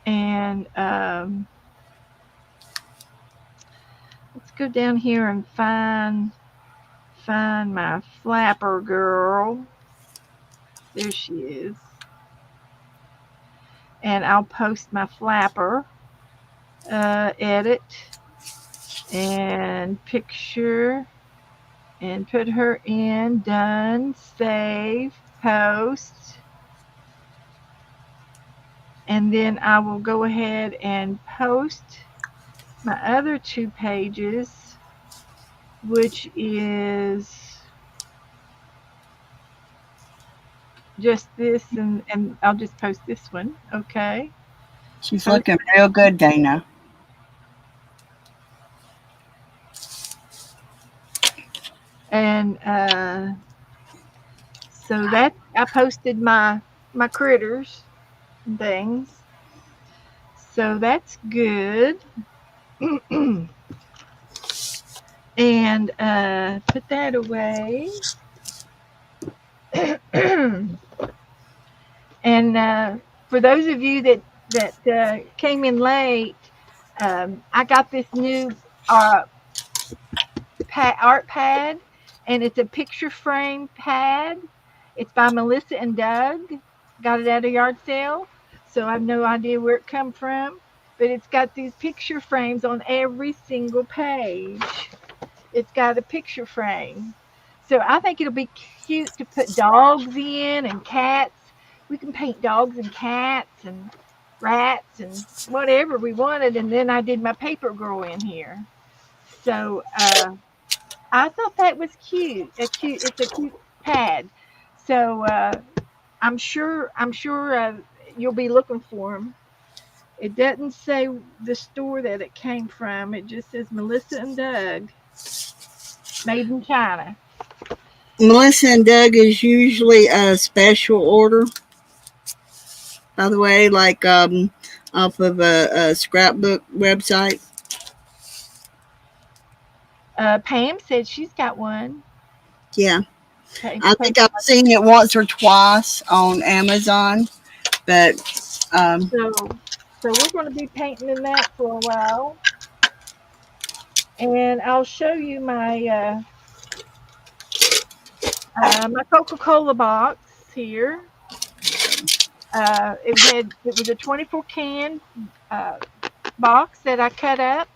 And let's go down here and find my flapper girl. There she is. And I'll post my flapper. Edit and picture and put her in. Done. Save. Post. And then I will go ahead and post my other two pages, which is just this, and I'll just post this one. Okay. She's Post. looking real good, Dana. And so that I posted my critters and things. So that's good. And put that away. And for those of you that came in late, I got this new uh, art pad, and it's a picture frame pad. It's by Melissa and Doug. Got it at a yard sale, so I have no idea where it come from, but it's got these picture frames on every single page. It's got a picture frame. So I think it'll be cute to put dogs in and cats. We can paint dogs and cats and rats and whatever we wanted. And then I did my paper girl in here. So I thought that was cute. It's a cute pad. So I'm sure you'll be looking for them. It doesn't say the store that it came from. It just says Melissa and Doug, made in China. Melissa and Doug is usually a special order, by the way, like off of a scrapbook website. Pam said she's got one. Yeah, Okay, I think I've seen it once or twice on Amazon, but so we're going to be painting in that for a while, and I'll show you my Coca-Cola box here. It was a 24 can uh, box that I cut up,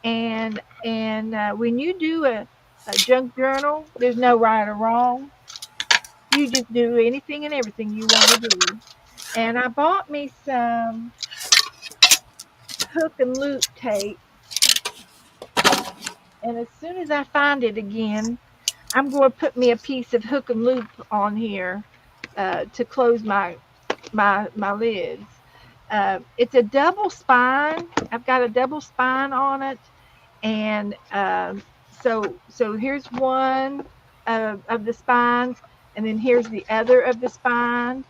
and when you do a junk journal, there's no right or wrong. You just do anything and everything you want to do. And I bought me some hook and loop tape, and as soon as I find it again, I'm going to put me a piece of hook and loop on here to close my lids. It's a double spine. I've got a double spine on it, and so here's one of the spines, and then here's the other of the spine.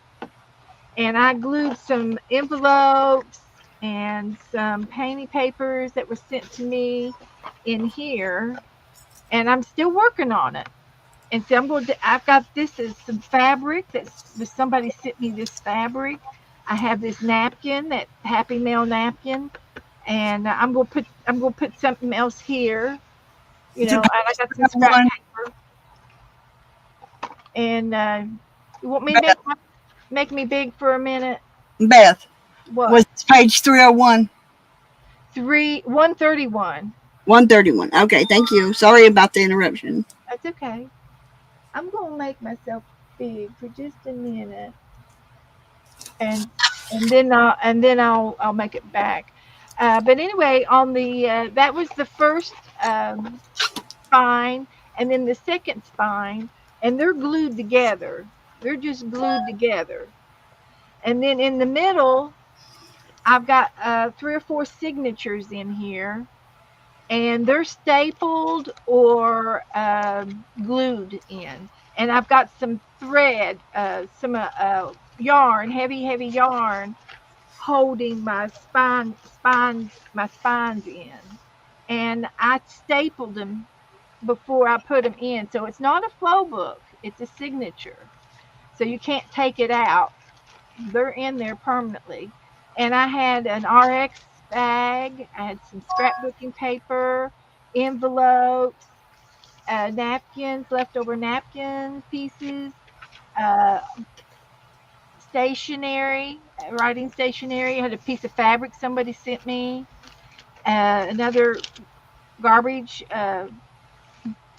And I glued some envelopes and some painting papers that were sent to me in here, and I'm still working on it. And so I've got this as some fabric somebody sent me this fabric. I have this napkin, that Happy Mail napkin, and I'm gonna put something else here. And I got some scrap One, paper, and You want me to Beth, make me big for a minute? Beth, What? was page 301? 131. 131. Okay, thank you. Sorry about the interruption. That's okay. I'm gonna make myself big for just a minute, and I'll make it back. But anyway, on the that was the first spine, and then the second spine, and they're glued together. They're just glued together, and then in the middle, I've got three or four signatures in here, and they're stapled or glued in. And I've got some thread, some yarn, heavy yarn, holding my spines in. And I stapled them before I put them in. So it's not a flow book; it's a signature. So you can't take it out. They're in there permanently. And I had an RX bag. I had some scrapbooking paper, envelopes, napkins, leftover napkin pieces, uh, stationery, writing stationery. I had a piece of fabric somebody sent me, another garbage,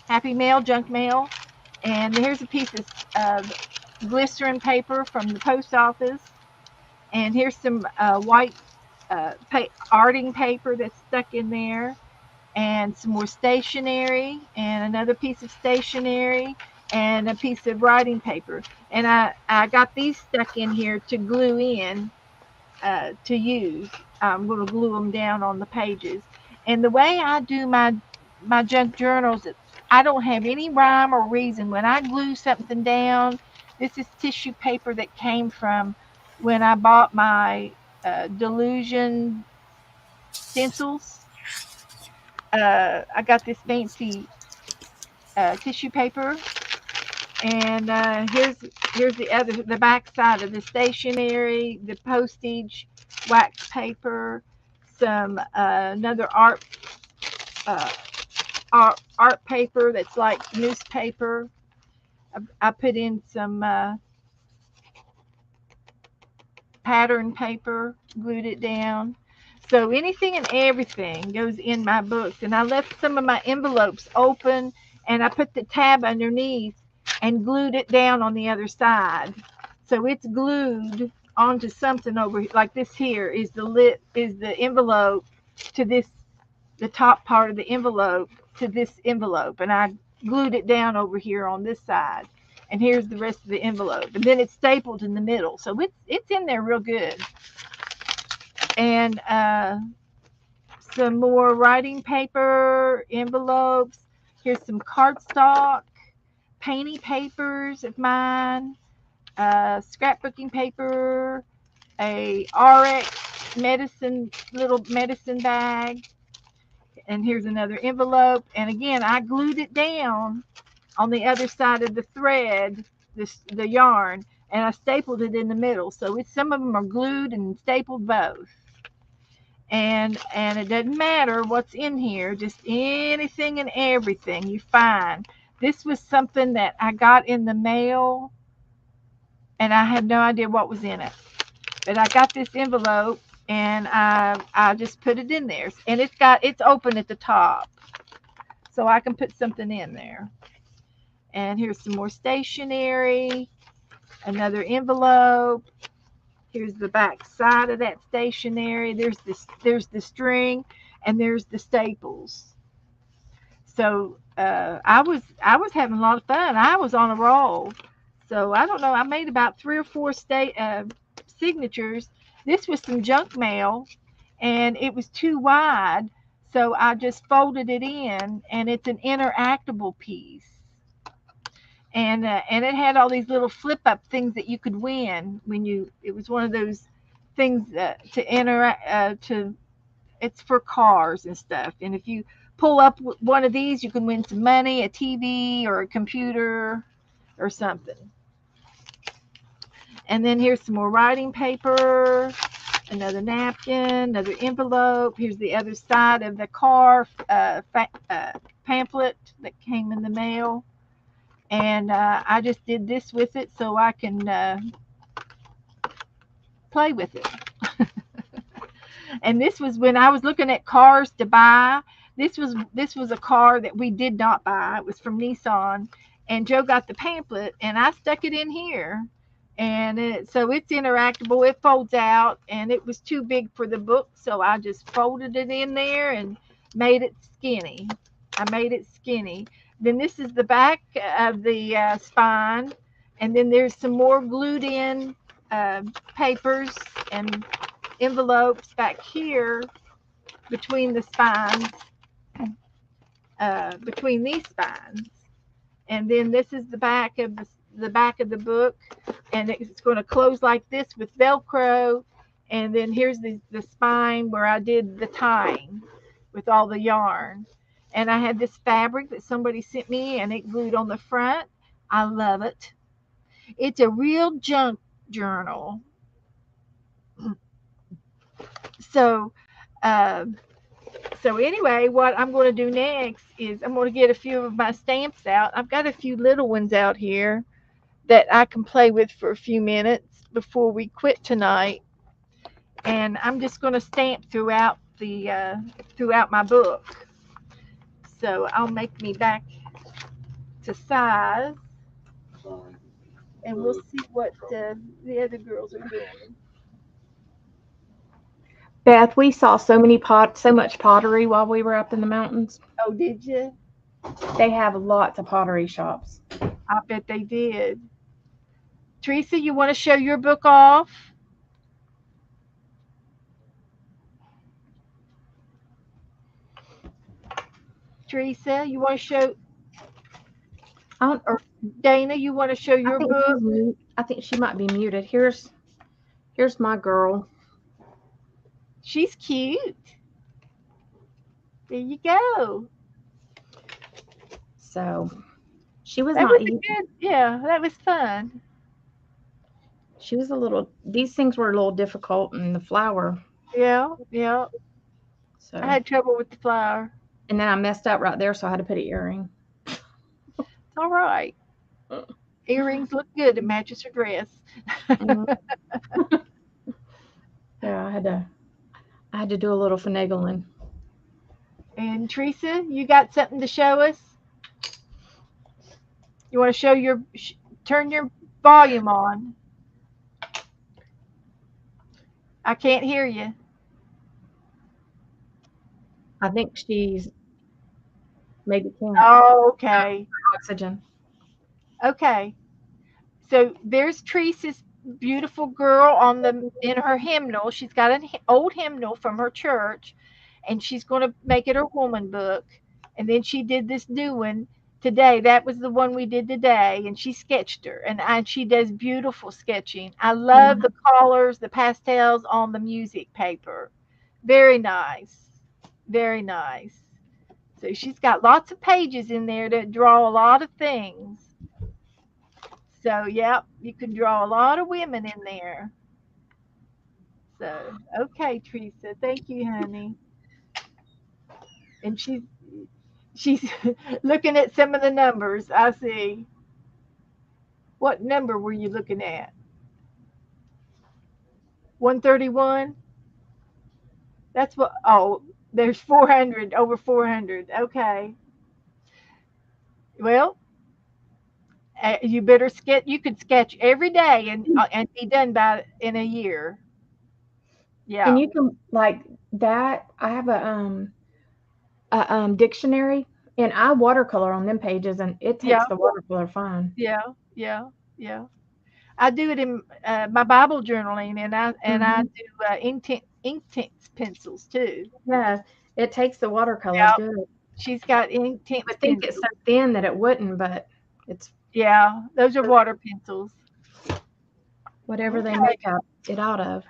happy mail, junk mail. And here's a piece of glycerin paper from the post office. And here's some white arting paper that's stuck in there, and some more stationery, and another piece of stationery, and a piece of writing paper. And I got these stuck in here to glue in to use. I'm going to glue them down on the pages. And the way I do my junk journals, I don't have any rhyme or reason. When I glue something down, this is tissue paper that came from when I bought my Delusion stencils. I got this fancy tissue paper, and here's the back side of the stationery, the postage, wax paper, some another uh, art paper that's like newspaper. I put in some pattern paper, glued it down. So anything and everything goes in my books. And I left some of my envelopes open, and I put the tab underneath and glued it down on the other side. So it's glued onto something over here. Like this here is the envelope to this, the top part of the envelope to this envelope. And I glued it down over here on this side. And here's the rest of the envelope. And then it's stapled in the middle. So it's in there real good. And some more writing paper, envelopes. Here's some cardstock, painty papers of mine, scrapbooking paper, a RX little medicine bag. And here's another envelope. And again, I glued it down on the other side of the thread, the yarn, and I stapled it in the middle. So some of them are glued and stapled both. And it doesn't matter what's in here, just anything and everything you find. This was something that I got in the mail, and I had no idea what was in it. But I got this envelope, and I just put it in there, and it's open at the top, so I can put something in there. And here's some more stationery, another envelope. Here's the back side of that stationery. There's the string, and there's the staples. So I was having a lot of fun. I was on a roll. So I don't know. I made about three or four signatures. This was some junk mail, and it was too wide, so I just folded it in, and it's an interactable piece. And it had all these little flip up things that you could win when you. It was one of those things to interact to. It's for cars and stuff. And if you pull up one of these, you can win some money, a TV or a computer or something. And then here's some more writing paper, another napkin, another envelope. Here's the other side of the car pamphlet that came in the mail. and I just did this with it so I can play with it. And this was when I was looking at cars to buy. This was a car that we did not buy. It was from Nissan, and Joe got the pamphlet, and I stuck it in here, and so it's interactable. It folds out, and it was too big for the book, so I just folded it in there and made it skinny. I made it skinny. Then this is the back of the spine, and then there's some more glued in uh, papers and envelopes back here between the spines, between these spines. And then this is the back of the book, and it's going to close like this with Velcro. And then here's the spine where I did the tying with all the yarn. And I had this fabric that somebody sent me, and it glued on the front. I love it. It's a real junk journal. So, uh, so anyway, what I'm going to do next is I'm going to get a few of my stamps out. I've got a few little ones out here that I can play with for a few minutes before we quit tonight, and I'm just going to stamp throughout my book. So I'll make me back to size, Fine. and we'll see what the other girls are doing. Beth, we saw so much pottery while we were up in the mountains. Oh, did you? They have lots of pottery shops. I bet they did. Teresa, you want to show your book off? Teresa, you want to show, I don't, or Dana, you want to show I your think book? I think she might be muted. Here's my girl. She's cute. There you go. So she was That not was a easy. good, yeah, that was fun. She was a little. These things were a little difficult, and the flower. Yeah, yeah. So I had trouble with the flower. and then I messed up right there, so I had to put an earring. It's all right. Earrings look good. It matches her dress. Mhm. Yeah, I had to do a little finagling. And Teresa, you got something to show us? You want to show turn your volume on. I can't hear you. I think she's maybe can't Oh, okay. oxygen. Okay. So there's Teresa's beautiful girl in her hymnal. She's got an old hymnal from her church, and she's going to make it her woman book. And then she did this new one today. That was the one we did today, and she sketched her, and she does beautiful sketching. I love Mhm. the colors, the pastels on the music paper. Very nice. Very nice. So she's got lots of pages in there to draw a lot of things. So, yep, you can draw a lot of women in there. So, okay, Teresa, thank you, honey. And she's looking at some of the numbers. I see. What number were you looking at? 131? That's what, oh, there's 400, over 400. Okay. Well, you better sketch. You could sketch every day and be done by in a year. And Yeah. you can like that. I have a dictionary, and I watercolor on them pages, and it Yeah. takes the watercolor fine. Yeah. Yeah. Yeah. I do it in my Bible journaling, and I Hmm. do ink pencils too. Yes, it takes the watercolor Yeah, good. she's got ink I think it's pencils. so thin that it wouldn't, but it's Yeah, those are water pencils. whatever they Okay, make it out of.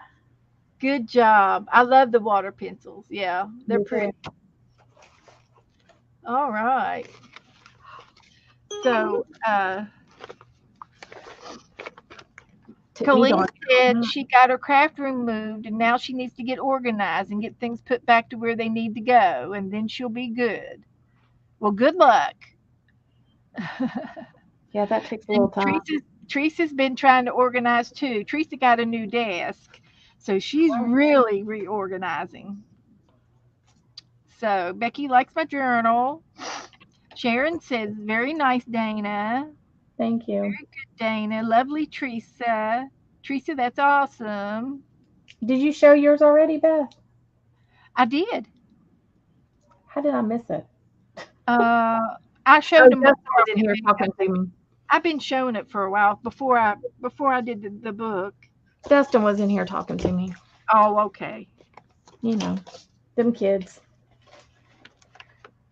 good job. I love the water pencils. Yeah, they're Me too. pretty. All right. So, Took me Colleen darn. said she got her craft room moved, and now she needs to get organized and get things put back to where they need to go, and then she'll be good. Well, good luck. Yeah, that takes a And little time. Teresa's been trying to organize too. Teresa got a new desk, so she's really reorganizing. So Becky likes my journal. Sharon says, "Very nice, Dana. Thank you. Dana, lovely Teresa. Teresa, that's awesome." Did you show yours already, Beth? I did. How did I miss it? I Oh, showed them Dustin before. was in here talking to me. I've been showing it for a while before I did the book. Dustin was in here talking to me. Oh, okay. You know, them kids.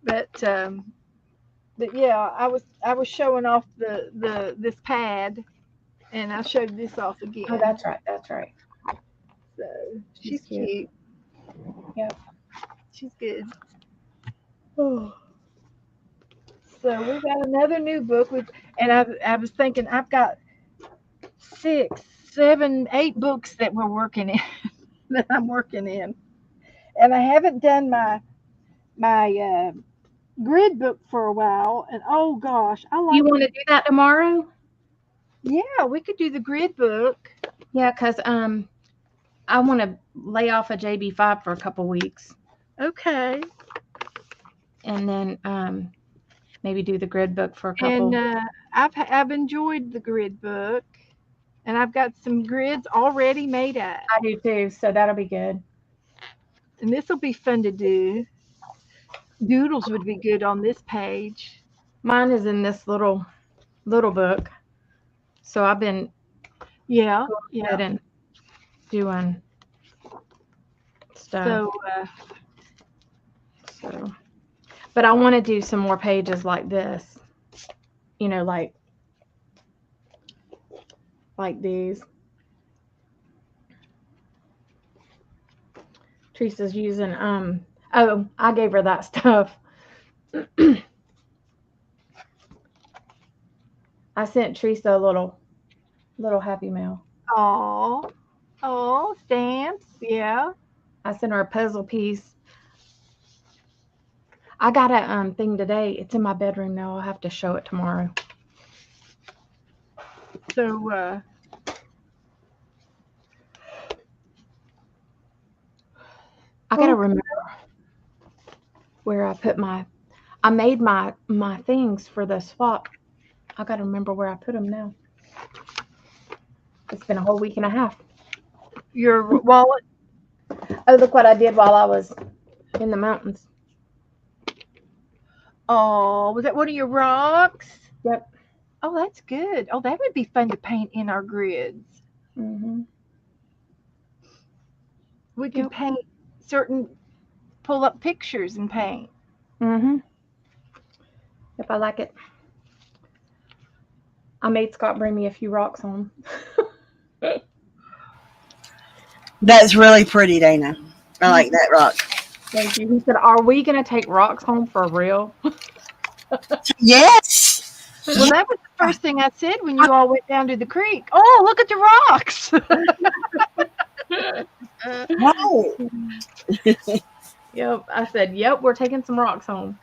But yeah, I was showing off the this pad, and I showed this off Oh, again. that's right. That's right. So She's she's cute. cute. Yep. She's good. Oh. So we got another new book with, and I was thinking I've got 6, 7, 8 books that we're working in that I'm working in, and I haven't done my grid book for a while. And oh gosh, I You like want to do that tomorrow? yeah, we could do the grid book. Yeah, because I want to lay off a JB5 for a couple weeks, Okay. and then maybe do the grid book for a And couple. I've enjoyed the grid book, and I've got some grids already made up, I do too, so that'll be good. and this will be fun to do. Doodles would be good on this page. Mine is in this little book, so I've been Yeah, going yeah. ahead and doing stuff. So So, but I want to do some more pages like this. You know, like these. Teresa's using oh, I gave her that stuff. I sent Teresa a little happy mail. oh, stamps. Yeah. I sent her a puzzle piece. I got a thing today. It's in my bedroom now. I'll have to show it tomorrow. So I gotta remember where I put I made my things for the swap. I gotta remember where I put them now. It's been a whole week and a half. your wallet. Oh, look what I did while I was in the mountains. Oh, was that one of your rocks? Yep. Oh, that's good. Oh, that would be fun to paint in our grids. Mhm. We could Yep. paint pull up pictures and paint. Mhm. Yep, I like it. I made Scott bring me a few rocks home. That's really pretty, Dana. I like that rock. Thank you. He said, "Are we gonna take rocks home for real?" Yes. Well, that was the first thing I said when you all went down to the creek. Oh, look at the rocks. Right. Yep. I said, "Yep, we're taking some rocks home."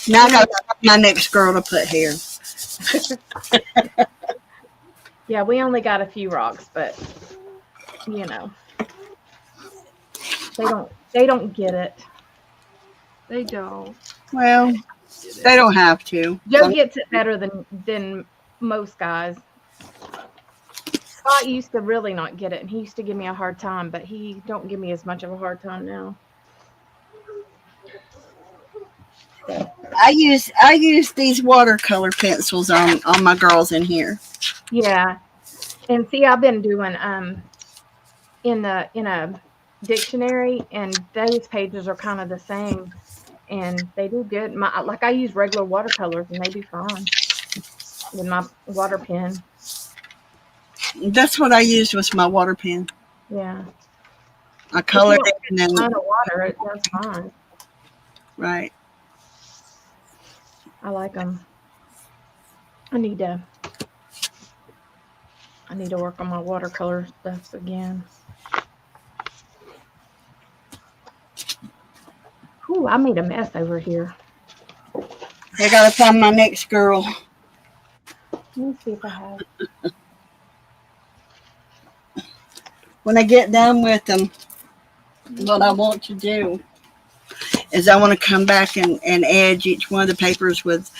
Now I got my next girl to put here. Yeah, we only got a few rocks, but you know, they don't get it. They don't. Well, they don't have to. Joe gets it better than most guys. Scott used to really not get it, and he used to give me a hard time, but he don't give me as much of a hard time now. So, I use these watercolor pencils on my girls in here. yeah, and see, I've been doing in a dictionary, and those pages are kind of the same, and they do good. Like I use regular watercolors, and they do fine with my water pen. That's what I used with my water pen. Yeah, I if you colored don't it and then put a ton of water, it does fine. right. I like them. I need to work on my watercolor stuff again. Ooh, I made a mess over here. I gotta find my next girl. Let me see if I have. When I get done with them, what I want to do is I want to come back and edge each one of the papers with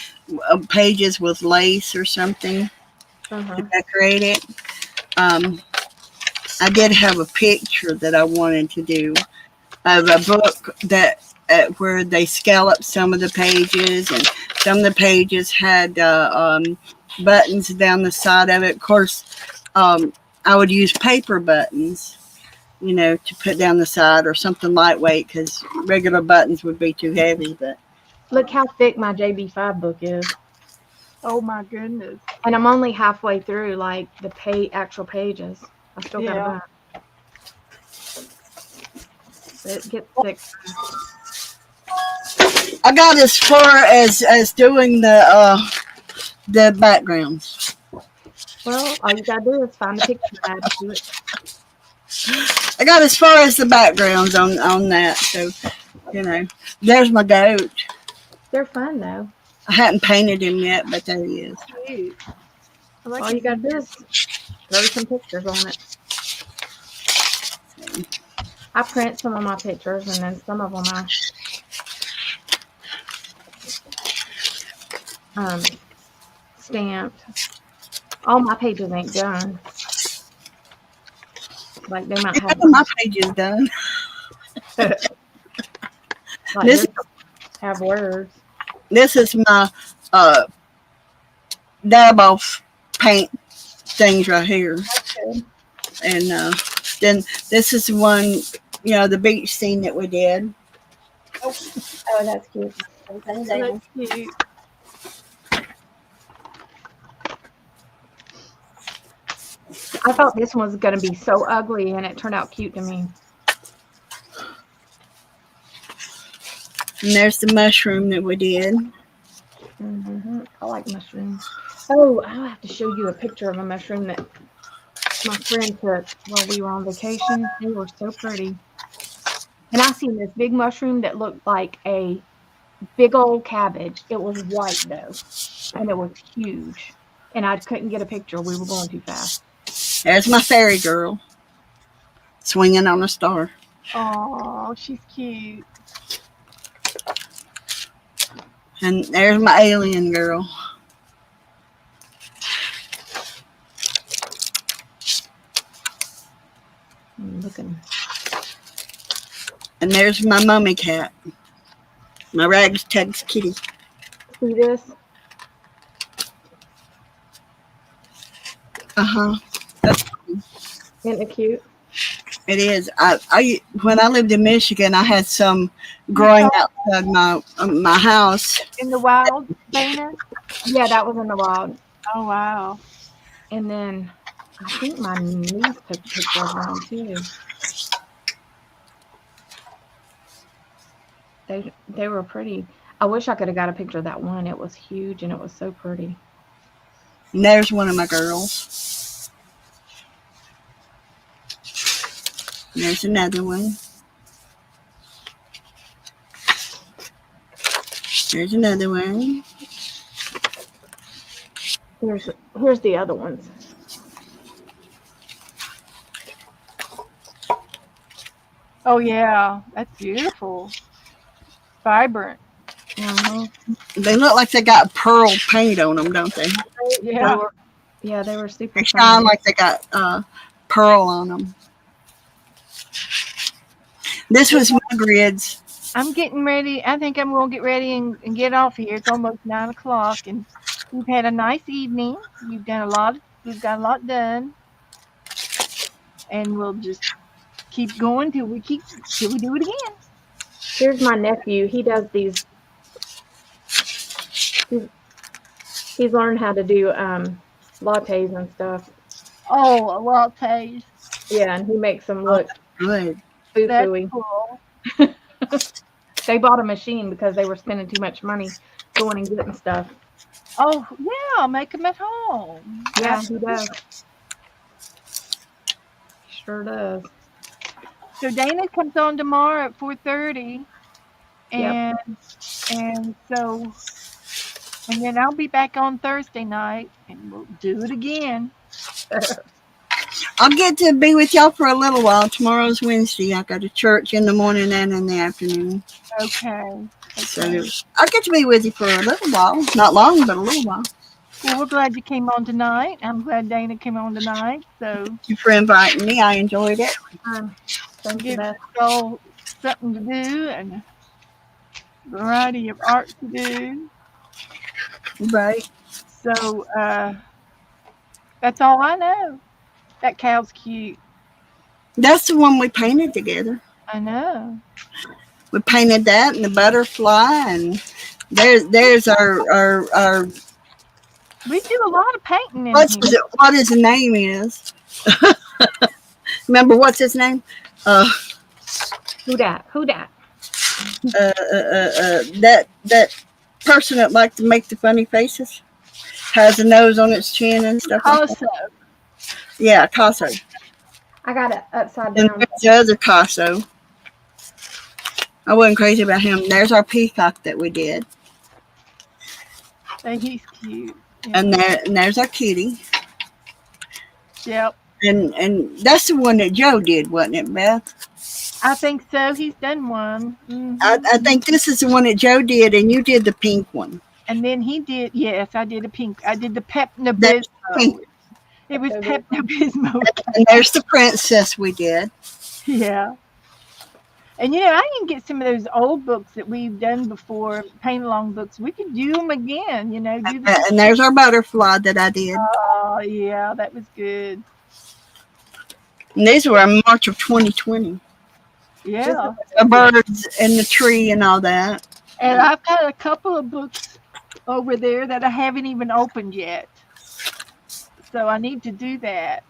pages with lace or something to Uh-huh. decorate it. Um, I did have a picture that I wanted to do of a book that where they scalloped some of the pages, and some of the pages had buttons down the side of it. Of course, I would use paper buttons, to put down the side or something lightweight because regular buttons would be too heavy. But Look how thick my JB5 book is. Oh my goodness. And I'm only halfway through, like, the actual pages. I still got a Yeah. bunch. It gets thick. I got as far as doing the backgrounds. Well, all you gotta do is find the picture and add to it. I got as far as the backgrounds on that. So there's my goat. They're fun though. I hadn't painted him yet, but there he is. Cute. I like All you gotta do is throw some pictures on it. I print some of my pictures and then some of them I stamped. All my pages ain't done. Like they might have My page is done. like This this have words. this is my dab off paint things right here, Good. and then this is one, the beach scene that we did. Oh, that's cute. That's cute. I thought this one was gonna be so ugly, and it turned out cute to me. And there's the mushroom that we did. I like mushrooms. Oh, I'll have to show you a picture of a mushroom that my friend took while we were on vacation. They were so pretty. And I seen this big mushroom that looked like a big old cabbage. It was white though, and it was huge. And I couldn't get a picture. We were going too fast. There's my fairy girl swinging on a star. Oh, she's cute. And there's my alien girl. I'm looking. And there's my mummy cat. My ragtag kitty. See this? Uh-huh. Isn't it cute? It is. I when I lived in Michigan, I had some growing outside my house. In the wild, Dana? Yeah, that was in the wild. Oh, wow. And then I think my niece took a picture of one too. They were pretty. I wish I could have got a picture of that one. It was huge and it was so pretty. And there's one of my girls. And there's another one. There's another one. Here's the other ones. Oh, yeah. That's beautiful. Vibrant. They look like they got pearl paint on them, don't they? Yeah. They were super They fun. shine like they got pearl on them. This was my grids. I'm getting ready. I think I'm going to get ready and get off here. It's almost 9 o'clock, and we've had a nice evening. We've got a lot done, and we'll just keep going till we do it again. Here's my nephew. He does these. He's learned how to do lattes and stuff. Oh, lattes. Yeah, and he makes them look Good. That's foo-fooey. cool. They bought a machine because they were spending too much money going and getting stuff. Oh, yeah, make them at home. Yeah, he does. Sure does. So Dana comes on tomorrow at 4:30, Yep. and so And then I'll be back on Thursday night and we'll do it again. I'll get to be with y'all for a little while. Tomorrow's Wednesday. I go to church in the morning and in the afternoon. Okay. So Okay. I'll get to be with you for a little while. Not long, but a little while. Well, we're glad you came on tonight. I'm glad Dana came on tonight. So Thank you for inviting me. I enjoyed it. Thank you, give us Beth. all something to do and a variety of art to do. Right. So that's all I know. That cow's cute. That's the one we painted together. I know. We painted that and the butterfly, and there's our We do a lot of painting in here. what his name is. Remember what's his name? Uh, Who dat? Who dat? that person that liked to make the funny faces has a nose on its chin and stuff like that. Also, Yeah, Casso. I got it upside And down. there's the other Casso. I wasn't crazy about him. There's our peacock that we did, he's cute. Yeah. and there's our kitty, Yep. and that's the one that Joe did, wasn't it, Beth? I think so. He's done one. I think this is the one that Joe did, and you did the pink one. And then he did, yes, I did a pink. I did the Pepto That's Bismol. pink. It was Pepto Bismol. And there's the princess we did. Yeah. And I can get some of those old books that we've done before, paint along books. We could do them again, do the, And there's our butterfly that I did. oh, yeah, that was good. And these were in March of 2020. Yeah. The birds and the tree and all that. And I've got a couple of books over there that I haven't even opened yet. So I need to do that.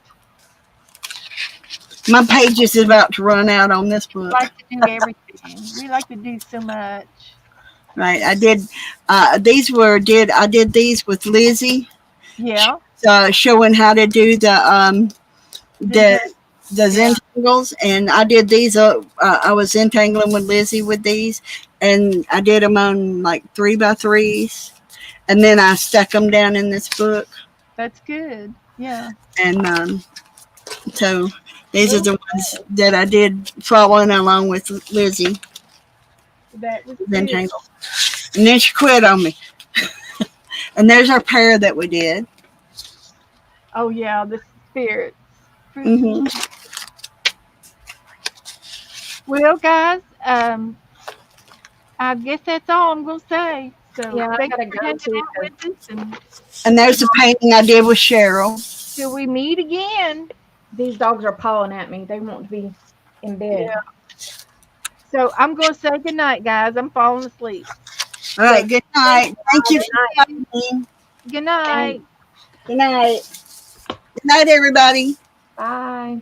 My page is about to run out on this We book. like to do everything. We like to do so much. Right. I did I did these with Lizzie, Yeah. showing how to do the Zentangles, and I did these I was entangling with Lizzie with these, and I did them on like 3x3s, and then I stuck them down in this book, That's good. Yeah. and so these are the ones that I did following along with Lizzie. That was good. Zentangle. And then she quit on me. And there's our pair that we did. Oh, yeah, the spirits. Mm-hmm. Well, guys, I guess that's all I'm going to say. So Yeah, I thanks gotta for go hanging too. out with us, and And there's the painting I did with Cheryl. till we meet again. These dogs are pawing at me. They want to be in bed. Yeah. So I'm going to say good night, guys. I'm falling asleep. All right, good night. Thank you for having me. Good night. Good night. Good night, everybody. Bye.